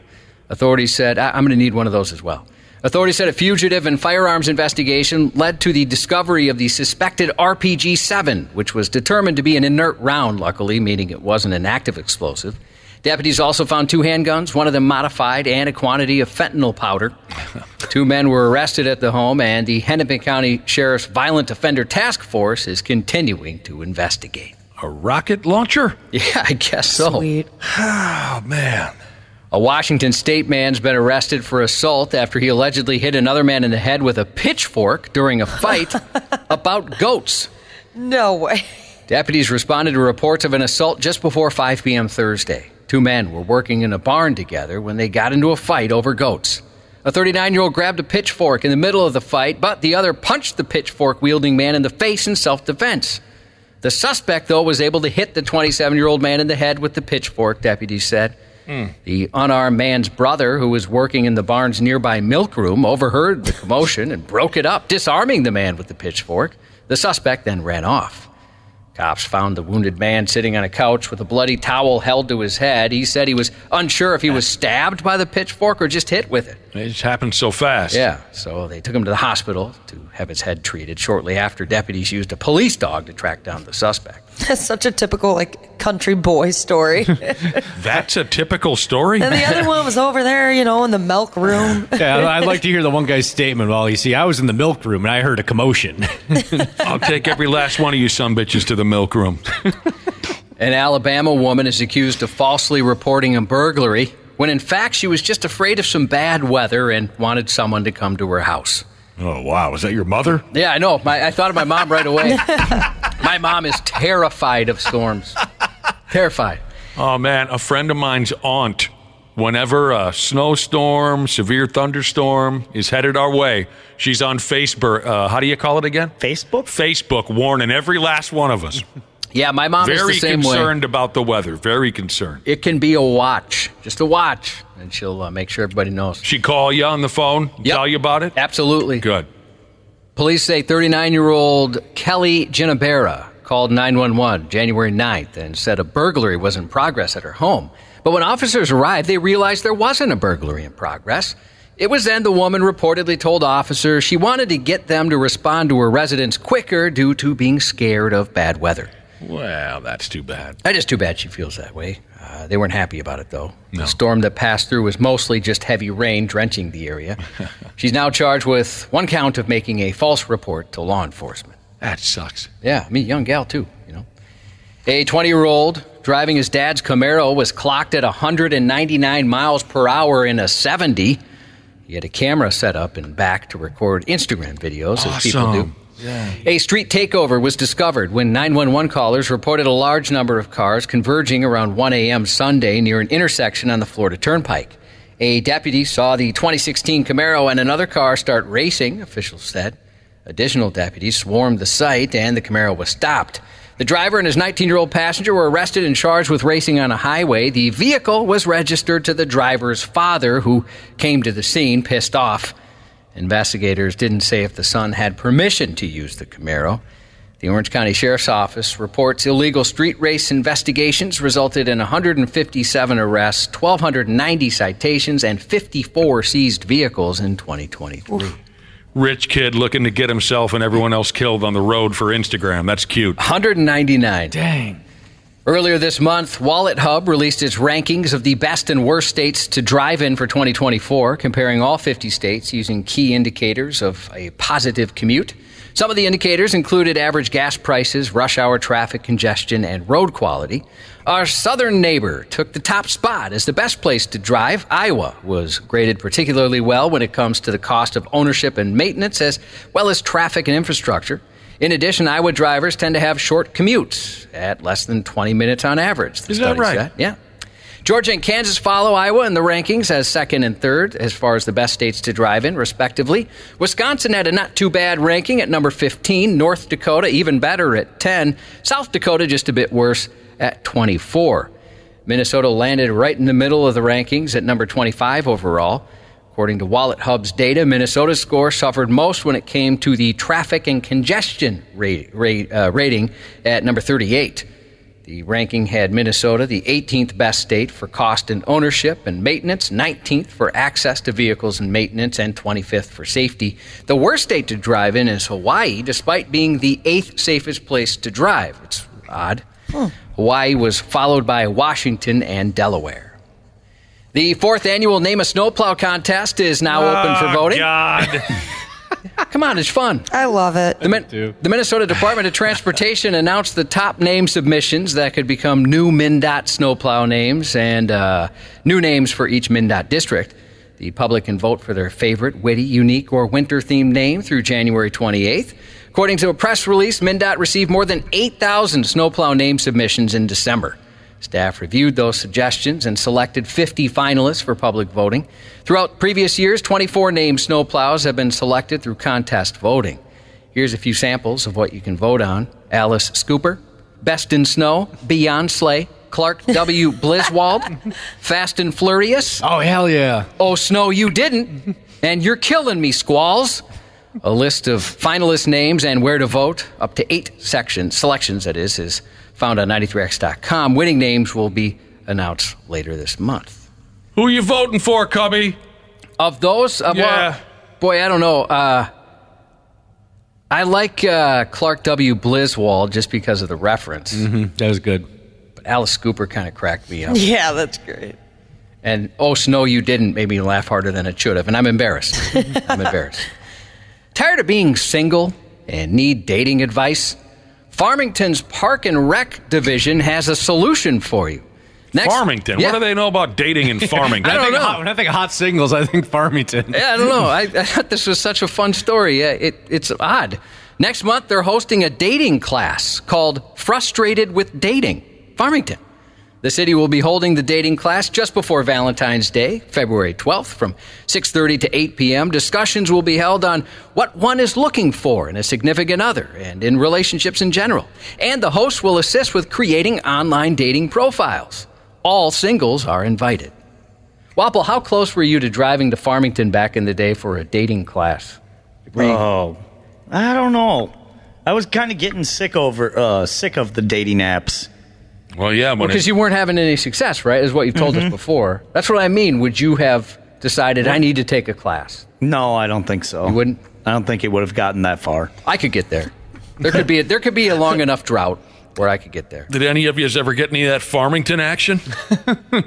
Authorities said, I'm going to need one of those as well. Authorities said a fugitive and firearms investigation led to the discovery of the suspected RPG-7, which was determined to be an inert round, luckily, meaning it wasn't an active explosive. Deputies also found 2 handguns, one of them modified, and a quantity of fentanyl powder. 2 men were arrested at the home, and the Hennepin County Sheriff's Violent Offender Task Force is continuing to investigate. A rocket launcher? Yeah, I guess so. Sweet. Oh, man. A Washington State man's been arrested for assault after he allegedly hit another man in the head with a pitchfork during a fight about goats. No way. Deputies responded to reports of an assault just before 5 p.m. Thursday. 2 men were working in a barn together when they got into a fight over goats. A 39-year-old grabbed a pitchfork in the middle of the fight, but the other punched the pitchfork-wielding man in the face in self-defense. The suspect, though, was able to hit the 27-year-old man in the head with the pitchfork, deputies said. The unarmed man's brother, who was working in the barn's nearby milk room, overheard the commotion and broke it up, disarming the man with the pitchfork. The suspect then ran off. Cops found the wounded man sitting on a couch with a bloody towel held to his head. He said he was unsure if he was stabbed by the pitchfork or just hit with it. It just happened so fast. Yeah, so they took him to the hospital to have his head treated. Shortly after, deputies used a police dog to track down the suspect. That's such a typical, country boy story. That's a typical story? And the other one was over there, in the milk room. Yeah, I'd like to hear the one guy's statement. Well, you see, I was in the milk room and I heard a commotion. I'll take every last one of you sumbitches to the milk room. An Alabama woman is accused of falsely reporting a burglary when in fact she was just afraid of some bad weather and wanted someone to come to her house. Oh, wow. Is that your mother? Yeah, I know. I thought of my mom right away. My mom is terrified of storms. Terrified. Oh, man. A friend of mine's aunt whenever a snowstorm, severe thunderstorm is headed our way, she's on Facebook. How do you call it again? Facebook? Facebook, warning every last one of us. Yeah, my mom is the same way. Very concerned about the weather. Very concerned. It can be a watch, just a watch, and she'll make sure everybody knows. She call you on the phone, tell you about it? Absolutely. Good. Police say 39-year-old Kelly Ginabera called 911 January 9th and said a burglary was in progress at her home. But when officers arrived, they realized there wasn't a burglary in progress. It was then the woman reportedly told officers she wanted to get them to respond to her residence quicker due to being scared of bad weather. Well, that's too bad. That is too bad she feels that way. They weren't happy about it, though. No. The storm that passed through was mostly just heavy rain drenching the area. She's now charged with one count of making a false report to law enforcement. That sucks. Yeah, young gal, too, A 20-year-old driving his dad's Camaro was clocked at 199 miles per hour in a 70. He had a camera set up in back to record Instagram videos, as people do. Yeah. A street takeover was discovered when 911 callers reported a large number of cars converging around 1 a.m. Sunday near an intersection on the Florida Turnpike. A deputy saw the 2016 Camaro and another car start racing, officials said. Additional deputies swarmed the site and the Camaro was stopped. The driver and his 19-year-old passenger were arrested and charged with racing on a highway. The vehicle was registered to the driver's father, who came to the scene pissed off. Investigators didn't say if the son had permission to use the Camaro. The Orange County Sheriff's Office reports illegal street race investigations resulted in 157 arrests, 1,290 citations, and 54 seized vehicles in 2023. Oof. Rich kid looking to get himself and everyone else killed on the road for Instagram. That's cute. 199. Dang. Earlier this month, Wallet Hub released its rankings of the best and worst states to drive in for 2024, comparing all 50 states using key indicators of a positive commute. Some of the indicators included average gas prices, rush hour traffic congestion, and road quality. Our southern neighbor took the top spot as the best place to drive. Iowa was graded particularly well when it comes to the cost of ownership and maintenance, as well as traffic and infrastructure. In addition, Iowa drivers tend to have short commutes at less than 20 minutes on average. Is that right? Yeah. Georgia and Kansas follow Iowa in the rankings as second and third as far as the best states to drive in, respectively. Wisconsin had a not-too-bad ranking at number 15. North Dakota even better at 10. South Dakota just a bit worse at 24. Minnesota landed right in the middle of the rankings at number 25 overall. According to Wallet Hub's data, Minnesota's score suffered most when it came to the traffic and congestion rating at number 38. The ranking had Minnesota the 18th best state for cost and ownership and maintenance, 19th for access to vehicles and maintenance, and 25th for safety. The worst state to drive in is Hawaii, despite being the 8th safest place to drive. It's odd. Hawaii was followed by Washington and Delaware. The 4th annual Name a Snowplow contest is now open for voting. God. Come on, it's fun. I love it. The Minnesota Department of Transportation announced the top name submissions that could become new MnDOT snowplow names and new names for each MnDOT district. The public can vote for their favorite, witty, unique, or winter-themed name through January 28th. According to a press release, MnDOT received more than 8,000 snowplow name submissions in December. Staff reviewed those suggestions and selected 50 finalists for public voting. Throughout previous years, 24 named snowplows have been selected through contest voting. Here's a few samples of what you can vote on. Alice Scooper, Best in Snow, Beyond Sleigh, Clark W. Bliswald, Fast and Furious. Oh, hell yeah. Oh, Snow, You Didn't, and You're Killing Me, Squalls. A list of finalist names and where to vote, up to 8 selections, is found on 93x.com. Winning names will be announced later this month. Who are you voting for, Cubby? Of those? Yeah. Well, boy, I don't know. I like Clark W. Bliswald just because of the reference. Mm-hmm. That was good. But Alice Scooper kind of cracked me up. Yeah, that's great. And Oh, Snow, You Didn't made me laugh harder than it should have. And I'm embarrassed. Tired of being single and need dating advice? Farmington's Park and Rec division has a solution for you. Farmington? Yeah. What do they know about dating in Farmington? I don't know. When I think of hot singles, I think Farmington. Yeah, I don't know. I thought this was such a fun story. It's odd. Next month, they're hosting a dating class called Frustrated with Dating. Farmington. The city will be holding the dating class just before Valentine's Day, February 12th, from 6:30 to 8 p.m. Discussions will be held on what one is looking for in a significant other and in relationships in general. And the host will assist with creating online dating profiles. All singles are invited. Wapple, how close were you to driving to Farmington back in the day for a dating class? Oh, I don't know. I was kind of getting sick of the dating apps. Well, yeah. Because you weren't having any success, right, is what you've told us before. That's what I mean. Would you have decided, I need to take a class? No, I don't think so. You wouldn't? I don't think it would have gotten that far. I could get there. There could be a long enough drought where I could get there. Did any of you ever get any of that Farmington action?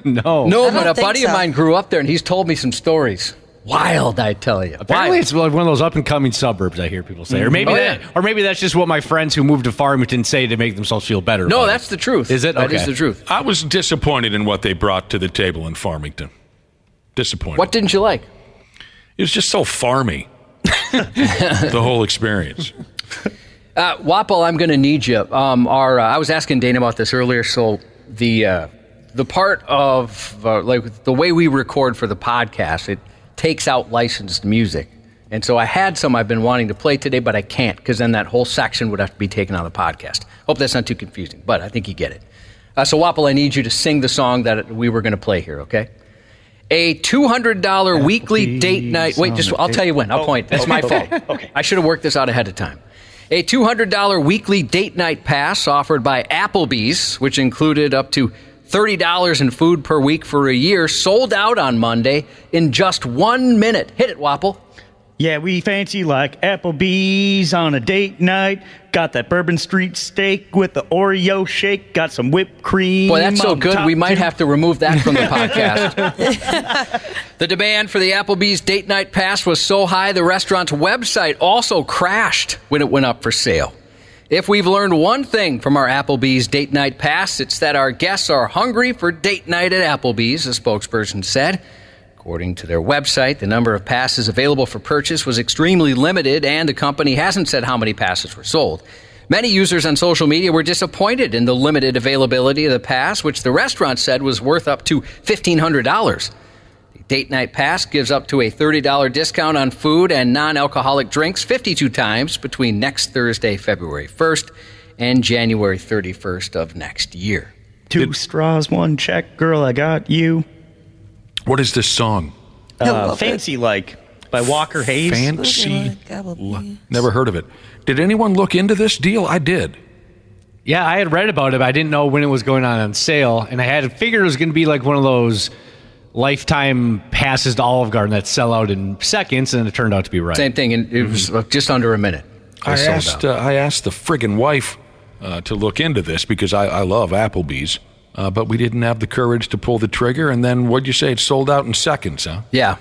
No. No, but a buddy of mine grew up there, and he's told me some stories. Wild, I tell you. Apparently, it's like one of those up-and-coming suburbs, I hear people say. Or maybe that's just what my friends who moved to Farmington say to make themselves feel better. No, that's the truth. Is it? That Okay. is the truth. I was disappointed in what they brought to the table in Farmington. Disappointed. What didn't you like? It was just so farmy. The whole experience. Wapple, I'm going to need you. I was asking Dana about this earlier. So the part of like the way we record for the podcast, it takes out licensed music. And so I had some I've been wanting to play today, but I can't because then that whole section would have to be taken out of the podcast. Hope that's not too confusing, but I think you get it. So Wapple, I need you to sing the song that we were going to play here, okay? A $200 weekly date night. Wait, I'll tell you when. I'll point. That's my fault. Okay. I should have worked this out ahead of time. A $200 weekly date night pass offered by Applebee's, which included up to $30 in food per week for a year, sold out on Monday in just 1 minute. Hit it, Wapple. Yeah, we fancy like Applebee's on a date night. Got that Bourbon Street steak with the Oreo shake. Got some whipped cream. Boy, that's so on good, top we might too. have to remove that from the podcast. The demand for the Applebee's date night pass was so high, the restaurant's website also crashed when it went up for sale. If we've learned one thing from our Applebee's date night pass, it's that our guests are hungry for date night at Applebee's, a spokesperson said. According to their website, the number of passes available for purchase was extremely limited, and the company hasn't said how many passes were sold. Many users on social media were disappointed in the limited availability of the pass, which the restaurant said was worth up to $1,500. The date night pass gives up to a $30 discount on food and non-alcoholic drinks 52 times between next Thursday, February 1st, and January 31st of next year. Two straws, one check, girl, I got you. What is this song? Fancy Like by Walker Hayes. Fancy. Never heard of it. Did anyone look into this deal? I did. Yeah, I had read about it, but I didn't know when it was going on sale, and I had figured it was going to be like one of those lifetime passes to Olive Garden that sell out in seconds, and it turned out to be right. Same thing, and it was just under a minute. I asked the friggin' wife to look into this because I love Applebee's. But we didn't have the courage to pull the trigger, and then what'd you say? It sold out in seconds, huh? Yeah.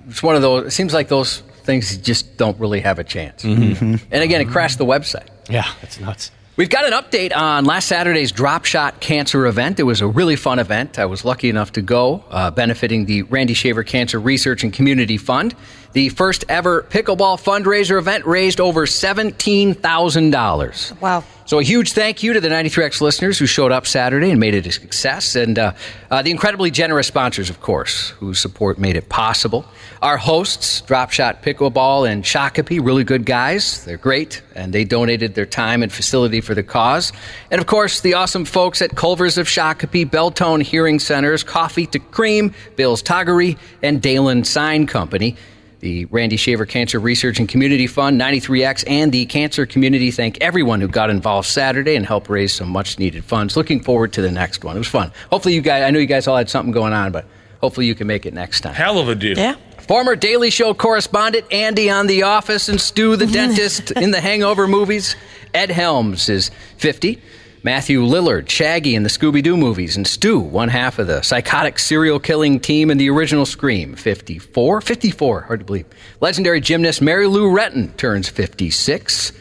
It's one of those. It seems like those things just don't really have a chance. And again, it crashed the website. Yeah, that's nuts. We've got an update on last Saturday's Drop Shot Cancer event. It was a really fun event. I was lucky enough to go, benefiting the Randy Shaver Cancer Research and Community Fund. The first ever pickleball fundraiser event raised over $17,000. Wow. So a huge thank you to the 93X listeners who showed up Saturday and made it a success. And the incredibly generous sponsors, of course, whose support made it possible. Our hosts, Drop Shot Pickleball and Shakopee, really good guys. They're great, and they donated their time and facility for the cause. And, of course, the awesome folks at Culver's of Shakopee, Belltone Hearing Centers, Coffee to Cream, Bill's Toggery, and Dalen Sign Company. The Randy Shaver Cancer Research and Community Fund, 93X, and the cancer community thank everyone who got involved Saturday and helped raise some much-needed funds. Looking forward to the next one. It was fun. Hopefully you guys, I know you guys all had something going on, but hopefully you can make it next time. Hell of a deal. Yeah. Former Daily Show correspondent Andy on The Office and Stu the dentist in the Hangover movies. Ed Helms is 50. Matthew Lillard, Shaggy in the Scooby-Doo movies, and Stu, one half of the psychotic serial-killing team in the original Scream, 54, hard to believe. Legendary gymnast Mary Lou Retton turns 56.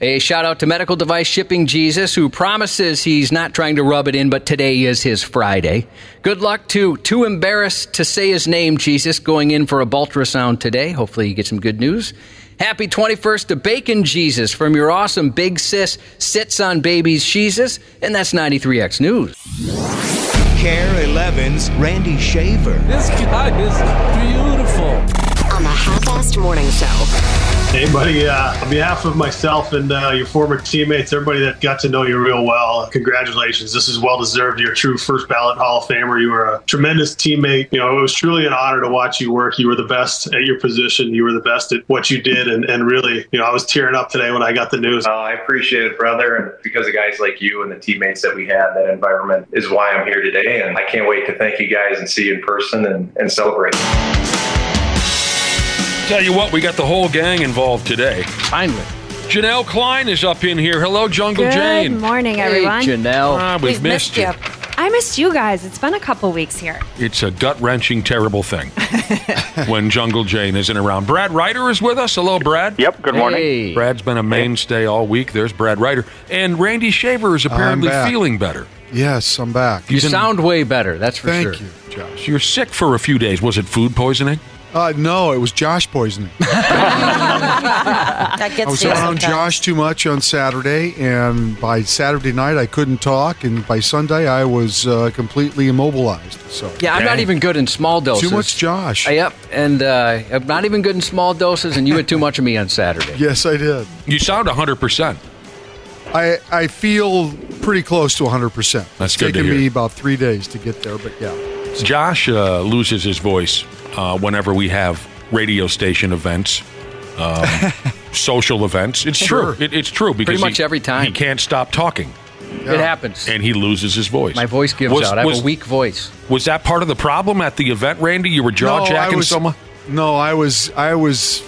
A shout-out to Medical Device Shipping Jesus, who promises he's not trying to rub it in, but today is his Friday. Good luck to Too Embarrassed to Say His Name Jesus, going in for a ultrasound today. Hopefully you get some good news. Happy 21st to Bacon Jesus from your awesome big sis sits on babies sheezes, and that's 93X News. KARE 11's Randy Shaver. This guy is beautiful. On the Half-Assed Morning Show. Hey, buddy, on behalf of myself and your former teammates, everybody that got to know you real well, congratulations. This is well-deserved. You're a true first ballot Hall of Famer. You were a tremendous teammate. You know, it was truly an honor to watch you work. You were the best at your position. You were the best at what you did. And really, you know, I was tearing up today when I got the news. I appreciate it, brother. And because of guys like you and the teammates that we had, that environment is why I'm here today. And I can't wait to thank you guys and see you in person and celebrate. Tell you what, we got the whole gang involved today. Finally. Janel Klein is up in here. Hello, Jungle Jane. Good morning, everyone. Hey, Janelle. We've missed you. I missed you guys. It's been a couple weeks here. It's a gut-wrenching, terrible thing when Jungle Jane isn't around. Brad Ryder is with us. Hello, Brad. Yep, good morning. Hey. Brad's been a mainstay all week. There's Brad Ryder. And Randy Shaver is apparently feeling better. Yes, I'm back. You sound way better, that's for sure. Thank you, Josh. You're sick for a few days. Was it food poisoning? No, it was Josh poisoning. That I gets was you around sometimes. Josh too much on Saturday, and by Saturday night I couldn't talk, and by Sunday I was completely immobilized. So Yeah, I'm not even good in small doses. Too much Josh. Yep, and I'm not even good in small doses, and you had too much of me on Saturday. Yes, I did. You sound 100%. I feel pretty close to 100%. That's it's good to taken hear. me about 3 days to get there, but yeah. Josh loses his voice whenever we have radio station events, social events. It's Sure. true. It's true because Pretty much every time. he can't stop talking. It happens. And he loses his voice. My voice gives out. I have a weak voice. Was that part of the problem at the event, Randy? You were jaw-jacking so much? No, I was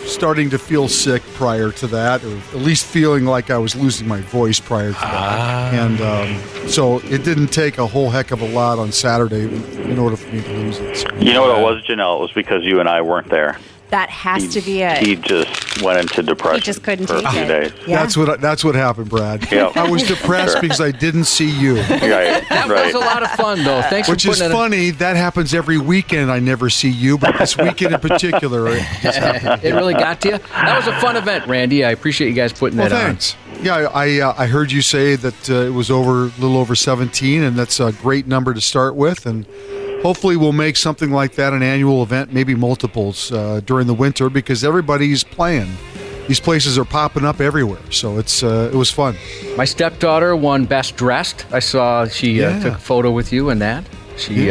starting to feel sick prior to that, or at least feeling like I was losing my voice prior to that. And so it didn't take a whole heck of a lot on Saturday in order for me to lose it. So. You know what it was, Janelle? It was because you and I weren't there. That has to be it. He just went into depression. He just couldn't for take a few it. days. Yeah. That's what happened, Brad. Yeah. I was depressed because I didn't see you. Right. That was a lot of fun, though. Thanks Which for is putting it. funny. That happens every weekend. I never see you, but this weekend in particular, it just happened. It really got to you. That was a fun event, Randy. I appreciate you guys putting that thanks. Yeah, I heard you say that it was a little over 17, and that's a great number to start with, and hopefully we'll make something like that an annual event, maybe multiples during the winter, because everybody's playing. These places are popping up everywhere, so it was fun. on. My stepdaughter won Best Dressed. I saw she took a photo with you and that. She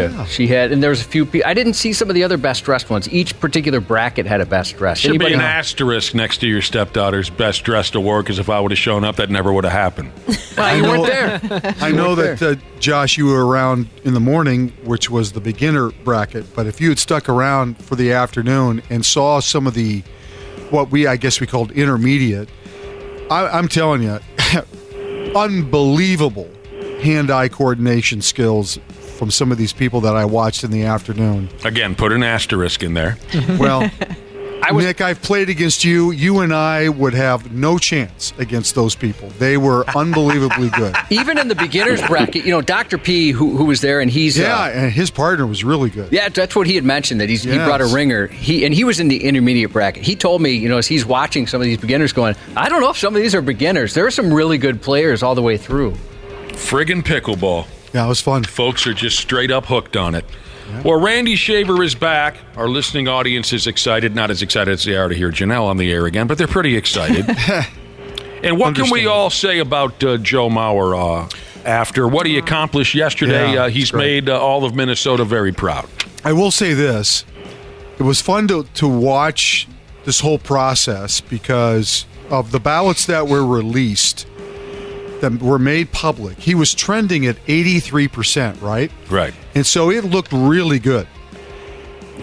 had, and there was a few people. I didn't see some of the other Best Dressed ones. Each particular bracket had a Best Dressed. Should be an asterisk next to your stepdaughter's Best Dressed award, because if I would have shown up, that never would have happened. Well, you weren't there. I know that, Josh, you were around in the morning, which was the beginner bracket, but if you had stuck around for the afternoon and saw some of the, what I guess we called intermediate, I'm telling you, unbelievable hand-eye coordination skills from some of these people that I watched in the afternoon. Again, put an asterisk in there. Well, Nick, I've played against you. You and I would have no chance against those people. They were unbelievably good. Even in the beginner's bracket, Dr. P, who was there, and he's... and his partner was really good. Yeah, that's what he had mentioned, that he brought a ringer. He was in the intermediate bracket. He told me, as he's watching some of these beginners going, I don't know if some of these are beginners. There are some really good players all the way through. Friggin' pickleball. Yeah, it was fun. Folks are just straight up hooked on it. Yeah. Well, Randy Shaver is back. Our listening audience is excited. Not as excited as they are to hear Janelle on the air again, but they're pretty excited. And what can we all say about Joe Mauer after what he accomplished yesterday? Yeah, he's made all of Minnesota very proud. I will say this. It was fun to watch this whole process because of the ballots that were released, that were made public. He was trending at 83%, right? Right. And so it looked really good.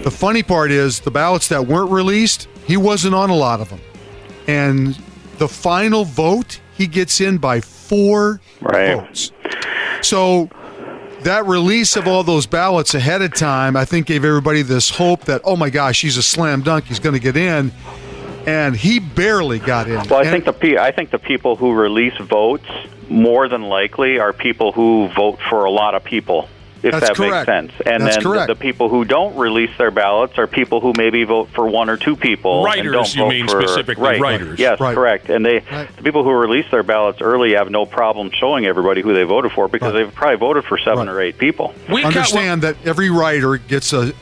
The funny part is the ballots that weren't released, he wasn't on a lot of them. And the final vote, he gets in by 4 votes. So that release of all those ballots ahead of time, I think gave everybody this hope that, oh my gosh, he's a slam dunk, he's going to get in. And he barely got in. Well, I think the people who release votes more than likely are people who vote for a lot of people. if That's that correct. makes sense. And That's then correct. the people who don't release their ballots are people who maybe vote for one or two people. and Writers, don't you vote mean for, specifically right. writers. Yes, Right. correct. And the people who release their ballots early have no problem showing everybody who they voted for because they've probably voted for 7 or 8 people. Understand that every writer gets a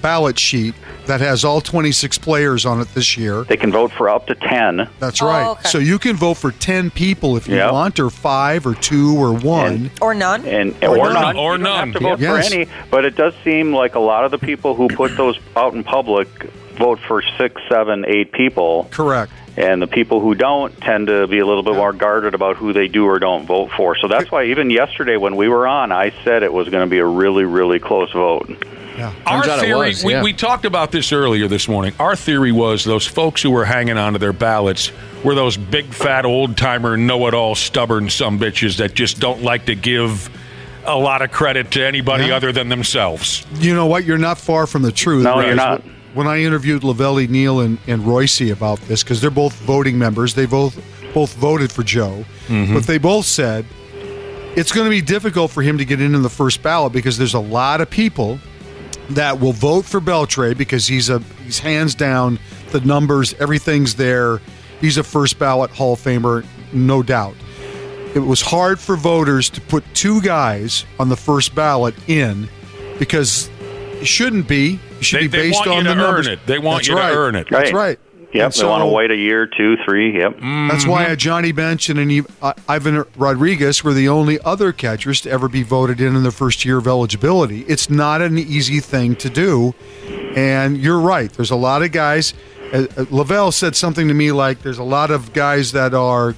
ballot sheet that has all 26 players on it this year. They can vote for up to 10. That's right. So you can vote for 10 people if you Yep. want, or 5 or 2 or 1. Or none. Or none. You don't have to vote Yes. for any, but it does seem like a lot of the people who put those out in public vote for 6, 7, 8 people. Correct. And the people who don't tend to be a little bit more guarded about who they do or don't vote for. So that's why even yesterday when we were on, I said it was going to be a really, really close vote. Our theory, we talked about this earlier this morning. Our theory was those folks who were hanging on to their ballots were those big, fat, old-timer, know-it-all, stubborn sumbitches that just don't like to give a lot of credit to anybody other than themselves. You know what? You're not far from the truth. No, you're Guys. not. When I interviewed Lavelli, Neal, and Royce about this, because they're both voting members, they both voted for Joe, but they both said it's going to be difficult for him to get in the first ballot because there's a lot of people that will vote for Beltray because he's hands down, the numbers, everything's there. He's a first ballot Hall of Famer, no doubt. It was hard for voters to put 2 guys on the first ballot in because it shouldn't be. It should be They based want you on to the numbers. earn it. They want That's you to right. earn it. That's right. Yep, And they want to wait a year, 2, 3, yep. That's why a Johnny Bench and an Ivan Rodriguez were the only other catchers to ever be voted in the first year of eligibility. It's not an easy thing to do, and you're right. There's a lot of guys. Lavelle said something to me like there's a lot of guys that are,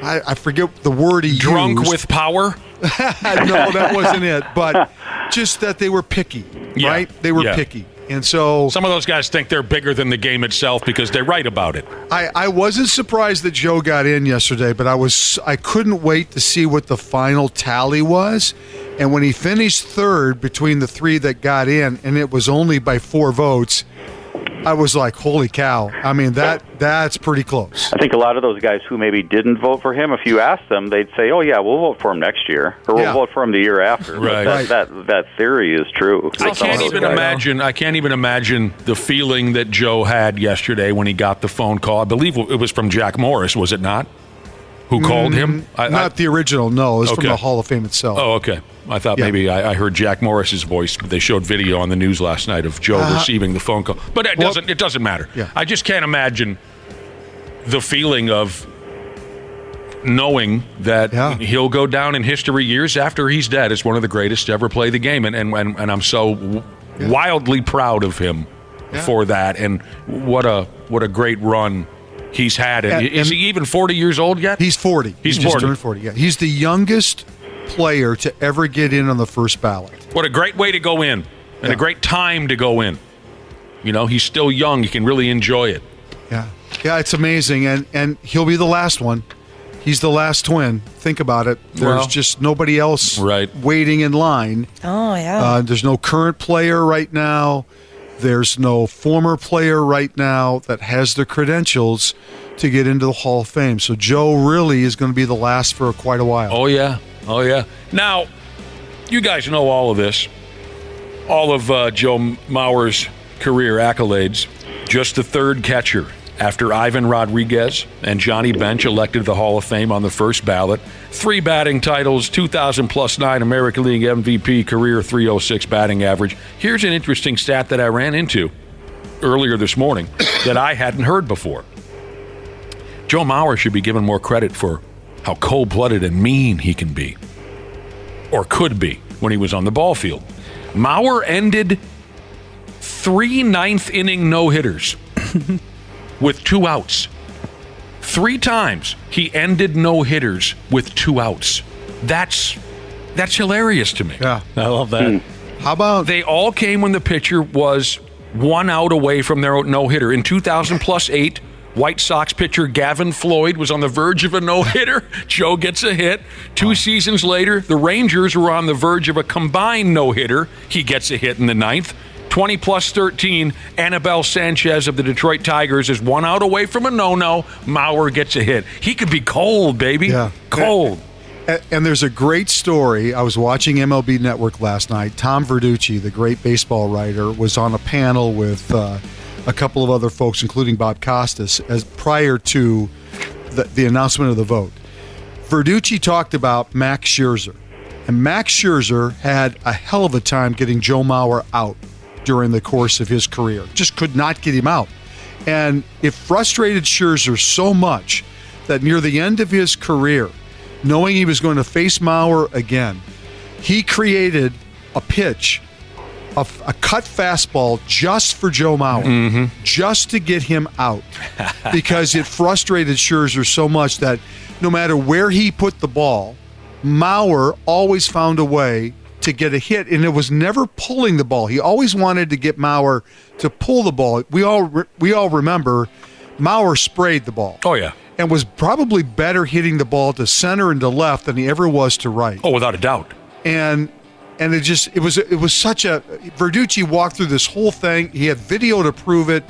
I forget the word he Drunk used. with power? No, that wasn't it. But just that they were picky, right? They were picky. And so some of those guys think they're bigger than the game itself because they write about it. I wasn't surprised that Joe got in yesterday, but I couldn't wait to see what the final tally was. And when he finished third between the 3 that got in, and it was only by 4 votes, I was like, holy cow. I mean, that's pretty close. I think a lot of those guys who maybe didn't vote for him, if you ask them, they'd say, "Oh yeah, we'll vote for him next year, or we'll vote for him the year after." Right. But that theory is true. I can't even imagine the feeling that Joe had yesterday when he got the phone call. I believe it was from Jack Morris, was it not? Who called him? Not the original, no. It was from Okay. the Hall of Fame itself. Oh, okay. I thought maybe I heard Jack Morris's voice. They showed video on the news last night of Joe receiving the phone call. But it doesn't matter. Yeah. I just can't imagine the feeling of knowing that he'll go down in history years after he's dead as one of the greatest to ever play the game. And I'm so wildly proud of him for that. And what a great run he's had. And is he even 40 years old yet? He's 40. He's just 40. turned 40, yeah. He's the youngest player to ever get in on the first ballot. What a great way to go in, and a great time to go in. You know, he's still young. He can really enjoy it. Yeah, it's amazing, and he'll be the last one. He's the last twin. Think about it. There's just nobody else waiting in line. Oh, yeah. There's no current player right now. There's no former player right now that has the credentials to get into the Hall of Fame. So Joe really is going to be the last for quite a while. Oh, yeah. Now, you guys know all of this. All of Joe Mauer's career accolades. Just the 3rd catcher after Ivan Rodriguez and Johnny Bench elected to the Hall of Fame on the first ballot. 3 batting titles, 2,000+9 American League MVP, career .306 batting average. Here's an interesting stat that I ran into earlier this morning that I hadn't heard before. Joe Mauer should be given more credit for how cold-blooded and mean he can be, or could be, when he was on the ball field. Mauer ended 3 ninth-inning no-hitters with 2 outs. 3 times he ended no-hitters with 2 outs. That's hilarious to me. Yeah, I love that. How about they all came when the pitcher was 1 out away from their no-hitter. In 2000+8, White Sox pitcher Gavin Floyd was on the verge of a no-hitter. Joe gets a hit. 2 seasons later, the Rangers were on the verge of a combined no-hitter. He gets a hit in the 9th. 20+13, Anibal Sanchez of the Detroit Tigers is 1 out away from a no-no. Mauer gets a hit. He could be cold, baby. Yeah. Cold. And there's a great story. I was watching MLB Network last night. Tom Verducci, the great baseball writer, was on a panel with a couple of other folks, including Bob Costas, prior to the announcement of the vote. Verducci talked about Max Scherzer. And Max Scherzer had a hell of a time getting Joe Mauer out during the course of his career. Just could not get him out. And it frustrated Scherzer so much that near the end of his career, knowing he was going to face Mauer again, he created a pitch, a cut fastball just for Joe Mauer, just to get him out, because it frustrated Scherzer so much that no matter where he put the ball, Mauer always found a way to get a hit, and it was never pulling the ball. He always wanted to get Mauer to pull the ball. We all remember Mauer sprayed the ball. Oh, yeah. And was probably better hitting the ball to center and to left than he ever was to right. Oh, without a doubt. And it was such a Verducci walked through this whole thing. He had video to prove it.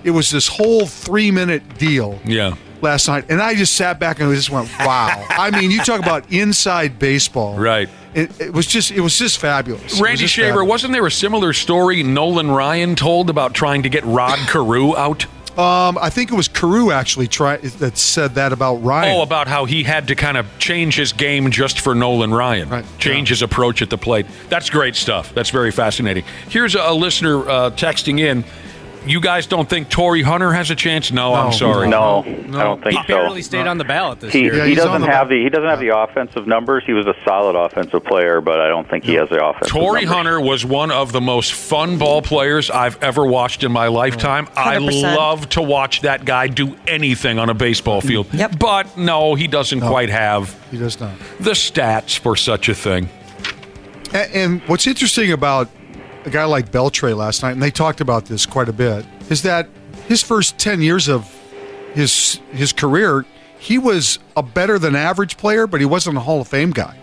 It was this whole 3-minute deal. Yeah. Last night, and I just sat back and just went, "Wow!" I mean, you talk about inside baseball, right? It was just fabulous. Randy Shaver, wasn't there a similar story Nolan Ryan told about trying to get Rod Carew out? I think it was Carew actually that said that about Ryan. Oh, about how he had to kind of change his game just for Nolan Ryan, change his approach at the plate. That's great stuff. That's very fascinating. Here's a listener texting in. You guys don't think Torrey Hunter has a chance? No, I'm sorry. No, I don't think so. He barely stayed on the ballot this year. He doesn't have the offensive numbers. He was a solid offensive player, but I don't think he has the offensive Torrey numbers. Hunter was one of the most fun ball players I've ever watched in my lifetime. 100%. I love to watch that guy do anything on a baseball field. Yep. But no, he doesn't quite have he does not. The stats for such a thing. And what's interesting about a guy like Beltre last night, and they talked about this quite a bit, is that his first 10 years of his career, he was a better than average player, but he wasn't a Hall of Fame guy.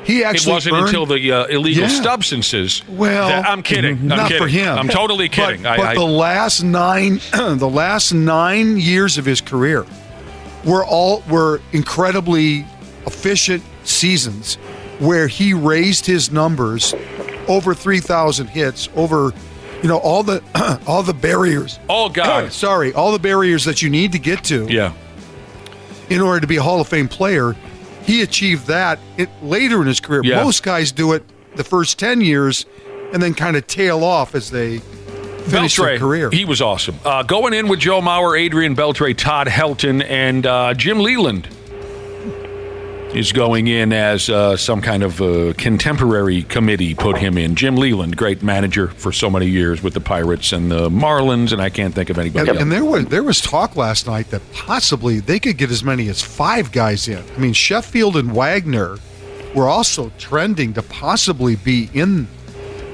He actually it wasn't until the illegal substances. Well, I'm kidding. Not for him. I'm totally kidding. But the last 9 years of his career were incredibly efficient seasons where he raised his numbers over 3,000 hits, over all the barriers. Oh God! Sorry, all the barriers that you need to get to. Yeah. In order to be a Hall of Fame player, he achieved that later in his career. Yeah. Most guys do it the first 10 years, and then kind of tail off as they finish their career. He was awesome. Going in with Joe Mauer, Adrian Beltre, Todd Helton, and Jim Leland is going in as some kind of contemporary committee put him in. Jim Leland, great manager for so many years with the Pirates and the Marlins, and I can't think of anybody else. And there was talk last night that possibly they could get as many as 5 guys in. I mean, Sheffield and Wagner were also trending to possibly be in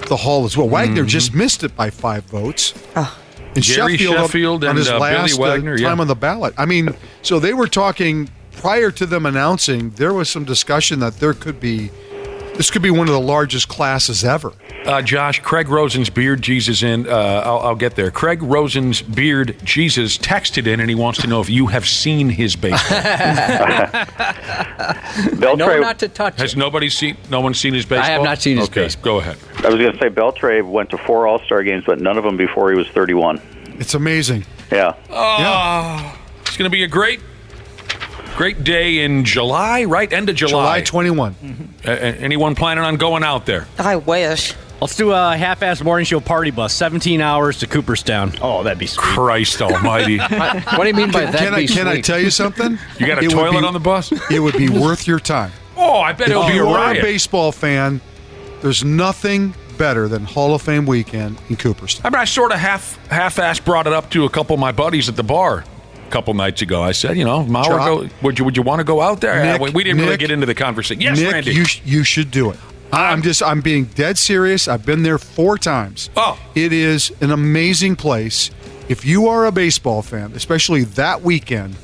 the Hall as well. Wagner just missed it by 5 votes. And Gary Sheffield on and his last Billy Wagner, time on the ballot. I mean, so they were talking prior to them announcing. There was some discussion that this could be one of the largest classes ever. Josh, Craig Rosen's Beard Jesus in. I'll get there. Craig Rosen's Beard Jesus texted in, and he wants to know if you have seen his baseball. No, not to touch. Has nobody seen? No one's seen his baseball. I have not seen his baseball. Go ahead. I was going to say Beltre went to 4 All-Star games, but none of them before he was 31. It's amazing. Yeah. It's going to be a great day in July, right? End of July. July 21. Anyone planning on going out there? I wish. Let's do a half-ass morning show party bus, 17 hours to Cooperstown. Oh, that'd be sweet. Christ almighty. What do you mean by that? Can I tell you something? You got a toilet on the bus? It would be worth your time. Oh, I bet it'll be a riot. If you are a baseball fan, there's nothing better than Hall of Fame weekend in Cooperstown. I mean, I sort of half-ass brought it up to a couple of my buddies at the bar a couple nights ago. I said, Mauer, would you want to go out there? Nick, we didn't really get into the conversation. Yes, Nick, Randy. you should do it. I'm being dead serious. I've been there 4 times. Oh. It is an amazing place. If you are a baseball fan, especially that weekend,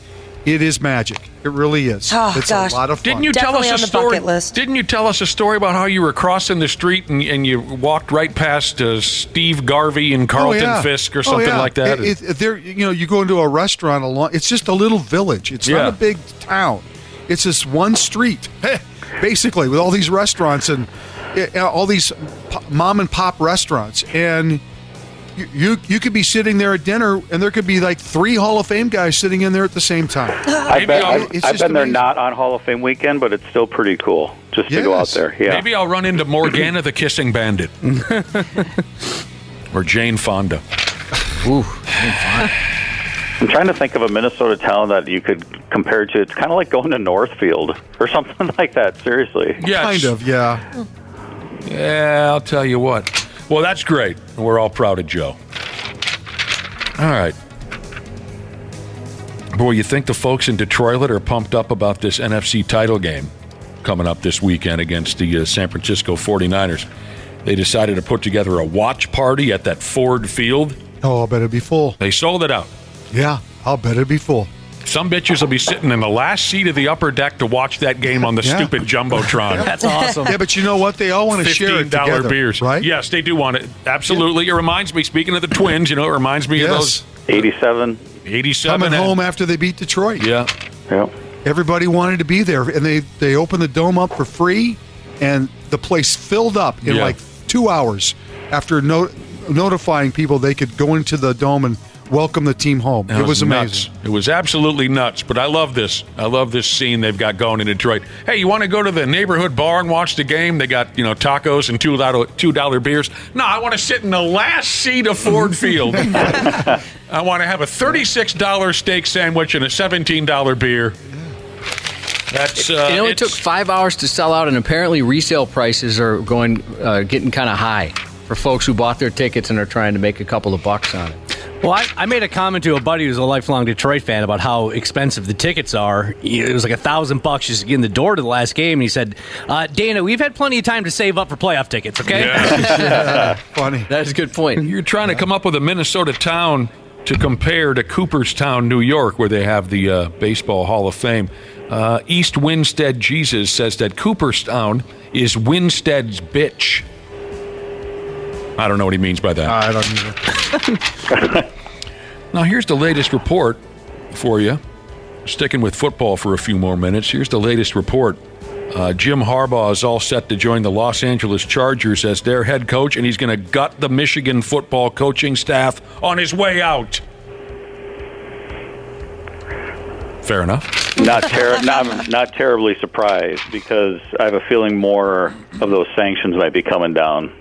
it is magic. It really is. Oh, it's gosh. a lot of fun. Didn't you tell us a story? List. Didn't you tell us a story about how you were crossing the street and you walked right past Steve Garvey and Carlton Fisk or something like that? You go into a restaurant it's just a little village. It's not a big town. It's this one street. basically, with all these restaurants and all these mom and pop restaurants. And you could be sitting there at dinner, and there could be like 3 Hall of Fame guys sitting in there at the same time. I've been there not on Hall of Fame weekend, but it's still pretty cool just to go out there. Yeah. Maybe I'll run into Morgana the Kissing Bandit. Or Jane Fonda. Ooh, Jane Fonda. I'm trying to think of a Minnesota town that you could compare to. It's kind of like going to Northfield or something like that, seriously. Yeah, kind of, yeah. Yeah, I'll tell you what. Well, that's great. We're all proud of Joe. All right. Boy, you think the folks in Detroit are pumped up about this NFC title game coming up this weekend against the San Francisco 49ers. They decided to put together a watch party at that Ford Field. Oh, I'll bet it'd be full. They sold it out. Yeah, I'll bet it'd be full. Some bitches will be sitting in the last seat of the upper deck to watch that game on the stupid Jumbotron. That's awesome. Yeah, but you know what? They all want to share it together. $15 beers. Right? Yes, they do want it. Absolutely. It reminds me, speaking of the Twins, it reminds me of those. 87. Coming home after they beat Detroit. Yeah. Everybody wanted to be there, and they opened the dome up for free, and the place filled up in like 2 hours after notifying people they could go into the dome and welcome the team home. It was amazing. Nuts. It was absolutely nuts, but I love this. I love this scene they've got going in Detroit. Hey, you want to go to the neighborhood bar and watch the game? They got, tacos and $2 beers. No, I want to sit in the last seat of Ford Field. I want to have a $36 steak sandwich and a $17 beer. That's it took 5 hours to sell out, and apparently resale prices are getting kind of high for folks who bought their tickets and are trying to make a couple of bucks on it. Well, I made a comment to a buddy who's a lifelong Detroit fan about how expensive the tickets are. It was like $1,000 just to get in the door to the last game, and he said, "Dana, we've had plenty of time to save up for playoff tickets, okay?" Yeah. Funny. That's a good point. You're trying to come up with a Minnesota town to compare to Cooperstown, New York, where they have the Baseball Hall of Fame. East Winstead Jesus says that Cooperstown is Winstead's bitch. I don't know what he means by that. I don't either. Now, here's the latest report for you. Sticking with football for a few more minutes. Here's the latest report. Jim Harbaugh is all set to join the Los Angeles Chargers as their head coach, and he's going to gut the Michigan football coaching staff on his way out. Fair enough. Not terribly surprised, because I have a feeling more of those sanctions might be coming down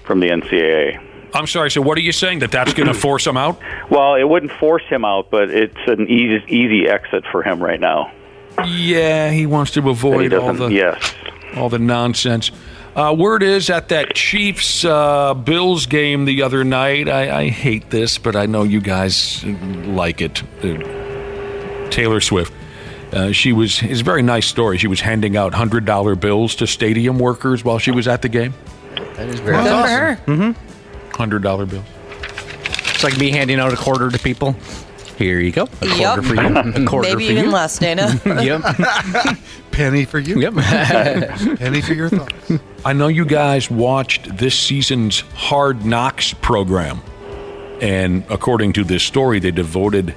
from the NCAA. I'm sorry, so what are you saying? That's going to force him out? Well, it wouldn't force him out, but it's an easy exit for him right now. Yeah, he wants to avoid all the nonsense. Word is at that Chiefs-Bills game the other night, I hate this, but I know you guys like it. Taylor Swift. It's a very nice story. She was handing out $100 bills to stadium workers while she was at the game. That is very Good awesome. for her. Mm-hmm. $100 bills. It's like me handing out a quarter to people. Here you go. A quarter for you. A quarter Maybe for even you. less, Dana. Yep. Penny for you. Yep. Penny for your thoughts. I know you guys watched this season's Hard Knocks program. And according to this story, they devoted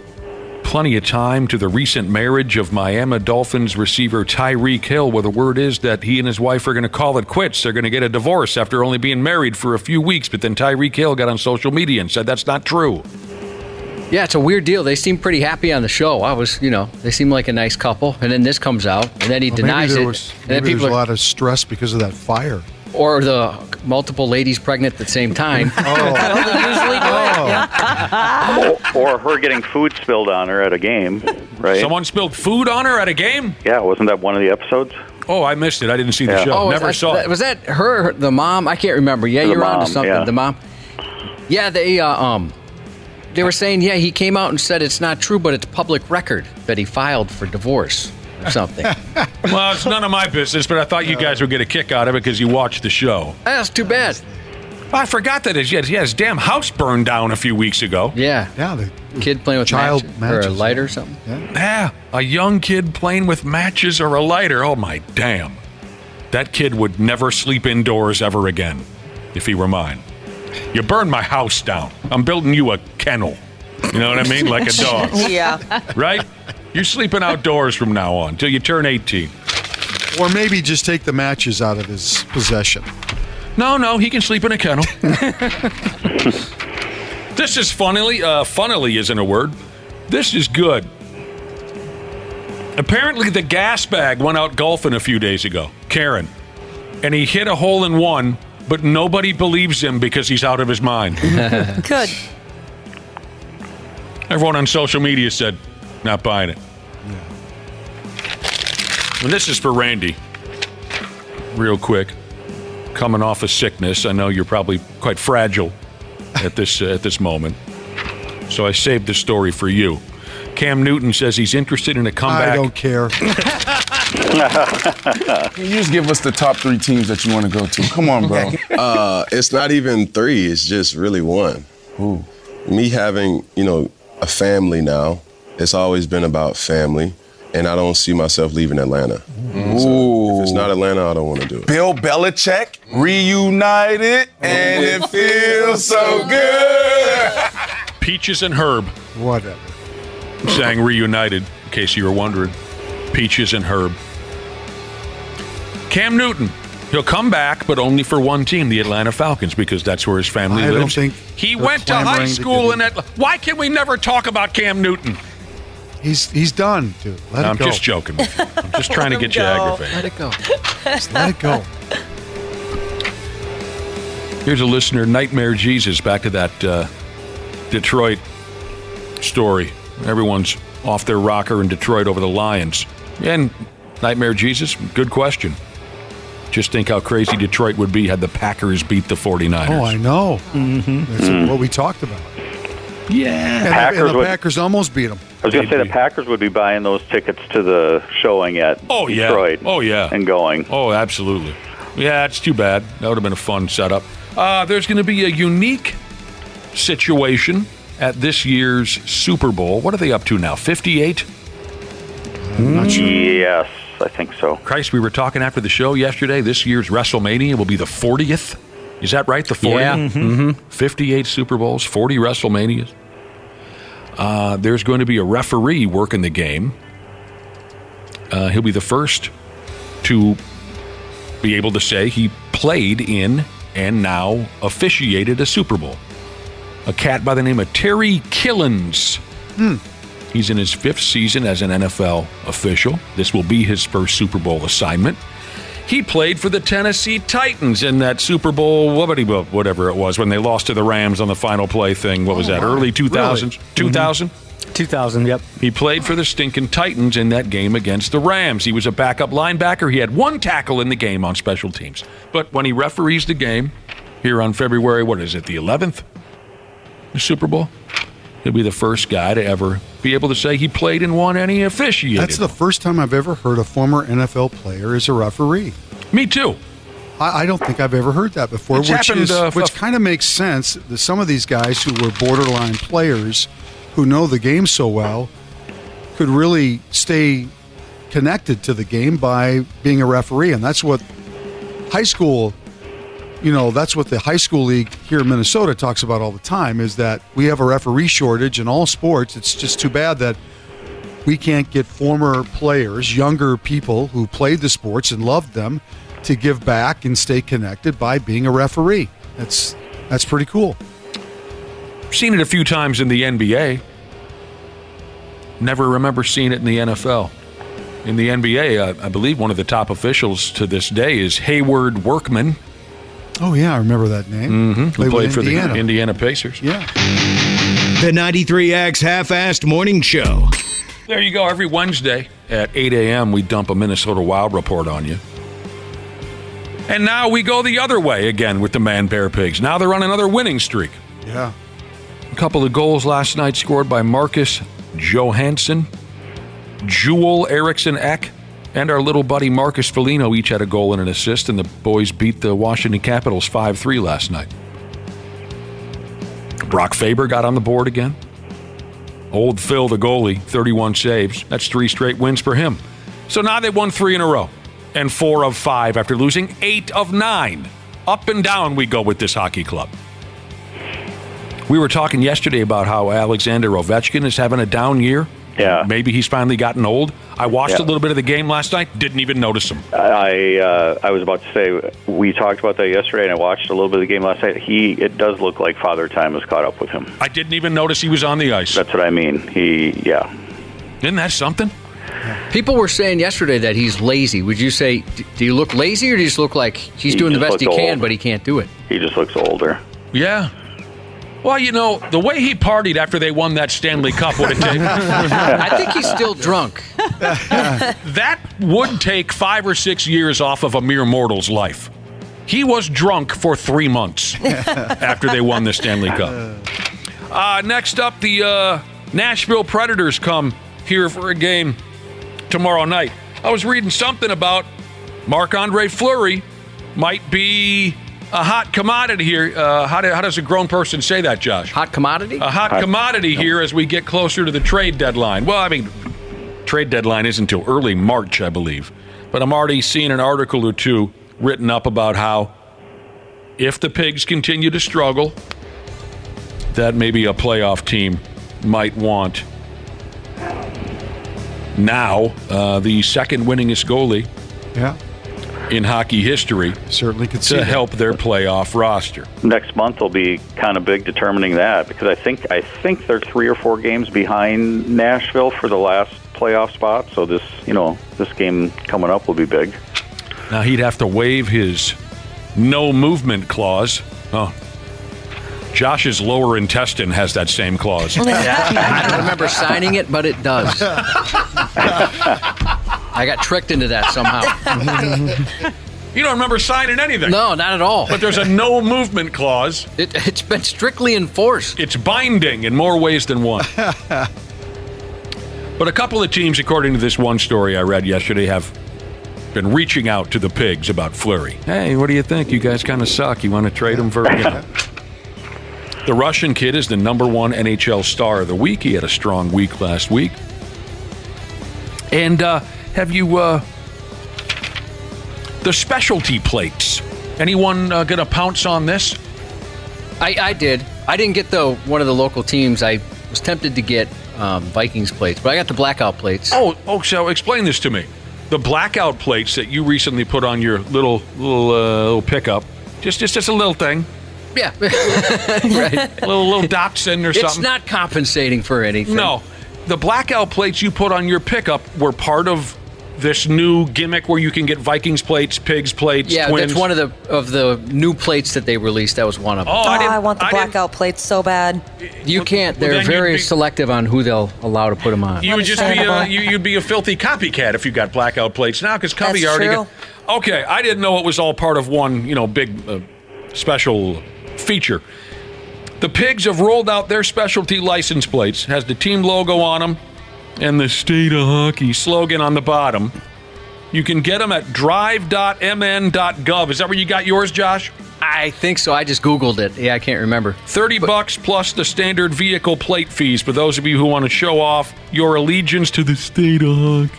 plenty of time to the recent marriage of Miami Dolphins receiver Tyreek Hill, where the word is that he and his wife are going to call it quits. They're going to get a divorce after only being married for a few weeks. But then Tyreek Hill got on social media and said that's not true. Yeah, it's a weird deal. They seem pretty happy on the show. They seem like a nice couple. And then this comes out, and then he denies it. And then people a lot of stress because of that fire. Or the multiple ladies pregnant at the same time. Usually do it. Yeah. Or her getting food spilled on her at a game, right? Someone spilled food on her at a game? Yeah, wasn't that one of the episodes? Oh, I missed it. I didn't see the show. Oh, Never saw it. Was that her, the mom? I can't remember. Yeah, you're on to something. Yeah. The mom. Yeah, they were saying, he came out and said it's not true, but it's public record that he filed for divorce or something. Well, it's none of my business, but I thought you guys would get a kick out of it because you watched the show. That's too bad. I forgot that his damn house burned down a few weeks ago. Yeah. Yeah, the kid playing with matches. Or a lighter or something. Yeah, a young kid playing with matches or a lighter. Oh, my damn. That kid would never sleep indoors ever again if he were mine. You burned my house down. I'm building you a kennel. You know what I mean? Like a dog. Yeah. Right? You're sleeping outdoors from now on until you turn 18. Or maybe just take the matches out of his possession. No, he can sleep in a kennel. This is funnily isn't a word. This is good. Apparently the gas bag went out golfing a few days ago, Karen, and he hit a hole in one, but nobody believes him because he's out of his mind. Good. Everyone on social media said, not buying it. And this is for Randy. Real quick. Coming off of sickness, I know you're probably quite fragile at this moment. So I saved this story for you. Cam Newton says he's interested in a comeback. I don't care. Can you just give us the top 3 teams that you want to go to? Come on, bro. It's not even 3. It's just really 1. Ooh. Me having, a family now, it's always been about family, and I don't see myself leaving Atlanta. So if it's not Atlanta, I don't want to do it. Bill Belichick reunited, and it feels so good. Peaches and Herb. Whatever. Sang reunited, in case you were wondering. Peaches and Herb. Cam Newton. He'll come back, but only for one team, the Atlanta Falcons, because that's where his family lives. I don't think he went to high school in Atlanta. Why can we never talk about Cam Newton? He's done, dude. Let it go. I'm just joking with you. I'm just trying to get you aggravated. Let it go. Just let it go. Here's a listener, Nightmare Jesus, back to that Detroit story. Everyone's off their rocker in Detroit over the Lions. And Nightmare Jesus, good question. Just think how crazy Detroit would be had the Packers beat the 49ers. Oh, I know. That's what we talked about. Yeah. And the Packers almost beat them. I was going to say the Packers would be buying those tickets to the showing at Detroit. Oh, yeah. And going. Oh, absolutely. Yeah, it's too bad. That would have been a fun setup. There's going to be a unique situation at this year's Super Bowl. What are they up to now? 58? I'm not sure. Yes, I think so. Christ, we were talking after the show yesterday. This year's WrestleMania will be the 40th. Is that right? The 40th? Yeah. Mm-hmm. 58 Super Bowls, 40 WrestleManias. There's going to be a referee working the game. He'll be the first to be able to say he played in and now officiated a Super Bowl. A cat by the name of Terry Killens. He's in his 5th season as an NFL official. This will be his first Super Bowl assignment. He played for the Tennessee Titans in that Super Bowl, whatever it was, when they lost to the Rams on the final play thing. What was that, early 2000s? Really? 2000? 2000, yep. He played for the stinking Titans in that game against the Rams. He was a backup linebacker. He had 1 tackle in the game on special teams. But when he referees the game here on February, the 11th? The Super Bowl? He'll be the first guy to ever be able to say he played in one and he officiated. That's the first time I've ever heard a former NFL player is a referee. Me too. I don't think I've ever heard that before, which kind of makes sense. That some of these guys who were borderline players who know the game so well could really stay connected to the game by being a referee. And that's what high school, that's what the high school league here in Minnesota talks about all the time, is that we have a referee shortage in all sports. It's just too bad that we can't get former players, younger people who played the sports and loved them, to give back and stay connected by being a referee. That's pretty cool. Seen it a few times in the NBA. Never remember seeing it in the NFL. In the NBA, I believe one of the top officials to this day is Hayward Workman. Oh, yeah, I remember that name. Mm-hmm. Who played for the Indiana Pacers. Yeah. The 93X Half-Assed Morning Show. There you go. Every Wednesday at 8 a.m., we dump a Minnesota Wild report on you. And now we go the other way again with the Man Bear Pigs. Now they're on another winning streak. Yeah. A couple of goals last night scored by Marcus Johansson, Joel Eriksson Ek, and our little buddy Marcus Foligno each had a goal and an assist, and the boys beat the Washington Capitals 5-3 last night. Brock Faber got on the board again. Old Phil, the goalie, 31 saves. That's 3 straight wins for him. So now they won 3 in a row. And 4 of 5 after losing 8 of 9. Up and down we go with this hockey club. We were talking yesterday about how Alexander Ovechkin is having a down year. Yeah. Maybe he's finally gotten old. I watched a little bit of the game last night. Didn't even notice him. I was about to say, we talked about that yesterday, and I watched a little bit of the game last night. It does look like Father Time has caught up with him. I didn't even notice he was on the ice. That's what I mean. Isn't that something? People were saying yesterday that he's lazy. Would you say, do you look lazy, or do you just look like he's doing the best he can, but he can't do it? He just looks older. Yeah. Well, the way he partied after they won that Stanley Cup would have taken... I think he's still drunk. That would take 5 or 6 years off of a mere mortal's life. He was drunk for 3 months after they won the Stanley Cup. Next up, the Nashville Predators come here for a game tomorrow night. I was reading something about Marc-Andre Fleury might be a hot commodity here. How does a grown person say that, Josh? Hot commodity? A hot commodity here as we get closer to the trade deadline. Well, I mean, trade deadline isn't until early March, I believe. But I'm already seeing an article or two written up about how if the Pigs continue to struggle, that maybe a playoff team might want now the second winningest goalie in hockey history certainly could see to help their playoff roster. Next month will be kind of big determining that, because I think they're 3 or 4 games behind Nashville for the last playoff spot. So this game coming up will be big. Now he'd have to waive his no movement clause. Oh, Josh's lower intestine has that same clause. I don't remember signing it, but it does. I got tricked into that somehow. You don't remember signing anything? No, not at all. But there's a no movement clause. It's been strictly enforced. It's binding in more ways than one. But a couple of teams, according to this one story I read yesterday, have been reaching out to the Pigs about Fleury. Hey, what do you think? You guys kind of suck. You want to trade him for... The Russian kid is the #1 NHL star of the week. He had a strong week last week. And have you... the specialty plates. Anyone going to pounce on this? I did. I didn't get one of the local teams. I was tempted to get Vikings plates, but I got the blackout plates. Oh, so explain this to me. The blackout plates that you recently put on your little pickup, just a little thing. Yeah. Right. Little dots in or something. It's not compensating for anything. No. The blackout plates you put on your pickup were part of this new gimmick where you can get Vikings plates, Pigs plates, yeah, Twins. That's one of the new plates that they released. That was one of them. I want the blackout plates so bad. You can't. They're very selective on who they'll allow to put them on. You would just be you'd be a filthy copycat if you got blackout plates now, because Cubby That's already true. got. Okay, I didn't know it was all part of one, big special feature. The Pigs have rolled out their specialty license plates. Has the team logo on them and the State of Hockey slogan on the bottom. You can get them at drive.mn.gov. Is that where you got yours, Josh? I think so. I just Googled it. Yeah, I can't remember. $30 plus the standard vehicle plate fees for those of you who want to show off your allegiance to the State of Hockey.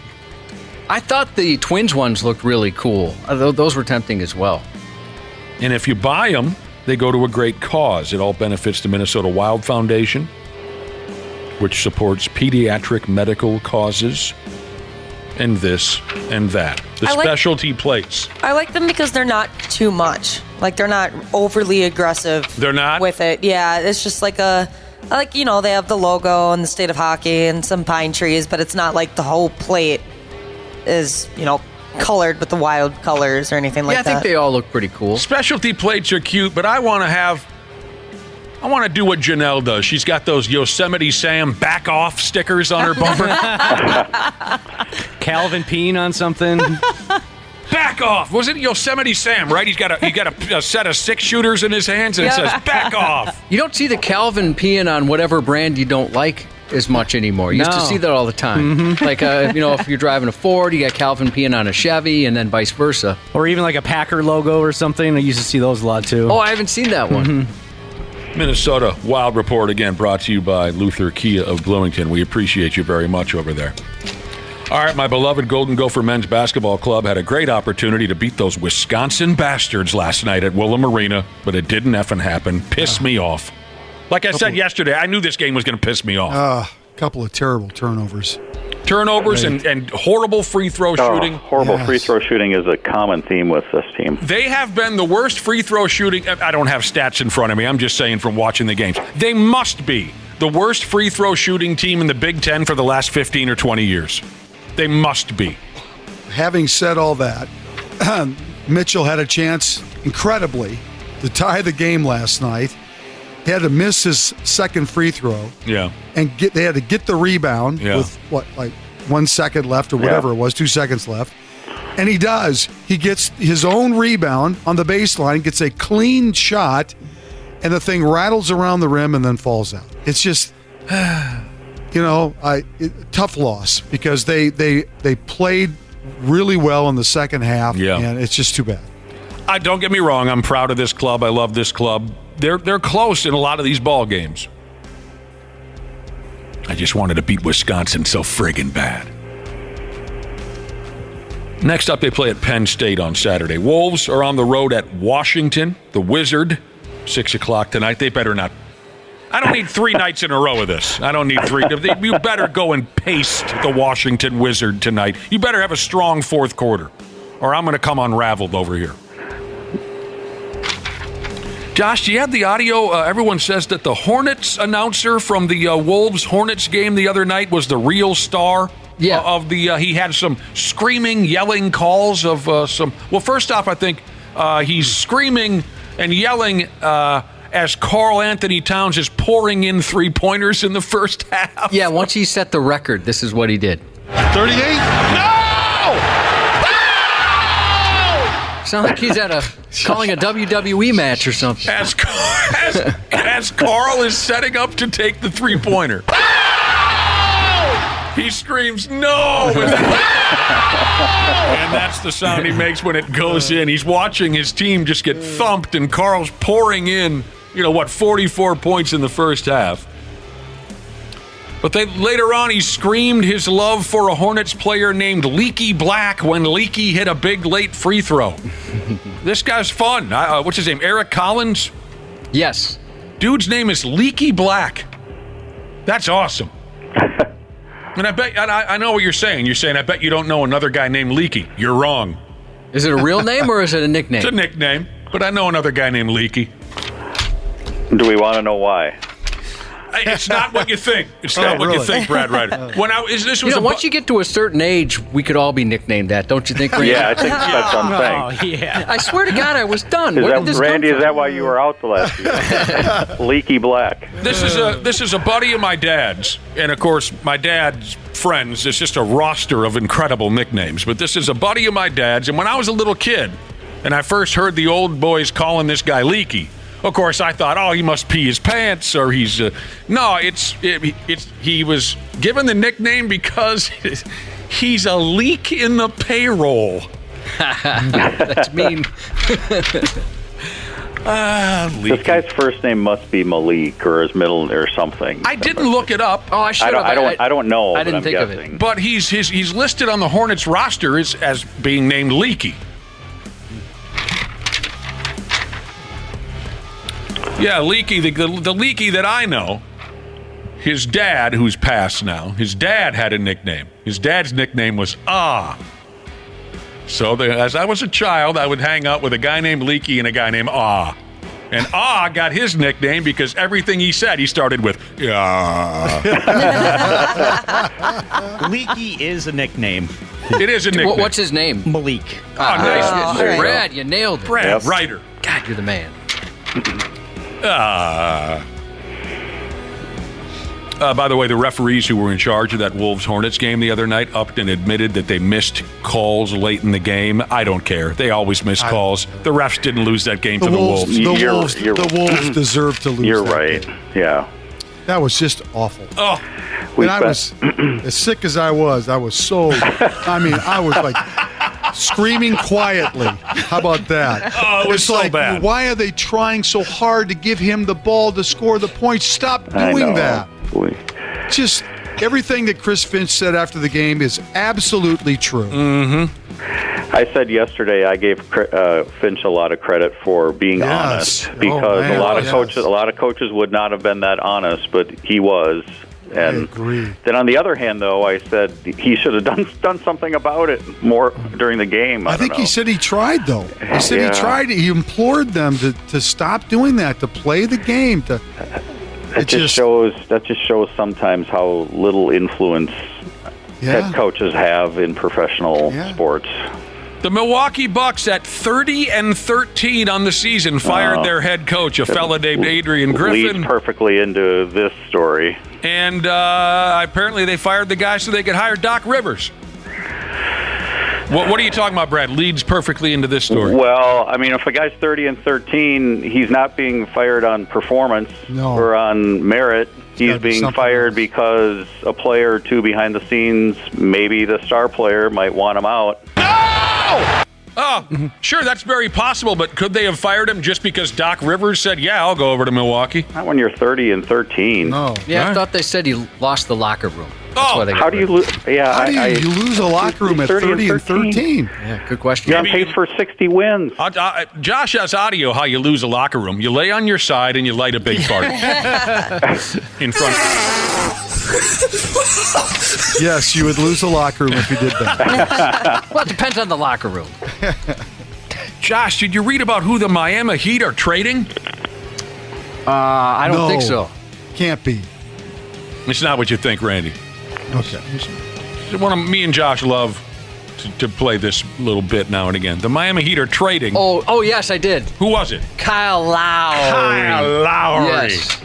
I thought the Twins ones looked really cool. Those were tempting as well. And if you buy them, they go to a great cause. It all benefits the Minnesota Wild Foundation, which supports pediatric medical causes, and this and that. The specialty plates. I like them because they're not too much. Like, they're not overly aggressive. They're not? With it. Yeah, it's just like they have the logo and the State of Hockey and some pine trees, but it's not like the whole plate is, colored with the Wild colors or anything like that. Yeah, I think they all look pretty cool. Specialty plates are cute, but I want to do what Janelle does. She's got those Yosemite Sam back off stickers on her bumper. Calvin Peen on something. Back off. Was it Yosemite Sam, right? He's got a set of 6 shooters in his hands and it says back off. You don't see the Calvin peeing on whatever brand you don't like as much anymore. You used to see that all the time. Mm-hmm. Like, if you're driving a Ford, you got Calvin peeing on a Chevy and then vice versa. Or even like a Packer logo or something. I used to see those a lot too. Oh, I haven't seen that one. Mm-hmm. Minnesota Wild Report, again, brought to you by Luther Kia of Bloomington. We appreciate you very much over there. All right, my beloved Golden Gopher men's basketball club had a great opportunity to beat those Wisconsin bastards last night at Willem Arena, but it didn't effing happen. Pissed me off. Like I said yesterday, I knew this game was going to piss me off. couple of terrible turnovers. Turnovers and horrible free throw shooting. Horrible free throw shooting is a common theme with this team. They have been the worst free throw shooting. I don't have stats in front of me. I'm just saying from watching the games. They must be the worst free throw shooting team in the Big Ten for the last 15 or 20 years. They must be. Having said all that, Mitchell had a chance, incredibly, to tie the game last night. He had to miss his second free throw. Yeah. And they had to get the rebound with, 1 second left or whatever it was, 2 seconds left. And he does. He gets his own rebound on the baseline, gets a clean shot, and the thing rattles around the rim and then falls out. It's just, tough loss because they played really well in the second half, and it's just too bad. Don't get me wrong. I'm proud of this club. I love this club. They're close in a lot of these ball games. I just wanted to beat Wisconsin so friggin' bad. Next up, they play at Penn State on Saturday. Wolves are on the road at Washington, the Wizard, 6 o'clock tonight. They better not. I don't need 3 nights in a row of this. I don't need 3. You better go and paste the Washington Wizard tonight. You better have a strong fourth quarter, or I'm going to come unraveled over here. Josh, do you have the audio? Everyone says that the Hornets announcer from the Wolves-Hornets game the other night was the real star of the he had some screaming, yelling calls of some. Well, first off, I think he's screaming and yelling as Karl Anthony Towns is pouring in 3-pointers in the first half. Yeah, once he set the record, this is what he did. 38? No! Sounds like he's calling a WWE match or something. As Karl is setting up to take the 3-pointer. He screams, no! And that's the sound he makes when it goes in. He's watching his team just get thumped, and Karl's pouring in, 44 points in the first half. But later on, he screamed his love for a Hornets player named Leaky Black when Leaky hit a big late free throw. This guy's fun. What's his name? Eric Collins? Yes. Dude's name is Leaky Black. That's awesome. And I bet I know what you're saying. You're saying, I bet you don't know another guy named Leaky. You're wrong. Is it a real name or is it a nickname? It's a nickname, but I know another guy named Leaky. Do we want to know why? It's not what you think. It's not what you think, Brad Ryder. Once you get to a certain age, we could all be nicknamed that, don't you think, Randy? Yeah, I think that's what I'm saying. Yeah. I swear to God, I was done. Randy, is that why you were out the last year? Leaky Black. This is a buddy of my dad's, and of course, my dad's friends. It's just a roster of incredible nicknames. But this is a buddy of my dad's, and when I was a little kid, and I first heard the old boys calling this guy Leaky. Of course, I thought, he must pee his pants, or he's... No, he was given the nickname because he's a leak in the payroll. That's mean. This guy's first name must be Malik, or his middle, or something. I didn't look it up. Oh, I should have. I don't know. I didn't think guessing. of it. But he's listed on the Hornets roster as being named Leaky. Yeah, Leaky, the Leaky that I know, his dad, who's passed now, his dad had a nickname. His dad's nickname was Ah. So as I was a child, I would hang out with a guy named Leaky and a guy named Ah. And Ah got his nickname because everything he said, he started with, yeah. Leaky is a nickname. It is a nickname. What's his name? Malik. Nice. Brad, you nailed it. Brad Ryder. God, you're the man. By the way, the referees who were in charge of that Wolves-Hornets game the other night upped and admitted that they missed calls late in the game. I don't care. They always miss calls. The refs didn't lose that game for the Wolves. The Wolves deserve to lose. You're right. Yeah. That was just awful. Oh. And I was, as sick as I was so, I was like screaming quietly. How about that? Oh, it was so bad. Why are they trying so hard to give him the ball to score the points? Stop doing that. Boy. Just everything that Chris Finch said after the game is absolutely true. Mm-hmm. I said yesterday I gave Finch a lot of credit for being honest because a lot of coaches would not have been that honest, but he was. And then on the other hand, though, I said he should have done something about it more during the game. I think he said he tried, though. He said he tried. He implored them to stop doing that, to play the game. That just shows sometimes how little influence head coaches have in professional sports. The Milwaukee Bucks at 30-13 on the season fired their head coach, a fella named Adrian Griffin. Leads perfectly into this story. And apparently they fired the guy so they could hire Doc Rivers. What are you talking about, Brad? Leads perfectly into this story. Well, I mean, if a guy's 30-13, he's not being fired on performance or on merit. He's being fired because a player or two behind the scenes, maybe the star player, might want him out. Oh, sure, that's very possible, but could they have fired him just because Doc Rivers said, yeah, I'll go over to Milwaukee? Not when you're 30-13. No. Yeah, I thought they said he lost the locker room. That's why they how do you lose? Yeah, how do you lose a locker room at 30-13? Yeah, good question. You're on pace for 60 wins. Josh has audio how you lose a locker room. You lay on your side and you light a big fart in front of Yes, you would lose a locker room if you did that. Well, it depends on the locker room. Josh, did you read about who the Miami Heat are trading? I don't think so. Can't be. It's not what you think, Randy. Okay. Me and Josh love to play this little bit now and again. The Miami Heat are trading. Oh, yes, I did. Who was it? Kyle Lowry. Yes.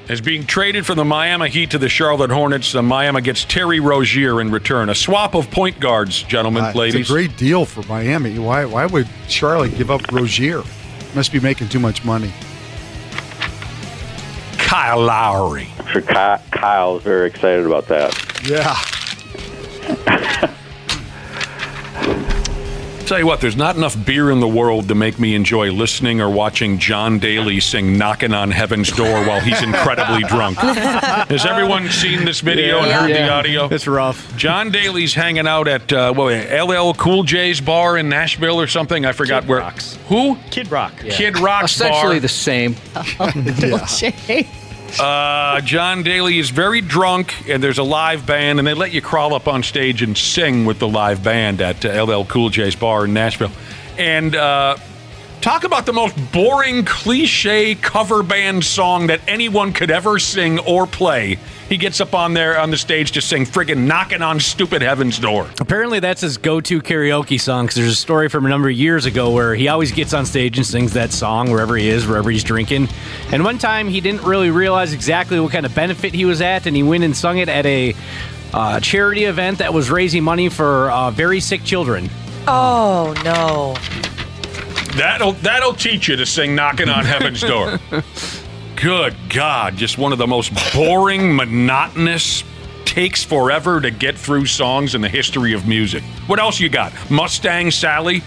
Is being traded from the Miami Heat to the Charlotte Hornets. Miami gets Terry Rozier in return. A swap of point guards, gentlemen, ladies. It's a great deal for Miami. Why would Charlotte give up Rozier? Must be making too much money. Kyle Lowry. I'm sure Kyle's very excited about that. Yeah. Tell you what, there's not enough beer in the world to make me enjoy listening or watching John Daly sing Knocking on Heaven's Door while he's incredibly drunk. Has everyone seen this video and heard the audio? It's rough. John Daly's hanging out at LL Cool J's bar in Nashville or something. I forgot Kid where. Rock's. Who? Kid Rock. Yeah. Kid Rock's Essentially bar. the same. John Daly is very drunk, and there's a live band, and they let you crawl up on stage and sing with the live band at LL Cool J's bar in Nashville. And talk about the most boring, cliche cover band song that anyone could ever sing or play. He gets up on the stage to sing friggin' Knocking on Stupid Heaven's Door. Apparently that's his go-to karaoke song, because there's a story from a number of years ago where he always gets on stage and sings that song wherever he is, wherever he's drinking. And one time he didn't really realize exactly what kind of benefit he was at, and he went and sung it at a charity event that was raising money for very sick children. Oh, no. That'll teach you to sing Knocking on Heaven's Door. Good God, just one of the most boring, monotonous, takes forever to get through songs in the history of music. What else you got? Mustang Sally?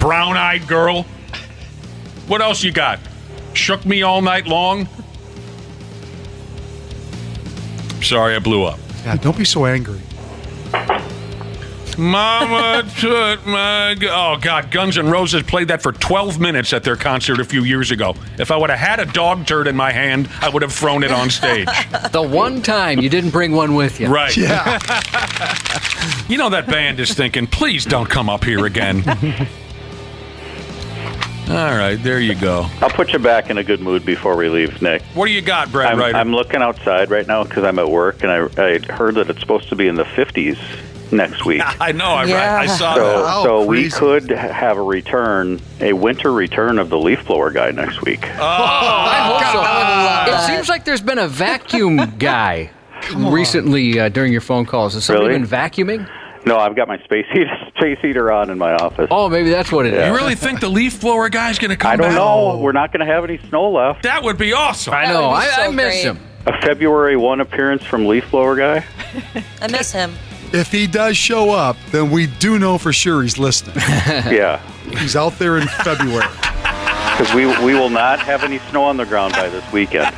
Brown-Eyed Girl? What else you got? Shook Me All Night Long? Sorry, I blew up. Yeah, don't be so angry. Mama took my... Oh, God, Guns N' Roses played that for 12 minutes at their concert a few years ago. If I would have had a dog turd in my hand, I would have thrown it on stage. The one time you didn't bring one with you. Right. Yeah. You know that band is thinking, please don't come up here again. All right, there you go. I'll put you back in a good mood before we leave, Nick. What do you got, Brad Ryder? I'm looking outside right now because I'm at work, and I heard that it's supposed to be in the 50s next week. I know. I saw that. So we could have a winter return of the leaf blower guy next week. I hope so. It seems like there's been a vacuum guy recently during your phone calls. Has somebody been vacuuming? No, I've got my space heater on in my office. Oh, maybe that's what it is. You really think the leaf blower guy's going to come back? I don't know. We're not going to have any snow left. That would be awesome. I know. I miss him. A February 1 appearance from leaf blower guy? I miss him. If he does show up, then we do know for sure he's listening. Yeah. He's out there in February. Because we will not have any snow on the ground by this weekend.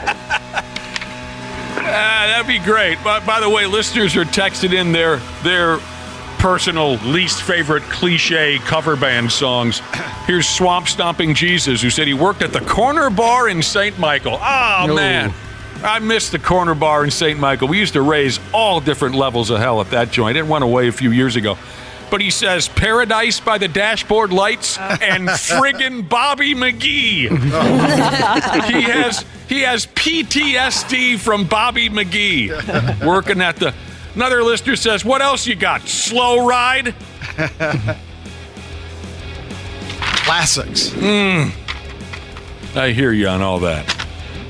That'd be great. By the way, listeners are texting in their personal least favorite cliche cover band songs. Here's Swamp Stomping Jesus, who said he worked at the Corner Bar in St. Michael. Oh, man. I miss the corner bar in St. Michael. We used to raise all different levels of hell at that joint. It went away a few years ago. But he says Paradise by the Dashboard Lights and friggin' Bobby McGee. He has PTSD from Bobby McGee working at the... Another listener says, what else you got? Slow Ride? Classics. I hear you on all that.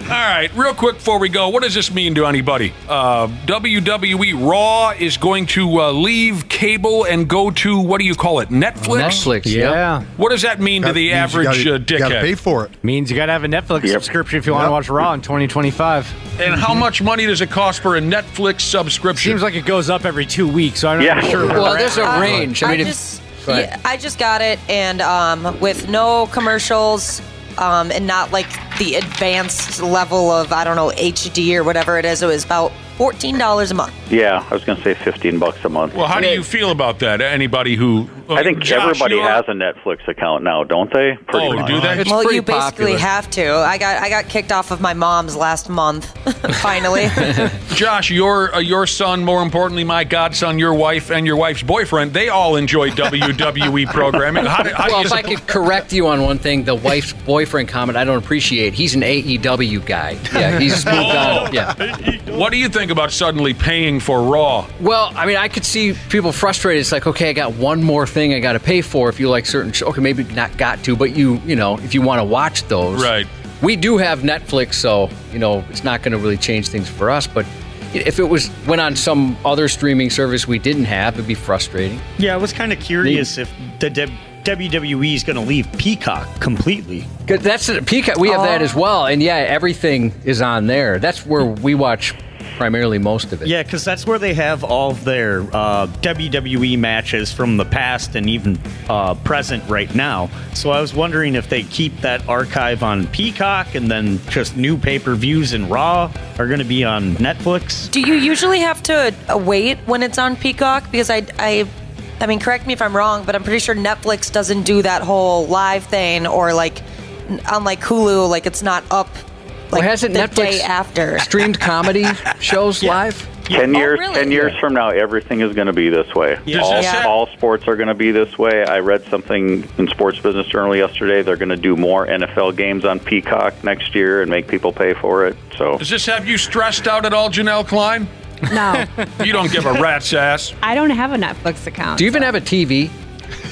All right, real quick before we go, what does this mean to anybody? WWE Raw is going to leave cable and go to, what do you call it, Netflix? Netflix, Yeah. What does that mean to the average dickhead? You got to pay for it. Means you got to have a Netflix subscription if you want to watch Raw in 2025. And how much money does it cost for a Netflix subscription? Seems like it goes up every 2 weeks, so I'm not sure. Well, there's a range. I just got it, and with no commercials, and not like the advanced level of, I don't know, HD or whatever it is. It was about $14 a month. Yeah, I was going to say $15 a month. Well, how do you feel about that? Anybody who... I think Josh, everybody has a Netflix account now, don't they? Pretty much. Do they? Well, you basically have to. I got kicked off of my mom's last month, finally. Josh, your son, more importantly, my godson, your wife, and your wife's boyfriend, they all enjoy WWE programming. If I could correct you on one thing, the wife's boyfriend comment I don't appreciate. He's an AEW guy. Yeah, he's moved on. Yeah. What do you think about suddenly paying for Raw? Well, I mean, I could see people frustrated. It's like, okay, I got one more thing I got to pay for if you like certain shows. Okay, maybe not got to, but you know, if you want to watch those. Right. We do have Netflix, so, you know, it's not going to really change things for us, but if it went on some other streaming service we didn't have, it'd be frustrating. Yeah, I was kind of curious if the WWE is going to leave Peacock completely. That's Peacock. We have that as well, and yeah, everything is on there. That's where we watch primarily most of it. Yeah, because that's where they have all of their WWE matches from the past and even present right now. So I was wondering if they keep that archive on Peacock and then just new pay-per-views and Raw are going to be on Netflix. Do you usually have to wait when it's on Peacock? Because I mean, correct me if I'm wrong, but I'm pretty sure Netflix doesn't do that whole live thing, or like, unlike Hulu, like it's not up. Like hasn't the Netflix day after streamed comedy shows live? 10 years, really? 10 years from now, everything is going to be this way. All sports are going to be this way. I read something in Sports Business Journal yesterday. They're going to do more NFL games on Peacock next year and make people pay for it. So, does this have you stressed out at all, Janel Klein? No. You don't give a rat's ass. I don't have a Netflix account. Do you even have a TV?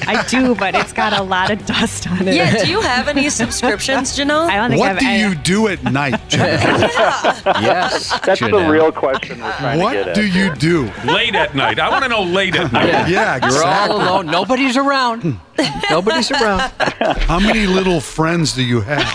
I do, but it's got a lot of dust on it. Yeah, do you have any subscriptions, Janelle? I don't think What do you do at night, Janelle? Yes. That's Janelle. the real question we're trying to get What at. do you do? Late at night. I want to know late at night. Yeah, You're exactly. all alone. Nobody's around. Nobody's around. How many little friends do you have?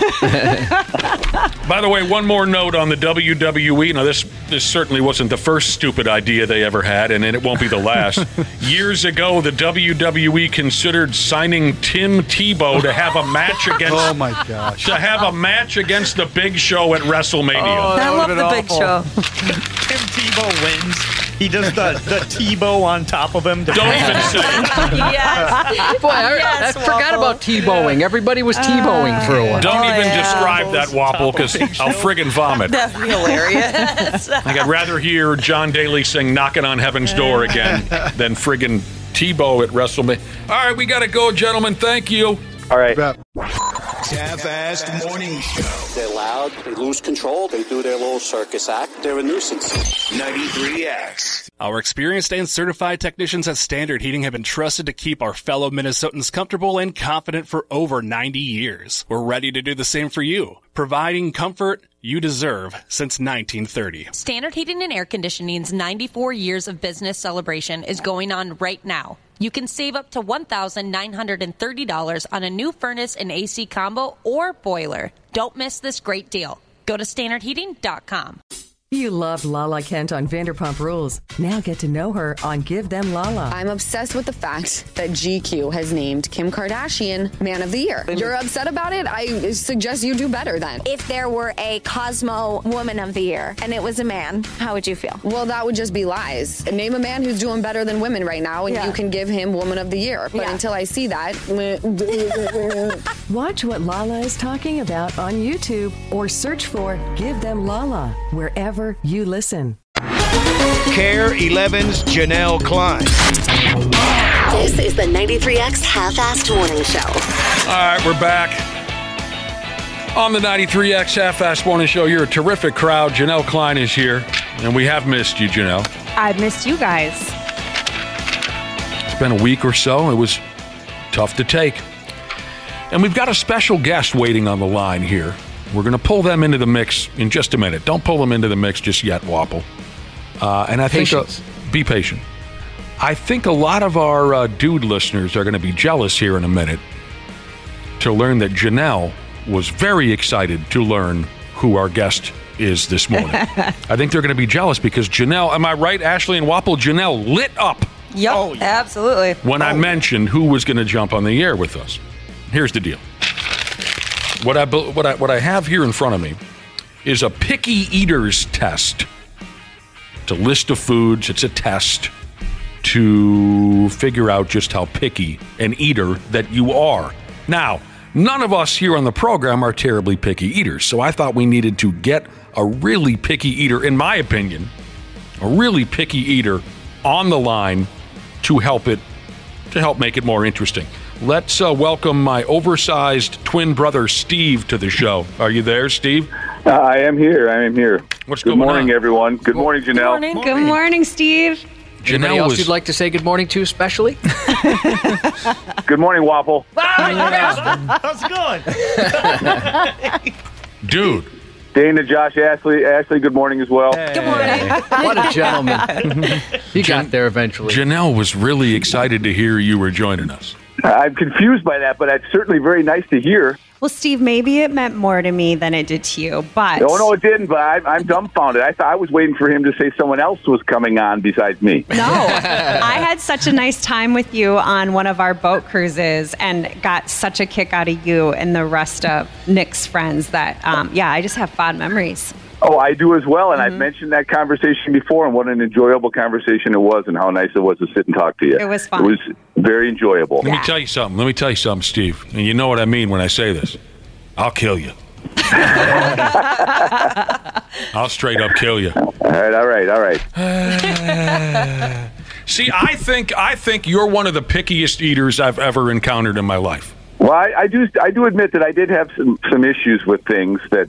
By the way, one more note on the WWE. Now, this certainly wasn't the first stupid idea they ever had, and it won't be the last. Years ago, the WWE considered signing Tim Tebow to have a match against. Oh my gosh! To have a match against the Big Show at WrestleMania. I love the Big Show. Tim Tebow wins. He does the Tebow on top of him. Don't even say it. Yes. Boy, I forgot about T-bowing. Everybody was T-bowing for a while. Don't even describe that, Wapple, because I'll friggin' vomit. That'd be hilarious. Like, I'd rather hear John Daly sing Knocking on Heaven's Door again than friggin' Tebow at WrestleMania. All right, we got to go, gentlemen. Thank you. All right. Half-assed morning show. They're loud, they lose control, they do their little circus act, they're a nuisance. 93X. Our experienced and certified technicians at Standard Heating have been trusted to keep our fellow Minnesotans comfortable and confident for over 90 years. We're ready to do the same for you, providing comfort you deserve since 1930. Standard Heating and Air Conditioning's 94 years of business celebration is going on right now. You can save up to $1,930 on a new furnace and AC combo or boiler. Don't miss this great deal. Go to standardheating.com. You loved Lala Kent on Vanderpump Rules. Now get to know her on Give Them Lala. I'm obsessed with the fact that GQ has named Kim Kardashian Man of the Year. You're upset about it? I suggest you do better then. If there were a Cosmo Woman of the Year and it was a man, how would you feel? Well, that would just be lies. Name a man who's doing better than women right now, and you can give him Woman of the Year. But until I see that... Watch what Lala is talking about on YouTube or search for Give Them Lala wherever you listen. KARE 11's Janel Klein. This is the 93X Half-Assed Morning Show. All right, we're back on the 93X Half-Assed Morning Show. You're a terrific crowd. Janel Klein is here, and we have missed you, Janelle. I've missed you guys. It's been a week or so. It was tough to take. And we've got a special guest waiting on the line here. We're going to pull them into the mix in just a minute. Don't pull them into the mix just yet, Wapple. And I think be patient. I think a lot of our dude listeners are going to be jealous here in a minute to learn that Janelle was very excited to learn who our guest is this morning. I think they're going to be jealous because Janelle, am I right, Ashley and Wapple? Janelle lit up. Yep, absolutely. When I mentioned who was going to jump on the air with us. Here's the deal. What I have here in front of me is a picky eaters test. It's a list of foods. It's a test to figure out just how picky an eater that you are. Now, none of us here on the program are terribly picky eaters, so I thought we needed to get a really picky eater, in my opinion, a really picky eater on the line to help make it more interesting. Let's welcome my oversized twin brother, Steve, to the show. Are you there, Steve? I am here. What's good going on? Good morning, everyone. Good morning, Janelle. Good morning, Steve. Anybody else you'd like to say good morning to, especially? Good morning, Waffle. How's it going? Dude. Dana, Josh, Ashley, good morning as well. Good morning. What a gentleman. He got there eventually. Janelle was really excited to hear you were joining us. I'm confused by that, but it's certainly very nice to hear. Well, Steve, maybe it meant more to me than it did to you, but... No, it didn't, but I'm dumbfounded. I was waiting for him to say someone else was coming on besides me. No, I had such a nice time with you on one of our boat cruises and got such a kick out of you and the rest of Nick's friends that, I just have fond memories. Oh, I do as well, and I've mentioned that conversation before, and what an enjoyable conversation it was, and how nice it was to sit and talk to you. It was fun. It was very enjoyable. Let me tell you something, Steve, and you know what I mean when I say this. I'll kill you. I'll straight up kill you. All right. See, I think you're one of the pickiest eaters I've ever encountered in my life. Well, I do admit that I did have some issues with things that,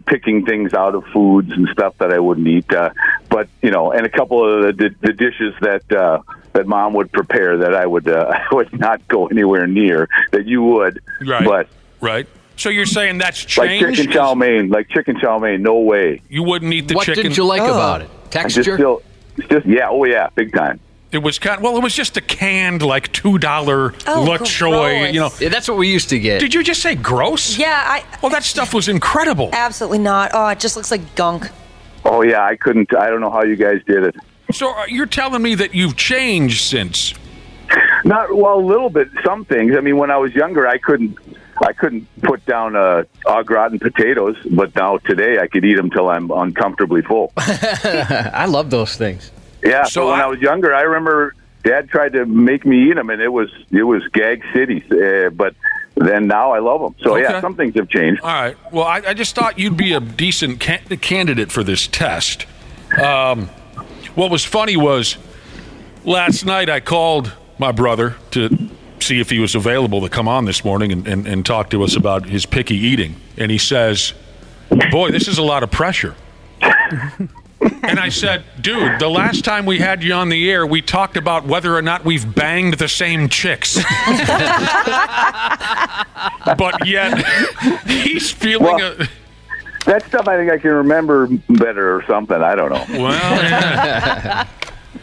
picking things out of foods and stuff that I wouldn't eat. But and a couple of the dishes that Mom would prepare that I would not go anywhere near that you would. Right. But right. So you're saying that's changed? Like chicken chow mein, no way. You wouldn't eat the chicken? What didn't you like about it? Texture? Big time. It was it was just a canned like $2 Look Choy, Yeah, that's what we used to get. Did you just say gross? Yeah, Well, that stuff was incredible. Absolutely not. Oh, it just looks like gunk. Oh yeah, I don't know how you guys did it. So you're telling me that you've changed since? A little bit. Some things. I mean, when I was younger, I couldn't put down au gratin potatoes, but now today I could eat them till I'm uncomfortably full. I love those things. Yeah. So when I was younger, I remember Dad tried to make me eat them, and it was gag city. But then now I love them. So yeah, some things have changed. All right. Well, I just thought you'd be a decent candidate for this test. What was funny was last night I called my brother to see if he was available to come on this morning and talk to us about his picky eating. And he says, boy, this is a lot of pressure. And I said, dude, the last time we had you on the air, we talked about whether or not we've banged the same chicks. But yet, he's feeling that stuff I think I can remember better or something. I don't know. Well, yeah.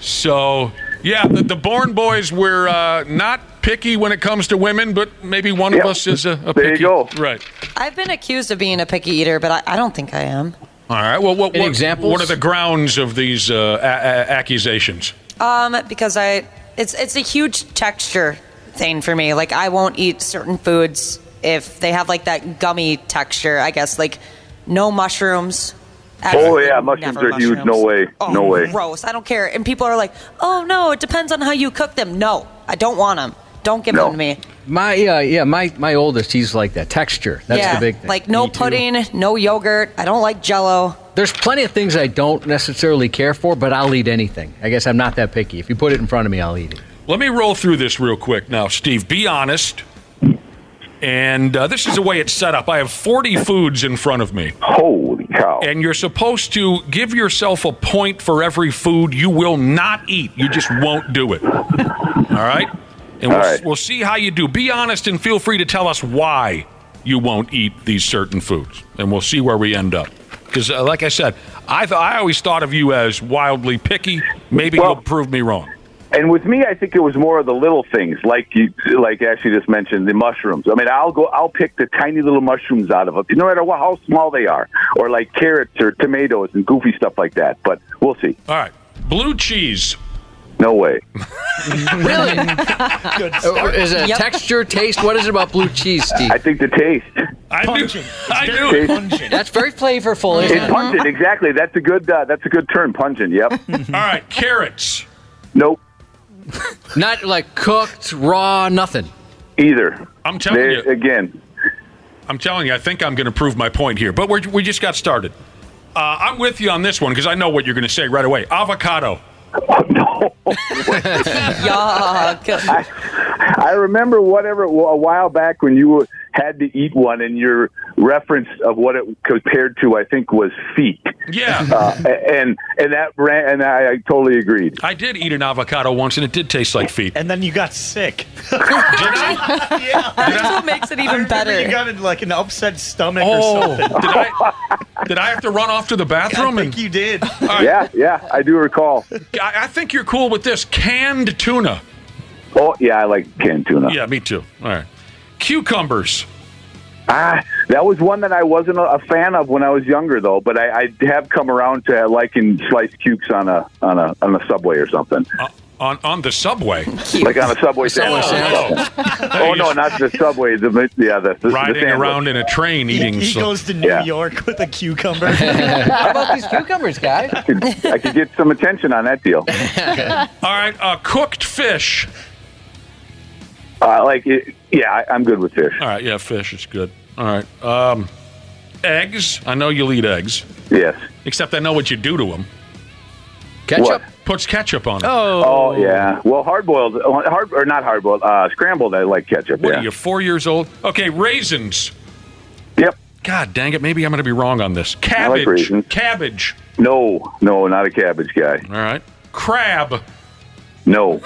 So, yeah, the Bourne boys were not picky when it comes to women, but maybe one of us is a picky. There you go. Right. I've been accused of being a picky eater, but I don't think I am. All right. Well, what examples? What are the grounds of these accusations? Because it's a huge texture thing for me. Like, I won't eat certain foods if they have like that gummy texture. I guess like no mushrooms. Mushrooms are huge. No way. No way. Gross. I don't care. And people are like, oh no, it depends on how you cook them. No, I don't want them. Don't give them to me. My oldest, he's like that. Texture. That's the big thing. Like no pudding, no yogurt. I don't like Jell-O. There's plenty of things I don't necessarily care for, but I'll eat anything. I guess I'm not that picky. If you put it in front of me, I'll eat it. Let me roll through this real quick now, Steve. Be honest. And this is the way it's set up. I have 40 foods in front of me. Holy cow. And you're supposed to give yourself a point for every food you will not eat. You just won't do it. All right? And we'll see how you do. Be honest and feel free to tell us why you won't eat these certain foods. And we'll see where we end up. Because, like I said, I always thought of you as wildly picky. Maybe you'll prove me wrong. And with me, I think it was more of the little things, like Ashley just mentioned, the mushrooms. I mean, I'll pick the tiny little mushrooms out of them, no matter how small they are, or like carrots or tomatoes and goofy stuff like that. But we'll see. All right, blue cheese. No way. Really? Good start. Is it texture, taste? What is it about blue cheese, Steve? I think the taste. I knew it. That's very flavorful. Isn't It's pungent, exactly. That's a good term, pungent. Yep. All right, carrots. Nope. Not like cooked, raw, nothing. Either. I'm telling you again. I'm telling you, I think I'm going to prove my point here. But we just got started. I'm with you on this one because I know what you're going to say right away. Avocado. Oh, no. I remember a while back when you had to eat one, and your reference of what it compared to, I think, was feet. Yeah. And I totally agreed. I did eat an avocado once, and it did taste like feet. And then you got sick. Did I? Yeah. That's what makes it even better. You got like an upset stomach or something. Did I have to run off to the bathroom? I think you did. Right. Yeah, I do recall. I think you're cool with this. Canned tuna. Oh, yeah, I like canned tuna. Yeah, me too. All right. Cucumbers. That was one that I wasn't a fan of when I was younger, though. But I have come around to liking sliced cukes on a Subway or something. On the Subway, like on a Subway sandwich. Oh no, not the Subway. The riding around in a train eating. He goes to New York with a cucumber. How about these cucumbers, guys? I could get some attention on that deal. All right, cooked fish. I'm good with fish. All right, yeah, fish is good. All right, eggs. I know you'll eat eggs. Yes. Except I know what you do to them. Ketchup? What? Puts ketchup on it. Oh, yeah. Well, not hard-boiled, scrambled, I like ketchup, What are you, 4 years old? Okay, raisins. Yep. God dang it, maybe I'm going to be wrong on this. Cabbage. I like raisins. Cabbage. No, not a cabbage guy. All right. Crab. No.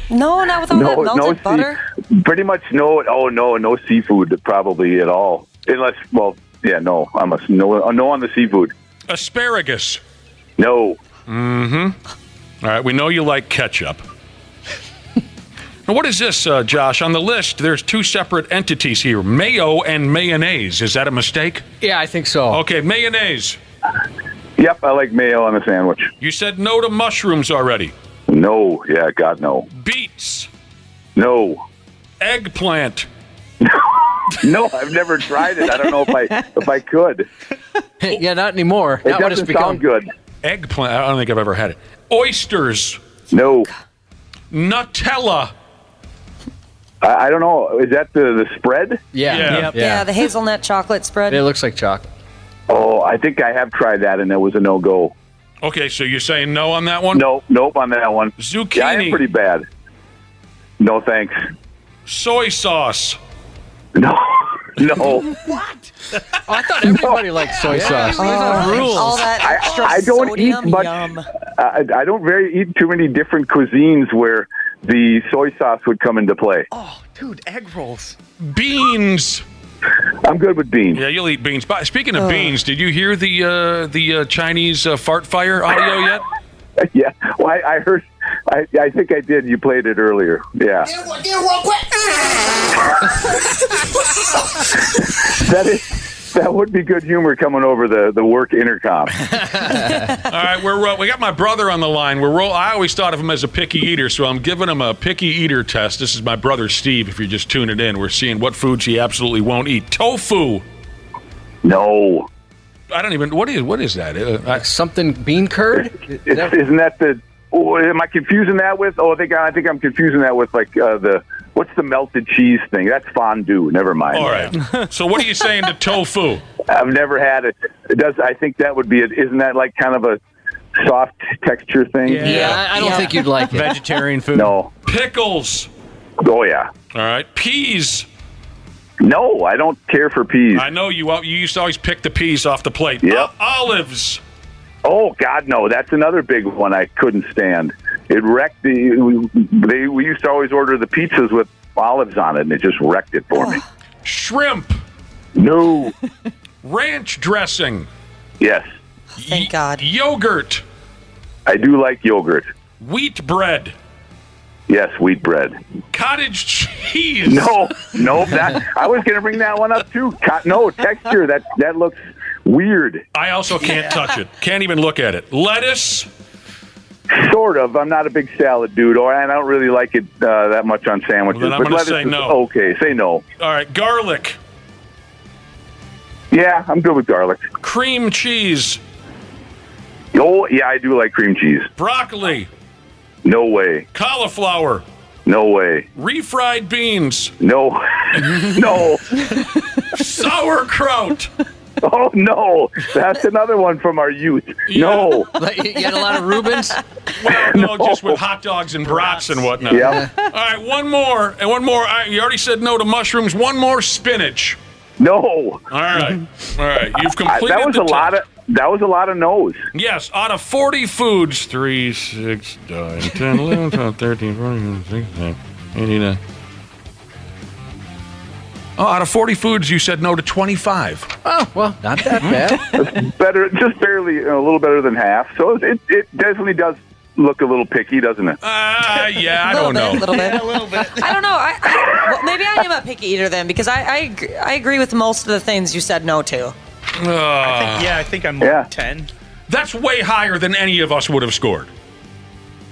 No, not with all that melted butter. Pretty much no. Oh, no seafood probably at all. Unless, no. I'm a no on the seafood. Asparagus. No. Mm-hmm. All right, we know you like ketchup. Now, what is this, Josh? On the list, there's two separate entities here, mayo and mayonnaise. Is that a mistake? Yeah, I think so. Okay, mayonnaise. Yep, I like mayo on a sandwich. You said no to mushrooms already. No, yeah, God, no. Beets. No. Eggplant. No, I've never tried it. I don't know if I could. Yeah, not anymore. It Not what it's doesn't become. sound good. Eggplant. I don't think I've ever had it. Oysters. No. Nutella. I don't know. Is that the spread? Yeah. Yeah, the hazelnut chocolate spread. It looks like chocolate. Oh, I think I have tried that, and it was a no-go. Okay, so you're saying no on that one? Nope on that one. Zucchini. Yeah, I am pretty bad. No, thanks. Soy sauce. No. What? I thought everybody liked soy sauce. Rules. All that extra I don't sodium, eat much. yum. I don't eat too many different cuisines where the soy sauce would come into play. Oh, dude, egg rolls. Beans. I'm good with beans. Yeah, you'll eat beans. But speaking of beans, did you hear the Chinese fart fire audio yet? Yeah. Well, I heard. I think I did. You played it earlier. Yeah. Get real quick. That would be good humor coming over the work intercom. All right, we got my brother on the line. I always thought of him as a picky eater, so I'm giving him a picky eater test. This is my brother Steve. If you're just tuning in, we're seeing what foods he absolutely won't eat. Tofu. No. I don't even. What is that? Something bean curd? Isn't that the am I confusing that with? I think I'm confusing that with like what's the melted cheese thing? That's fondue. Never mind. All right. So what are you saying to tofu? I've never had it. I think that would be it. Isn't that like kind of a soft texture thing? Yeah, I don't think you'd like it. Vegetarian food. No. Pickles. Oh yeah. All right. Peas. No, I don't care for peas. I know you used to always pick the peas off the plate. Yep. Olives. Oh God, no! That's another big one I couldn't stand. It wrecked we used to always order the pizzas with olives on it, and it just wrecked it for me. Shrimp. No. Ranch dressing. Yes. Thank God. Yogurt. I do like yogurt. Wheat bread. Yes, wheat bread. Cottage cheese. No. I was going to bring that one up too. No texture. That looks weird. I also can't touch it. Can't even look at it. Lettuce. Sort of. I'm not a big salad dude, and I don't really like it that much on sandwiches. Well, then I'm going to say no. Okay, say no. All right, garlic. Yeah, I'm good with garlic. Cream cheese. Oh, yeah, I do like cream cheese. Broccoli. No way. Cauliflower. No way. Refried beans. No. No. Sauerkraut. Oh, no. That's another one from our youth. Yeah. No. You had a lot of Reubens? Well, no, just with hot dogs and brats and whatnot. Yeah. All right, one more. You already said no to mushrooms. One more, spinach. No. All right. You've completed That was a lot of no's. Yes, out of 40 foods, 3, 6, 9, 10, 11, 12, 13, 14, 16, 18, out of 40 foods, you said no to 25. Oh, well, not that bad. That's better, just barely, a little better than half. So it definitely does look a little picky, doesn't it? Yeah, I don't know. A little bit. I don't know. Well, maybe I am a picky eater then, because I agree with most of the things you said no to. I think I'm like 10. That's way higher than any of us would have scored.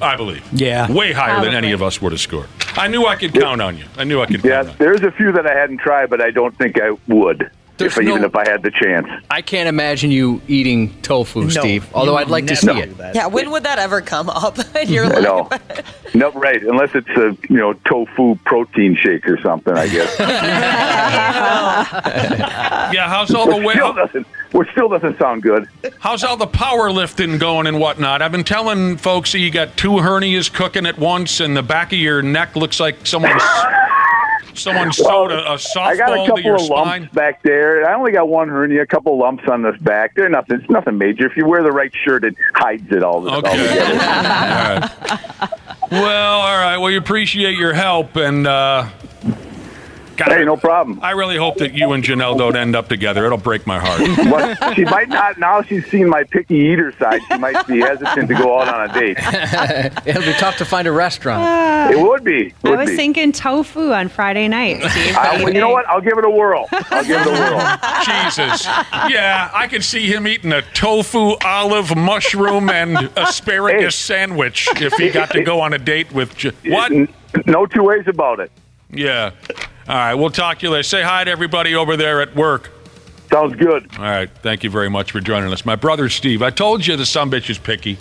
I believe. Yeah. Way higher than any of us would have scored. I knew I could count on you. Count on you. There's a few that I hadn't tried, but I don't think I would. Even if I had the chance. I can't imagine you eating tofu, Steve, although I'd like to see it. Yeah, when would that ever come up in your life? No, right. Unless it's a tofu protein shake or something, I guess. Yeah, how's all the way? Which still doesn't sound good. How's all the powerlifting going and whatnot? I've been telling folks that you got 2 hernias cooking at once, and the back of your neck looks like someone sewed a softball I got a couple to your of spine. lumps back there. I only got 1 hernia, a couple of lumps on the back. It's nothing major. If you wear the right shirt, it hides it all. Okay. All right. Well, all right. Well, you appreciate your help, and hey, no problem. I really hope that you and Janelle don't end up together. It'll break my heart. Well, she might not. Now she's seen my picky eater side, she might be hesitant to go out on a date. It'll be tough to find a restaurant. It would be. I was thinking tofu on Friday night, Steve. You know what? I'll give it a whirl. Jesus. Yeah, I could see him eating a tofu, olive, mushroom, and asparagus sandwich if he got to go on a date with... What? No two ways about it. Yeah. All right, we'll talk to you later. Say hi to everybody over there at work. Sounds good. All right, thank you very much for joining us. My brother, Steve. I told you the sumbitch is picky.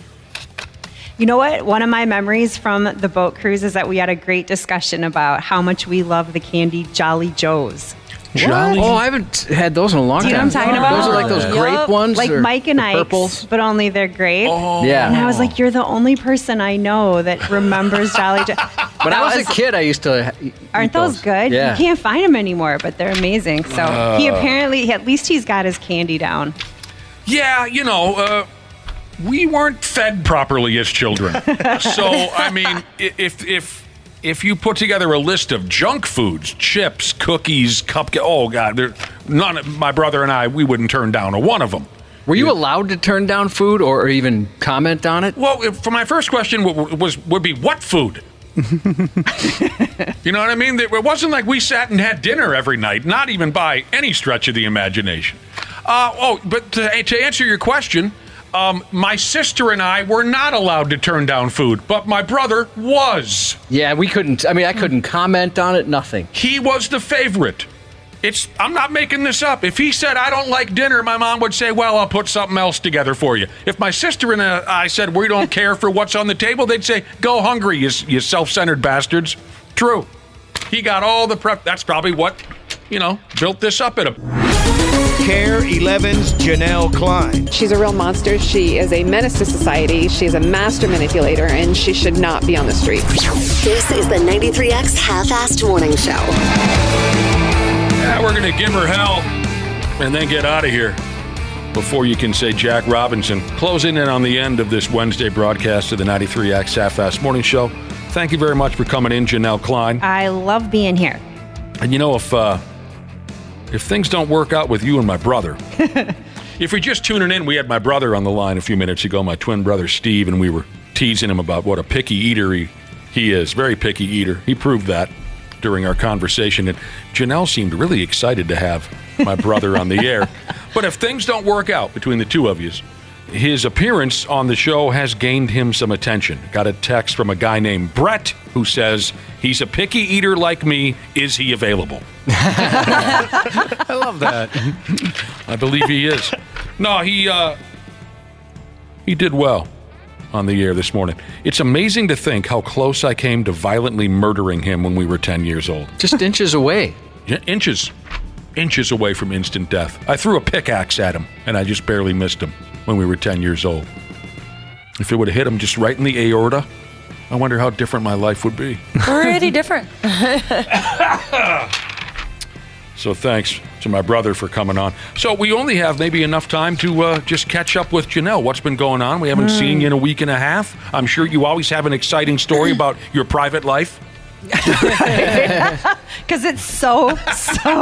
You know what? One of my memories from the boat cruise is that we had a great discussion about how much we love the candy Jolly Joes. Jolly? Oh, I haven't had those in a long time. Do you know what I'm talking about? Those are like those grape ones? Like or Mike and Ike's, purples? but only they're grape. Oh. Yeah. And I was like, you're the only person I know that remembers Jolly Joes. When I was a kid, I used to eat Aren't those good? Yeah. You can't find them anymore, but they're amazing. So he apparently, at least he's got his candy down. Yeah, we weren't fed properly as children. So, I mean, if you put together a list of junk foods, chips, cookies, cupcakes, oh, God, my brother and I, we wouldn't turn down a one of them. Were you allowed to turn down food or even comment on it? Well, for my first question would be, what food? You know what I mean? It wasn't like we sat and had dinner every night, not even by any stretch of the imagination. But to answer your question, my sister and I were not allowed to turn down food, but my brother was. Yeah, we couldn't. I mean, I couldn't comment on it, nothing. He was the favorite. I'm not making this up. If he said, I don't like dinner, my mom would say, well, I'll put something else together for you. If my sister and I said, we don't care for what's on the table, they'd say, go hungry, you self-centered bastards. True. He got all the prep. That's probably what, built this up in him. KARE 11's Janel Klein. She's a real monster. She is a menace to society. She's a master manipulator, and she should not be on the street. This is the 93X Half-Assed Morning Show. Yeah, we're going to give her hell and then get out of here before you can say Jack Robinson. Closing in on the end of this Wednesday broadcast of the 93X Half-Assed Morning Show. Thank you very much for coming in, Janel Klein. I love being here. And if things don't work out with you and my brother, if you're just tuning in, we had my brother on the line a few minutes ago, my twin brother Steve, and we were teasing him about what a picky eater he is. Very picky eater. He proved that during our conversation. And Janel seemed really excited to have my brother on the air. But if things don't work out between the two of you, his appearance on the show has gained him some attention. Got a text from a guy named Brett who says, he's a picky eater like me. Is he available? I love that. I believe he is. No, he did well on the air this morning. It's amazing to think how close I came to violently murdering him when we were 10 years old. Just inches away. Yeah, inches away from instant death. I threw a pickaxe at him, and I just barely missed him when we were 10 years old. If it would have hit him just right in the aorta, I wonder how different my life would be. Pretty different. So thanks to my brother for coming on. So we only have maybe enough time to just catch up with Janel. What's been going on? We haven't seen you in a week and a half. I'm sure you always have an exciting story about your private life. Because it's so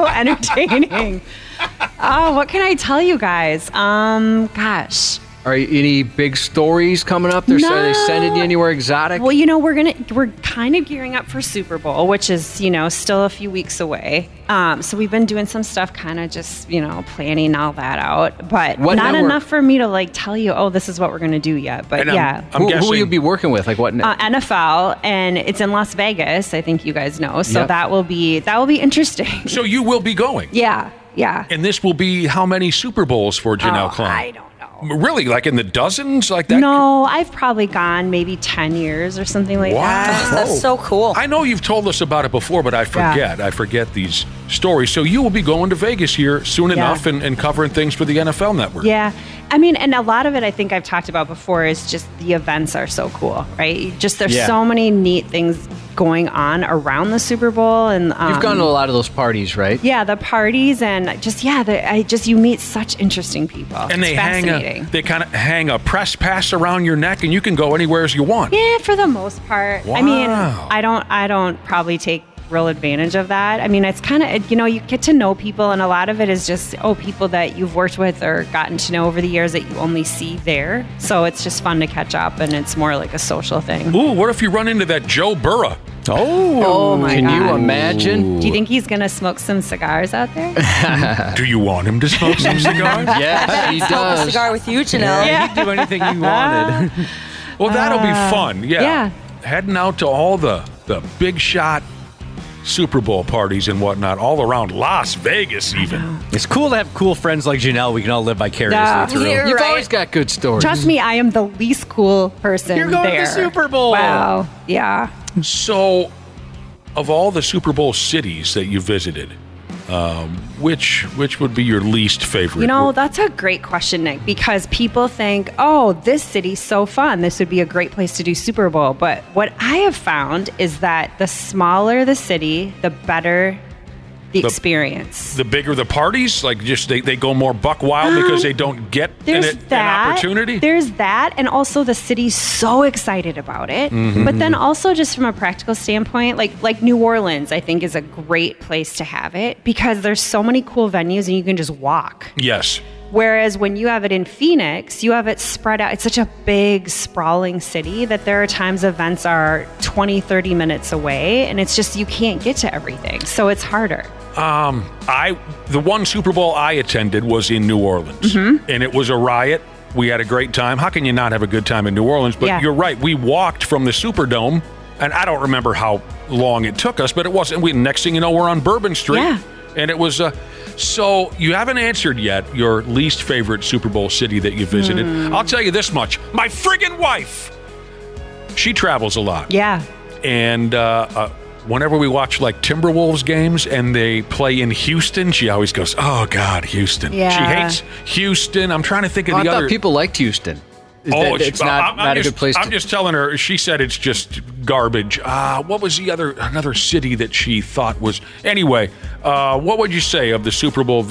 entertaining. Oh, what can I tell you guys? Gosh. Are any big stories coming up? Are they sending you anywhere exotic? Well, we're kind of gearing up for Super Bowl, which is, still a few weeks away. So we've been doing some stuff, kind of just, planning all that out. But not enough for me to tell you, oh, this is what we're going to do yet. But yeah. Who will you be working with? Like what? NFL, and it's in Las Vegas. I think you guys know. So that will be interesting. So you will be going? Yeah. Yeah. And this will be how many Super Bowls for Janel Klein? I don't know. Really? Like in the dozens? Like that? No, I've probably gone maybe 10 years or something like that. That's so cool. I know you've told us about it before, but I forget. Yeah. I forget these stories. So you will be going to Vegas here soon enough and covering things for the NFL Network. Yeah. I mean, and a lot of it I think I've talked about before is just the events are so cool, right? Just there's so many neat things going on around the Super Bowl. And you've gone to a lot of those parties, right? Yeah, the parties and just, you meet such interesting people. And they kind of hang a press pass around your neck and you can go anywhere as you want. Yeah, for the most part. Wow. I mean, I don't probably take real advantage of that. I mean, it's kind of, you get to know people, and a lot of it is just, people that you've worked with or gotten to know over the years that you only see there. So it's just fun to catch up, and it's more like a social thing. Ooh, what if you run into that Joe Burrow? Oh my God. Can you imagine? Do you think he's going to smoke some cigars out there? Do you want him to smoke some cigars? Yes, he does. Smoke a cigar with you, Janel. Yeah, he'd do anything you wanted. Well, that'll be fun. Yeah. Heading out to all the big shot Super Bowl parties and whatnot all around Las Vegas even. It's cool to have cool friends like Janel we can all live vicariously through. You've always got good stories. Trust me, I am the least cool person You're going there. to the Super Bowl. Wow. Yeah. So, of all the Super Bowl cities that you visited, which would be your least favorite? That's a great question, Nick, because people think, oh, this city's so fun. This would be a great place to do Super Bowl. But what I have found is that the smaller the city, the better the experience. The bigger the parties? Like just they go more buck wild because they don't get an opportunity? There's that. And also the city's so excited about it. Mm-hmm. But then also just from a practical standpoint, like New Orleans, I think is a great place to have it because there's so many cool venues and you can just walk. Yes. Whereas when you have it in Phoenix, you have it spread out. It's such a big, sprawling city that there are times events are 20, 30 minutes away, and it's just you can't get to everything. So it's harder. The one Super Bowl I attended was in New Orleans, and it was a riot. We had a great time. How can you not have a good time in New Orleans? But you're right. We walked from the Superdome, and I don't remember how long it took us, but it wasn't. Next thing you know, we're on Bourbon Street. Yeah. And it was so you haven't answered yet your least favorite Super Bowl city that you visited. I'll tell you this much. My friggin' wife, she travels a lot. Yeah. And whenever we watch like Timberwolves games and they play in Houston, she always goes, "Oh God, Houston." Yeah. She hates Houston. I'm trying to think of I the thought other people liked Houston. It's not a good place. I'm just telling her. She said it's just garbage. What was another city that she thought was? Anyway, what would you say of the Super Bowl?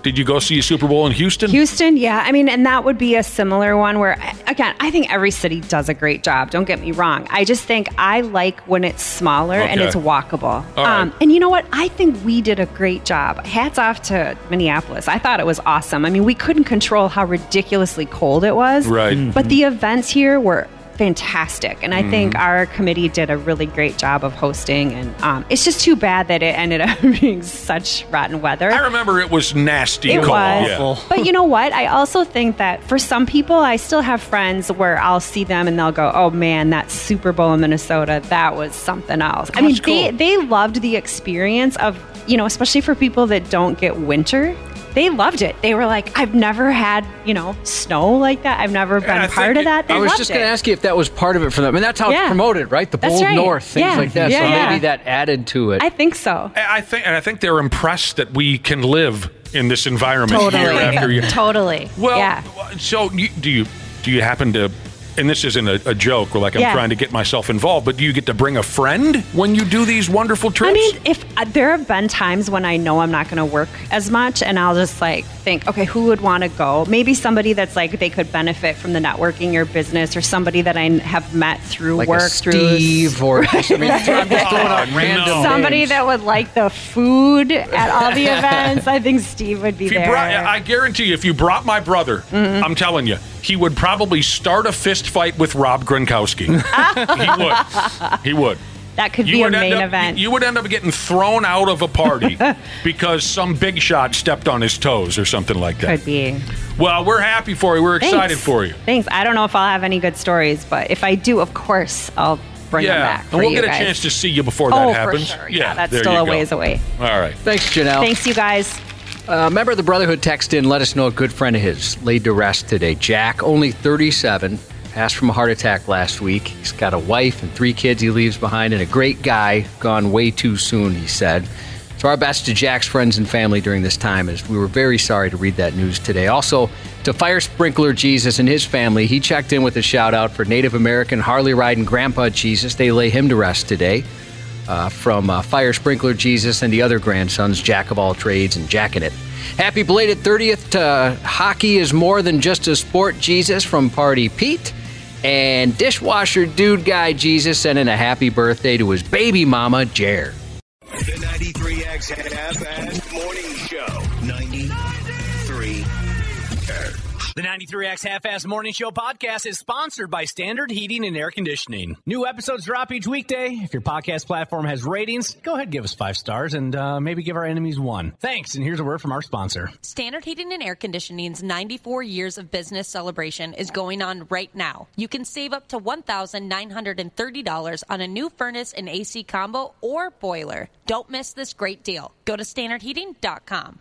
Did you go see a Super Bowl in Houston? Houston, yeah. I mean, and that would be a similar one where, again, I think every city does a great job. Don't get me wrong. I just think I like when it's smaller and it's walkable. All right. And you know what? I think we did a great job. Hats off to Minneapolis. I thought it was awesome. I mean, we couldn't control how ridiculously cold it was. Right. But the events here were fantastic. And I think our committee did a really great job of hosting. And it's just too bad that it ended up being such rotten weather. I remember it was nasty. It cold. was. Yeah. But you know what? I also think that for some people, I still have friends where I'll see them and they'll go, "Oh man, that Super Bowl in Minnesota, that was something else." I mean, they loved the experience of, especially for people that don't get winter. They loved it. They were like, "I've never had, snow like that. I've never been part of that." They I was loved just it. going to ask you if that was part of it for them. I mean, that's how it's promoted, right? The That's Bold right. North, things like that. Yeah, so yeah. maybe that added to it. I think so. I think they're impressed that we can live in this environment Totally. year after year. Totally. Well, yeah. so do you happen to? And this isn't a joke, or like I'm trying to get myself involved, but do you get to bring a friend when you do these wonderful trips? I mean, if there have been times when I know I'm not going to work as much, and I'll just think, okay, who would want to go? Maybe somebody that's they could benefit from the networking your business, or somebody that I have met through like work, a Steve, or I'm just throwing out random somebody names. that would like the food at all the events. I think Steve would be there. I guarantee you, if you brought my brother, I'm telling you, he would probably start a fist fight with Rob Gronkowski. He would. That could be a main event. You would end up getting thrown out of a party because some big shot stepped on his toes or something like that. Could be. Well, we're happy for you. We're excited for you. Thanks. I don't know if I'll have any good stories, but if I do, of course, I'll bring them back for and we'll you get a guys. chance to see you before that happens. For sure. Yeah, that's there still you a go. ways away. All right. Thanks, Janelle. Thanks, you guys. A member of the Brotherhood text in, let us know a good friend of his laid to rest today. Jack, only 37, passed from a heart attack last week. He's got a wife and 3 kids he leaves behind, and a great guy, gone way too soon, he said. So our best to Jack's friends and family during this time, as we were very sorry to read that news today. Also, to Fire Sprinkler Jesus and his family, he checked in with a shout-out for Native American Harley-riding Grandpa Jesus. They lay him to rest today. From Fire Sprinkler Jesus and the other grandsons, Jack of all trades and Jack in it. Happy belated 30th to Hockey is More Than Just a Sport Jesus from Party Pete. And Dishwasher Dude Guy Jesus sending a happy birthday to his baby mama, Jer. The 93X Half-Assed Morning Show. 93 The 93X Half-Ass Morning Show podcast is sponsored by Standard Heating and Air Conditioning. New episodes drop each weekday. If your podcast platform has ratings, go ahead and give us 5 stars and maybe give our enemies 1. Thanks, and here's a word from our sponsor. Standard Heating and Air Conditioning's 94 years of business celebration is going on right now. You can save up to $1,930 on a new furnace and AC combo or boiler. Don't miss this great deal. Go to standardheating.com.